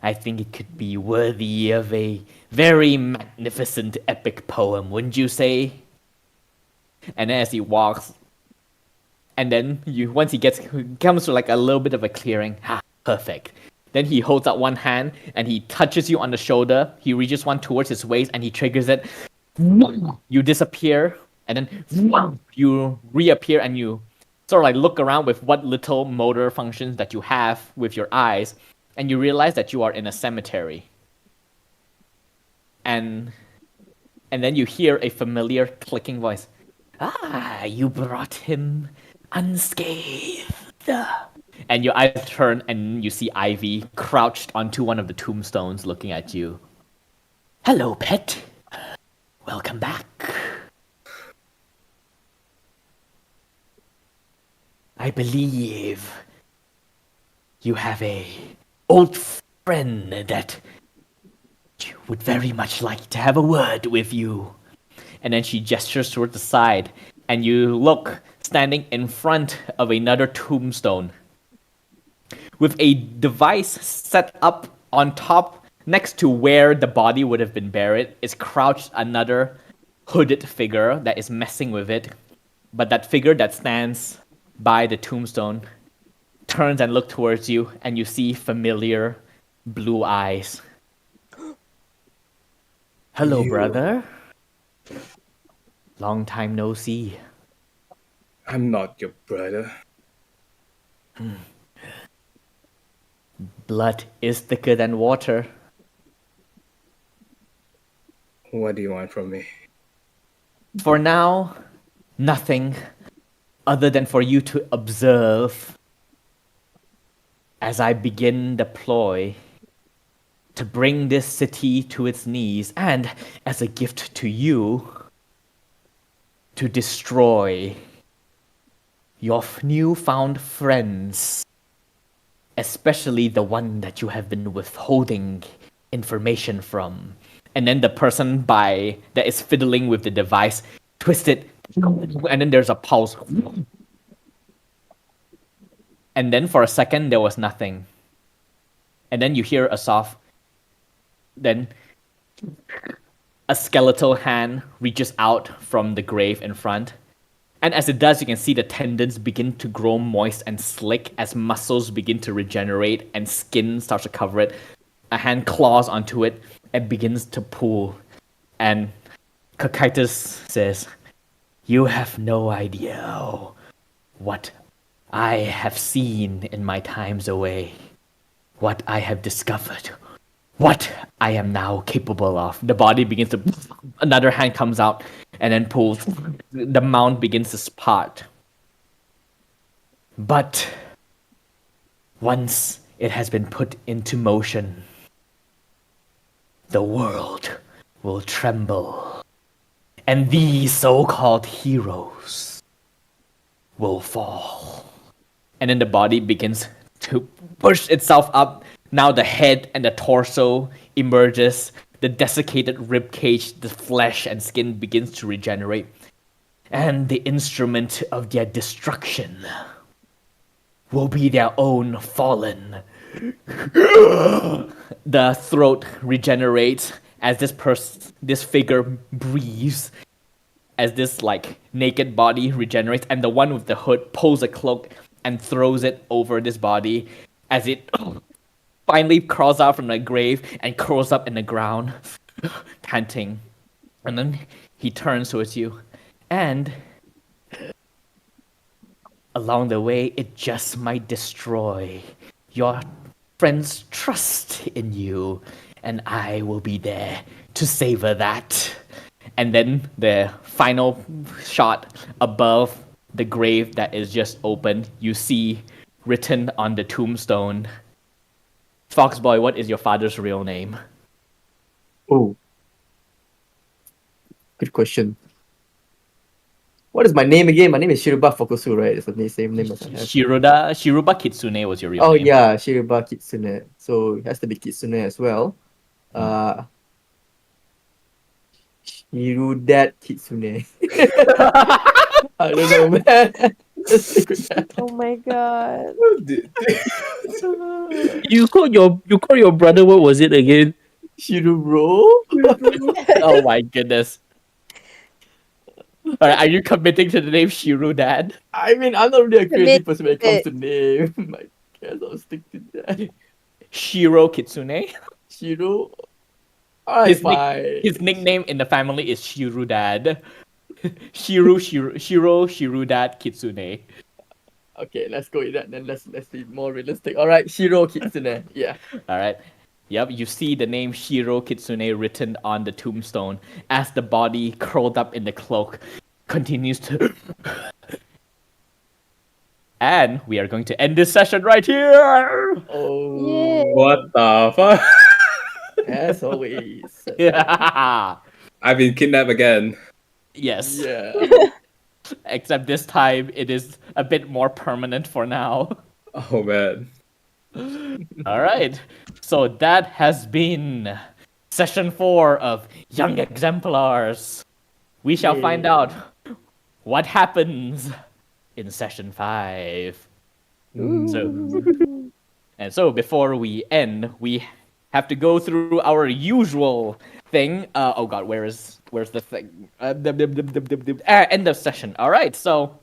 I think it could be worthy of a very magnificent epic poem, wouldn't you say? And as he walks, and then once he comes to like a little bit of a clearing, perfect. Then he holds out one hand and he touches you on the shoulder. He reaches one towards his waist and he triggers it. You disappear, and then you reappear, and you sort of like look around with what little motor functions that you have with your eyes, and you realize that you are in a cemetery. And then you hear a familiar clicking voice. Ah, you brought him unscathed. And your eyes turn and you see Ivy crouched onto one of the tombstones looking at you. Hello, pet. Welcome back. I believe you have a old friend that would very much like to have a word with you. And then she gestures toward the side, and you look standing in front of another tombstone with a device set up on top next to where the body would have been buried. Is crouched another hooded figure that is messing with it. But that figure that stands by the tombstone turns and looks towards you, and you see familiar blue eyes. Hello, brother. Long time no see. I'm not your brother. Blood is thicker than water. What do you want from me? For now, nothing other than for you to observe as I begin the ploy to bring this city to its knees, and as a gift to you, to destroy your newfound friends, especially the one that you have been withholding information from. And then the person that is fiddling with the device twists it, and then there's a pulse. And then for a second, there was nothing. And then you hear a soft, then a skeletal hand reaches out from the grave in front. And as it does, you can see the tendons begin to grow moist and slick as muscles begin to regenerate and skin starts to cover it. A hand claws onto it and begins to pull. And Cocytus says, "You have no idea what I have seen in my times away, what I have discovered, what I am now capable of." The body begins to... Another hand comes out and then pulls. The mound begins to part. But once it has been put into motion, the world will tremble. And these so-called heroes will fall. And then the body begins to push itself up. Now the head and the torso emerges. The desiccated rib cage, the flesh and skin begins to regenerate. And the instrument of their destruction will be their own fallen. The throat regenerates as this figure breathes, as this like naked body regenerates, and the one with the hood pulls a cloak and throws it over this body as it finally crawls out from the grave and curls up in the ground. panting. And then he turns towards you. And along the way, it just might destroy your friend's trust in you. And I will be there to savor that. And then the final shot above the grave that is just open, you see written on the tombstone, Foxboy, what is your father's real name? Oh, good question. What is my name again? My name is Shiruba Fokusu, right? It's the same name as I have. Shiruba Kitsune was your real Oh name. yeah, Shiruba Kitsune. So it has to be Kitsune as well. Shirudad Kitsune. I don't know, man. Let's stick with that. Oh my god. You call your brother, what was it again? Shirubro? Oh my goodness. Alright, are you committing to the name Shiru, Dad? I mean, I'm not really a creative Commit person when it comes it. to name. I guess I'll stick to that. Shiro Kitsune. Shiru? Alright, His fine. nickname in the family is Shiru Dad. Shiru Dad Kitsune. Okay, let's go with that then. Let's be more realistic. Alright, Shiro Kitsune. Yeah. Alright. Yep, you see the name Shiro Kitsune written on the tombstone as the body curled up in the cloak continues to. And we are going to end this session right here! Oh. Yeah. What the fuck? As always. Yeah. I've been kidnapped again. Yes. Yeah. Except this time it is a bit more permanent for now. Oh man. Alright. So that has been session 4 of Young Exemplars. We shall find Yay. out what happens in session 5. So before we end, we have to go through our usual thing. Oh god, where's the thing? End of session. All right, so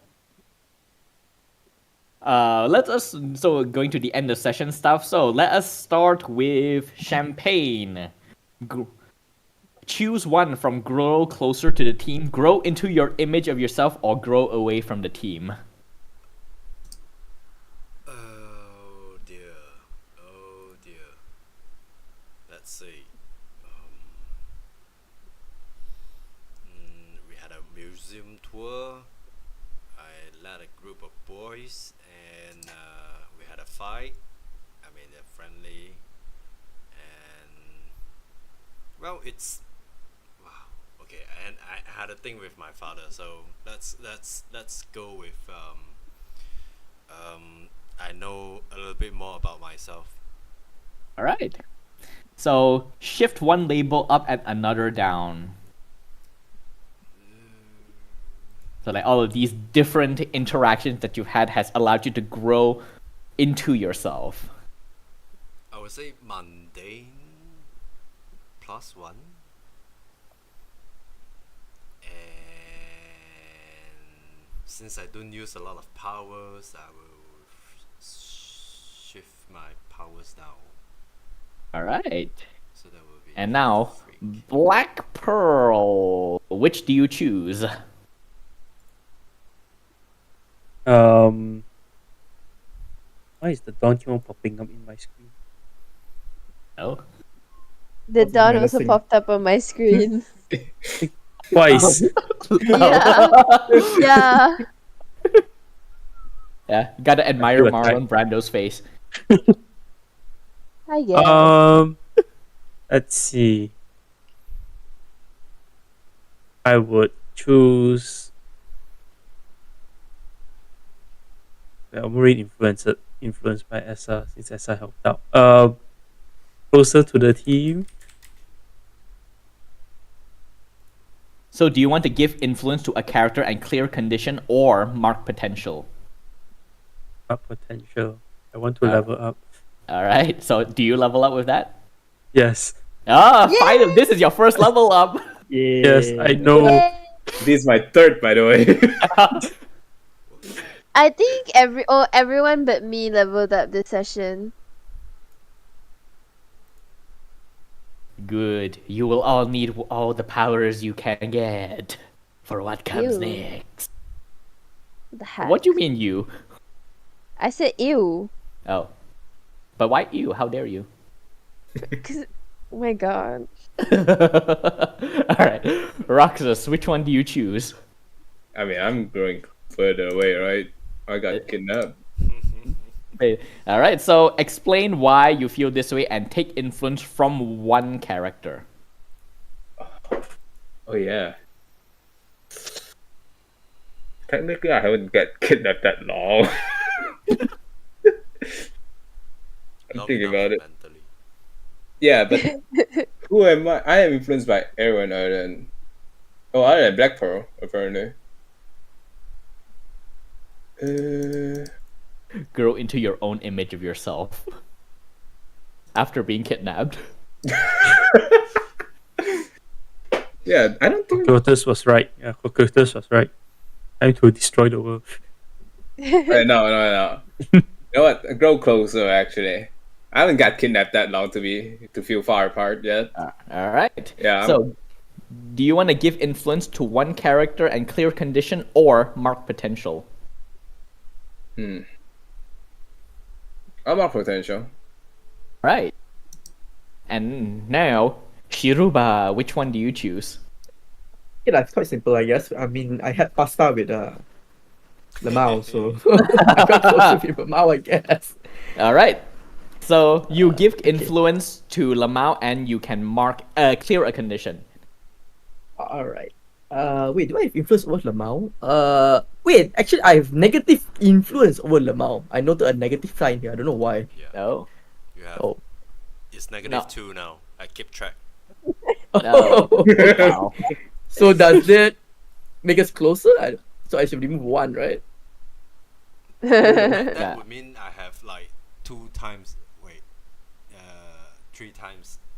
going to the end of session stuff. So let us start with champagne. Choose one from grow closer to the team, grow into your image of yourself, or grow away from the team. Oh dear. Oh dear. Let's see. We had a museum tour. I led a group of boys and we had a fight. I mean, they're friendly. And, well, it's. Wow. Okay, and I had a thing with my father, so let's go with I know a little bit more about myself. All right. So shift one label up and another down. So like all of these different interactions that you've had has allowed you to grow into yourself. I would say mundane +1. And since I don't use a lot of powers, I will shift my powers down. All right. So that will be. And now, freak. Black Pearl. Which do you choose? Why is the Don Quixote popping up in my screen? Oh. The That's dawn also menacing. popped up on my screen. Twice. Yeah. Yeah. Yeah, you gotta admire do a Marlon Brando's face. I guess. Let's see. I would choose. I'm already influenced by Essa since Essa helped out. Closer to the team. So do you want to give influence to a character and clear condition or mark potential? Up potential. I want to level up. All right. So do you level up with that? Yes. Ah, finally, this is your first level up. Yes, I know. Yay. This is my third, by the way. I think everyone but me leveled up this session. Good. You will all need all the powers you can get for what comes Ew. next. What the heck? What do you mean you? I said ew. Oh. But why you? How dare you? Cause, oh my god. Alright. Roxas, which one do you choose? I mean, I'm going further away, right? I got kidnapped. Alright, so explain why you feel this way and take influence from one character. Oh yeah. Technically, I haven't get kidnapped that long. I'm Long thinking enough about it. mentally. Yeah, but who am I? I am influenced by everyone other than Black Pearl, apparently. Grow into your own image of yourself. After being kidnapped. Yeah, I don't think. Cockroaches was right. Yeah, Cockroaches was right. Time to destroy the world. No. You know what? Grow closer, actually. I haven't got kidnapped that long to feel far apart yet. Alright. Yeah, So, do you want to give influence to one character and clear condition or mark potential? I'm up potential. Right. And now, Shiruba, which one do you choose? Yeah, that's quite simple, I guess. I mean, I had pasta with lemao, so I got close with lemao, I guess. Alright. So, you give influence to Lemao and you can mark clear a condition. All right. Wait, do I have influence over lemao? Wait, actually, I have negative influence over lemao. I noted a negative sign here. I don't know why. Yeah. No. You have. Oh. It's No. -2 now. I keep track. No. Wow. So does that make us closer? So I should remove one, right? That Yeah. would mean I have like 3 times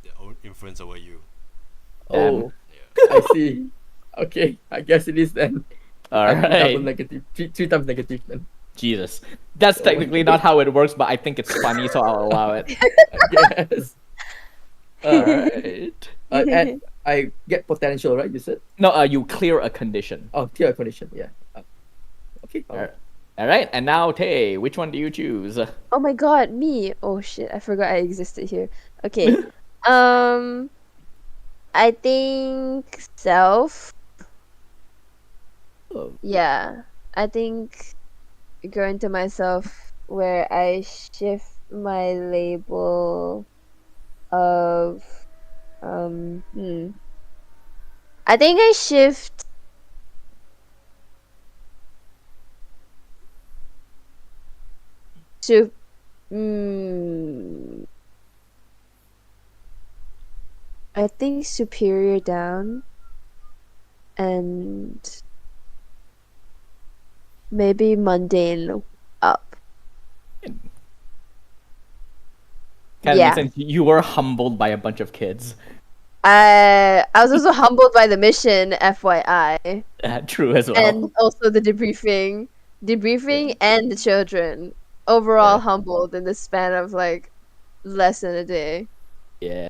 the own influence over you. Oh, Yeah. I see. Okay, I guess it is then. I think double Alright. negative. Three times negative then. Jesus. That's technically not how it works, but I think it's funny, so I'll allow it. Yes. Alright. And I get potential, right? You said. No, you clear a condition. Oh, clear condition. Yeah. Okay. Alright, and now Tay, which one do you choose? Oh my god, me. Oh shit, I forgot I existed here. Okay. I think self. Oh. Yeah. I think go into myself where I shift my label of I think I shift to I think superior down and maybe mundane up. Kind of Yeah. makes sense. You were humbled by a bunch of kids. I was also humbled by the mission, FYI, True as well. and also the debriefing and the children. Overall, Yeah. humbled in the span of like less than a day. Yeah.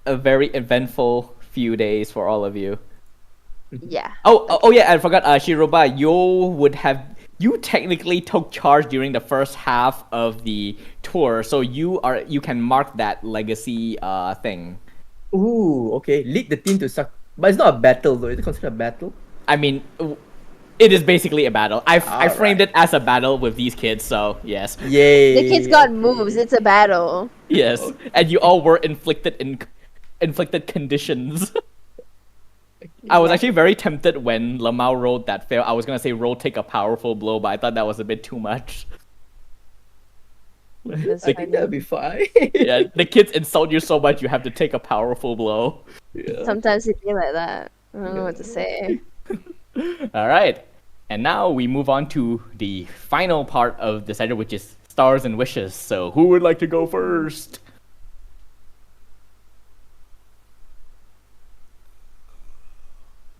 A very eventful few days for all of you. Yeah. Oh yeah, I forgot, Shiroba, you technically took charge during the first half of the tour, so you can mark that legacy thing. Ooh, okay. Lead the team to suck. But it's not a battle though. Is it considered a battle? I mean, it is basically a battle. I framed Alright. it as a battle with these kids, so yes. Yay. The kids got moves. It's a battle. Yes. And you all were inflicted conditions. I was actually very tempted when Lemao rolled that fail. I was gonna say roll take a powerful blow, but I thought that was a bit too much. That's I think that'll be fine. Yeah, the kids insult you so much you have to take a powerful blow. Yeah. Sometimes it be like that. I don't know what to say. Alright. And now we move on to the final part of the session, which is stars and wishes. So who would like to go first?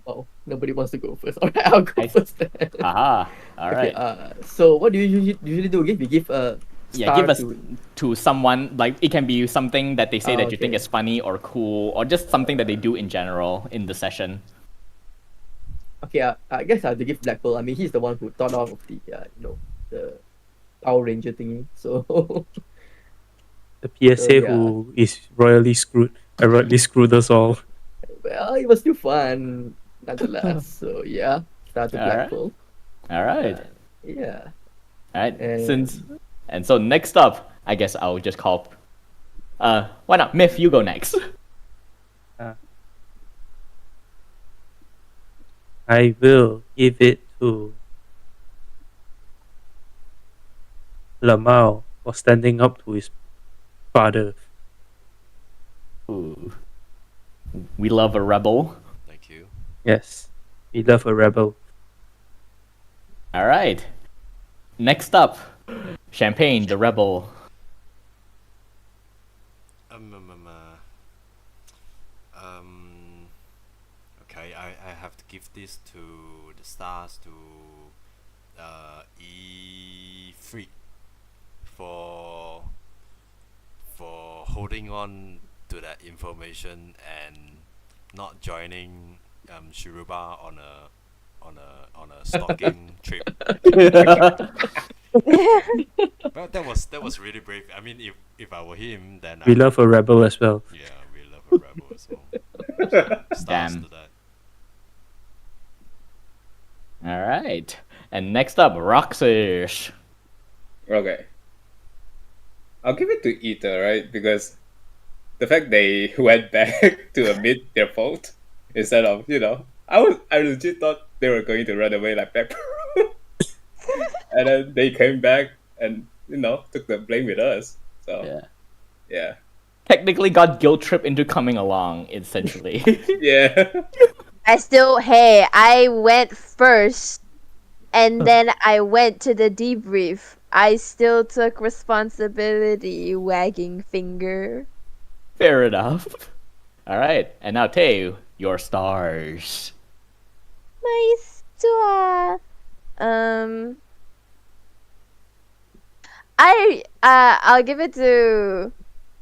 Oh, nobody wants to go first. Alright, I'll go first then. Aha. Okay, Alright. so what do you usually do again? We give Yeah, give star us to. to someone, like it can be something that they say that you think Okay. is funny or cool, or just something that they do in general in the session. Okay, I guess I have to give Black Pearl. I mean, he's the one who thought of the the Power Ranger thingy. So The PSA yeah. who is royally screwed us all. Well, it was still fun nonetheless. So yeah, shout out to All Black right. Pearl. All right. Yeah. All right. And And so next up, I guess I'll just call. Why not, Myth? You go next. I will give it to Lemao for standing up to his father. Ooh. We love a rebel. Thank you. Yes, we love a rebel. All right. Next up, Champagne, the rebel. Um, um, um, uh, um, okay, I have to give this to the stars to E3 for holding on to that information and not joining Shiruba on a stalking trip. Well, that was really brave. I mean, if I were him, then We love a rebel as well. yeah, we love a rebel as well. Stars Damn. to that. All right. And next up, Roxas. Okay. I'll give it to Ether, right? Because the fact they went back to admit their fault instead of, I legit thought they were going to run away like Pepper. And then they came back and, took the blame with us. So, Yeah. yeah. Technically got guilt trip into coming along, essentially. Yeah. I went first and then I went to the debrief. I still took responsibility, wagging finger. Fair enough. All right. And now, Teo, your stars. My star. I'll give it to,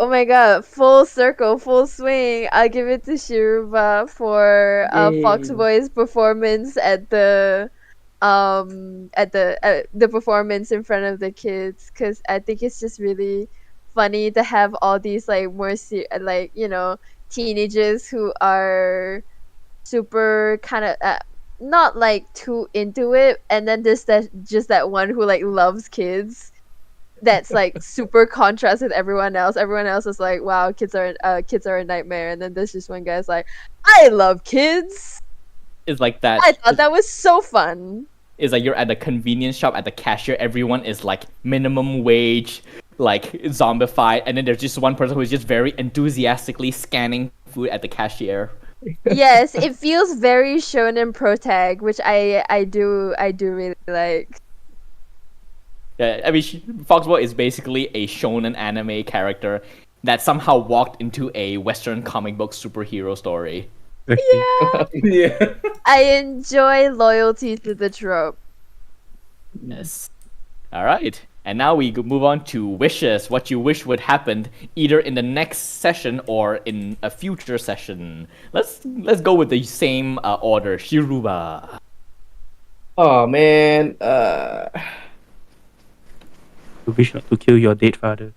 oh my god, full circle, full swing. I'll give it to Shiruba for Fox Yay. Boy's performance at the performance in front of the kids, because I think it's just really funny to have all these like more teenagers who are super kind of not like too into it, and then just that one who like loves kids, that's like super contrast with everyone else. Everyone else is like, wow, kids are a nightmare, and then there's just one guy's like, I love kids. It's like that. I thought that was so fun. It's like you're at the convenience shop at the cashier. Everyone is like minimum wage, like zombified, and then there's just one person who's just very enthusiastically scanning food at the cashier. Yes, it feels very shonen protag, which I do really like. Yeah, I mean, Foxboy is basically a shonen anime character that somehow walked into a Western comic book superhero story. Yeah, Yeah. I enjoy loyalty to the trope. Yes. All right. And now we move on to wishes. What you wish would happen either in the next session or in a future session. Let's go with the same order. Shiruba. Oh man. You wish not to kill your dead father.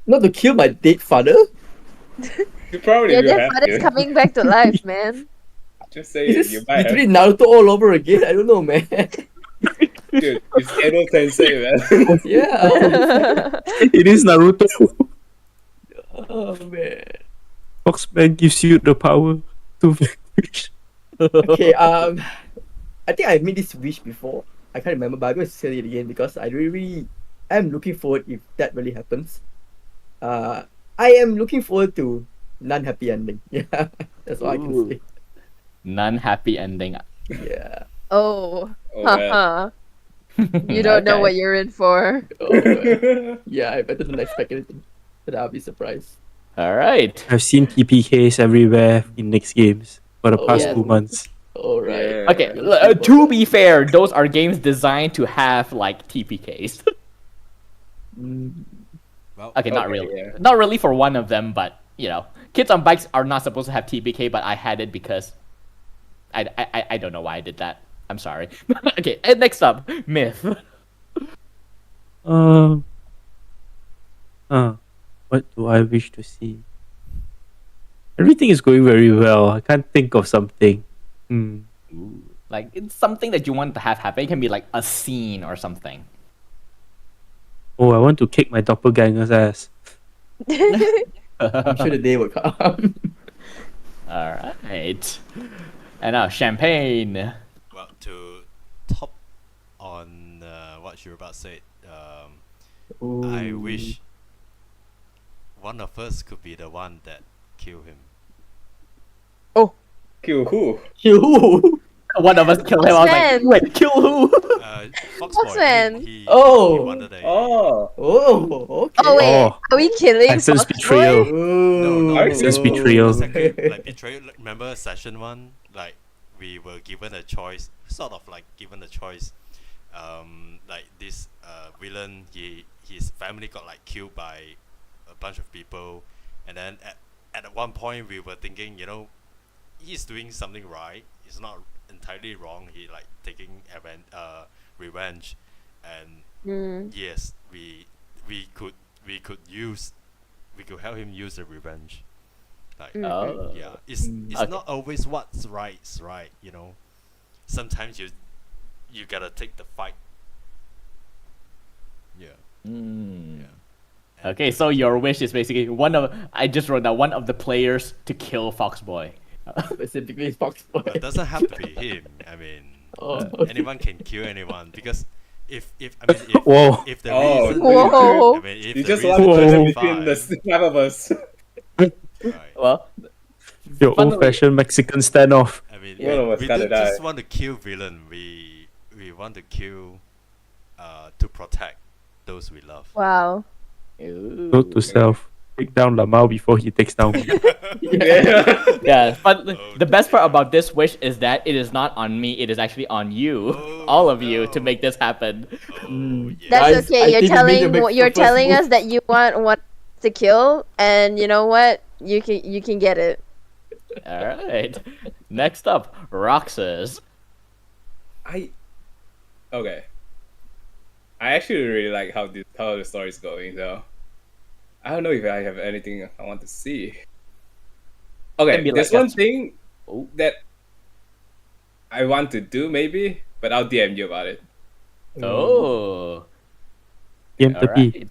Not to kill my dead father. You probably Your will dead have father's to. coming back to life, man. Just say Is it. this You might have. literally Naruto all over again? I don't know, man. Dude, it's Edo Tensei, man. Yeah. It is Naruto. Oh man. Foxman gives you the power to vanquish. Okay. I think I made this wish before. I can't remember, but I'm going to say it again because I really am looking forward if that really happens. I am looking forward to non-happy ending. Yeah, that's all I can Ooh. say. Non-happy ending. Oh, Oh, man. haha. You don't know Okay. what you're in for. Oh, man. Yeah, I better not expect anything, but I'll be surprised. All right. I've seen TPKs everywhere in next games for the Oh, past yeah. 2 months. All right. Yeah. Okay, to be fair, those are games designed to have like TPKs. Mm, Well, Okay, not Okay, really. yeah. Not really for one of them, but you know, kids on bikes are not supposed to have TPK, but I had it because I don't know why I did that. I'm sorry. Okay, and next up, myth. Uh, what do I wish to see? Everything is going very well. I can't think of something. Like it's something that you want to have happen. It can be like a scene or something. Oh, I want to kick my doppelganger's ass. I'm sure the day will come. All right. And now champagne. well, to top on what you're about to say, I Ooh. wish one of us could be the one that kill him. Kill who? You. One of us killed him. I was like, Foxman. wait, kill who? Foxboy. Foxman. He Oh. wanted a Oh. Oh, okay. Oh wait, Oh. are we killing Access Foxboy? betrayal. no, Access betrayal. Exactly, like betrayal. Remember session one? Like we were given a choice, sort of like given a choice. Like this villain, his family got like killed by a bunch of people, and then at one point we were thinking, you know, he's doing something right. It's not entirely wrong. He like taking revenge, and Mm. yes, we could help him use the revenge. Like Oh. yeah, it's Okay. not always what's right. You know, sometimes you gotta take the fight. Yeah. Mm. Yeah. Okay, so your wish is basically I just wrote down one of the players to kill Foxboy. Specifically, Foxboy. But it doesn't have to be him. I mean, Oh, okay. anyone can kill anyone because if I mean if Whoa. if the Oh, reason Whoa. I mean if You the just reason want to Whoa. choose fine, between the five of us. right. Well, Your Funnily- old-fashioned Mexican standoff. I mean, One of us we gotta didn't just die. want to kill villain. We want to kill, to protect those we love. Wow. Note to self. Take down Lemao before he takes down me. Yeah. yeah, but Oh, the best part about this wish is that it is not on me, it is actually on you, Oh, all of you, to no. make this happen. Oh Mm. yeah. That's Guys, I okay. You're think we need to make telling you're first telling move. us that you want one to kill, and you know what? You can get it. Alright. Next up, Roxas. Okay. I actually really like how the story is going though. I don't know if I have anything I want to see. Can Okay, be there's like a- one thing Oh. that I want to do maybe, but I'll DM you about it. Oh. PM the P. Alright.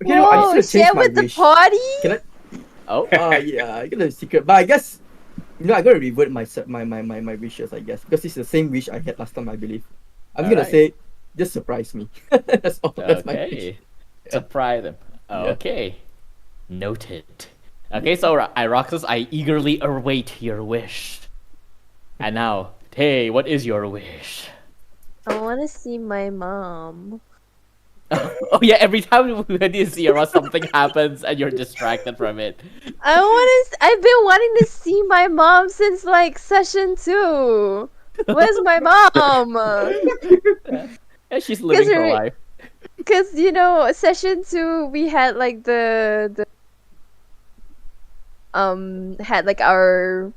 Okay, no, I Whoa, just share changed my with the wish. party. Can I? Oh. Yeah, I got a secret, but I guess I'm gonna revert my wishes. I guess because it's the same wish I had last time. I believe. I'm gonna Alright. say, just surprise me. That's all. That's my wish. Okay. Surprise them. Okay. Noted. Okay, so Roxas, I eagerly await your wish. And now, Tay, what is your wish? I want to see my mom. Oh yeah, every time when you see her, something happens and you're distracted from it. I've been wanting to see my mom since like session 2. Where's my mom? Yeah, she's living her you're- life. Because session 2 we had like the had like our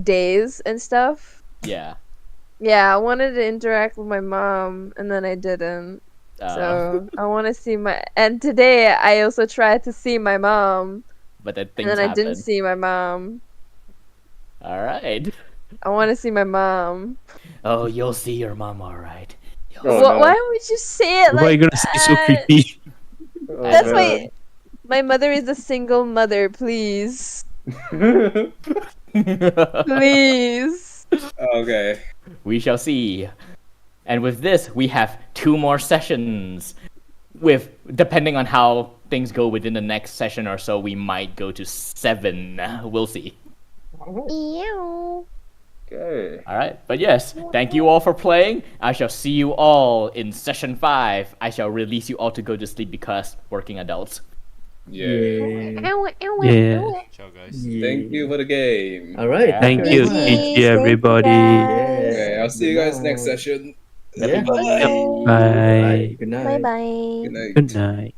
days and stuff. Yeah. Yeah, I wanted to interact with my mom and then I didn't. So I want to see and today I also tried to see my mom but then things and then I happen. didn't see my mom. All right. I want to see my mom. Oh, you'll see your mom, all right. Oh, no. Why would you say it Why are like you gonna say so that? creepy? Oh, That's man. my mother is a single mother, please. Please. Okay. We shall see. And with this, we have 2 more sessions. With depending on how things go within the next session or so, we might go to 7. We'll see. Ew. Okay. All right, but yes, thank you all for playing. I shall see you all in session 5. I shall release you all to go to sleep because working adults. Yeah. Yeah. Ciao, guys. Thank you for the game. All right. Yeah. Thank very you. much. GG, everybody. Yeah. Okay, I'll see you guys next session. Yeah. Bye-bye. Bye. Bye. Good Bye night. bye. Good night. Good night.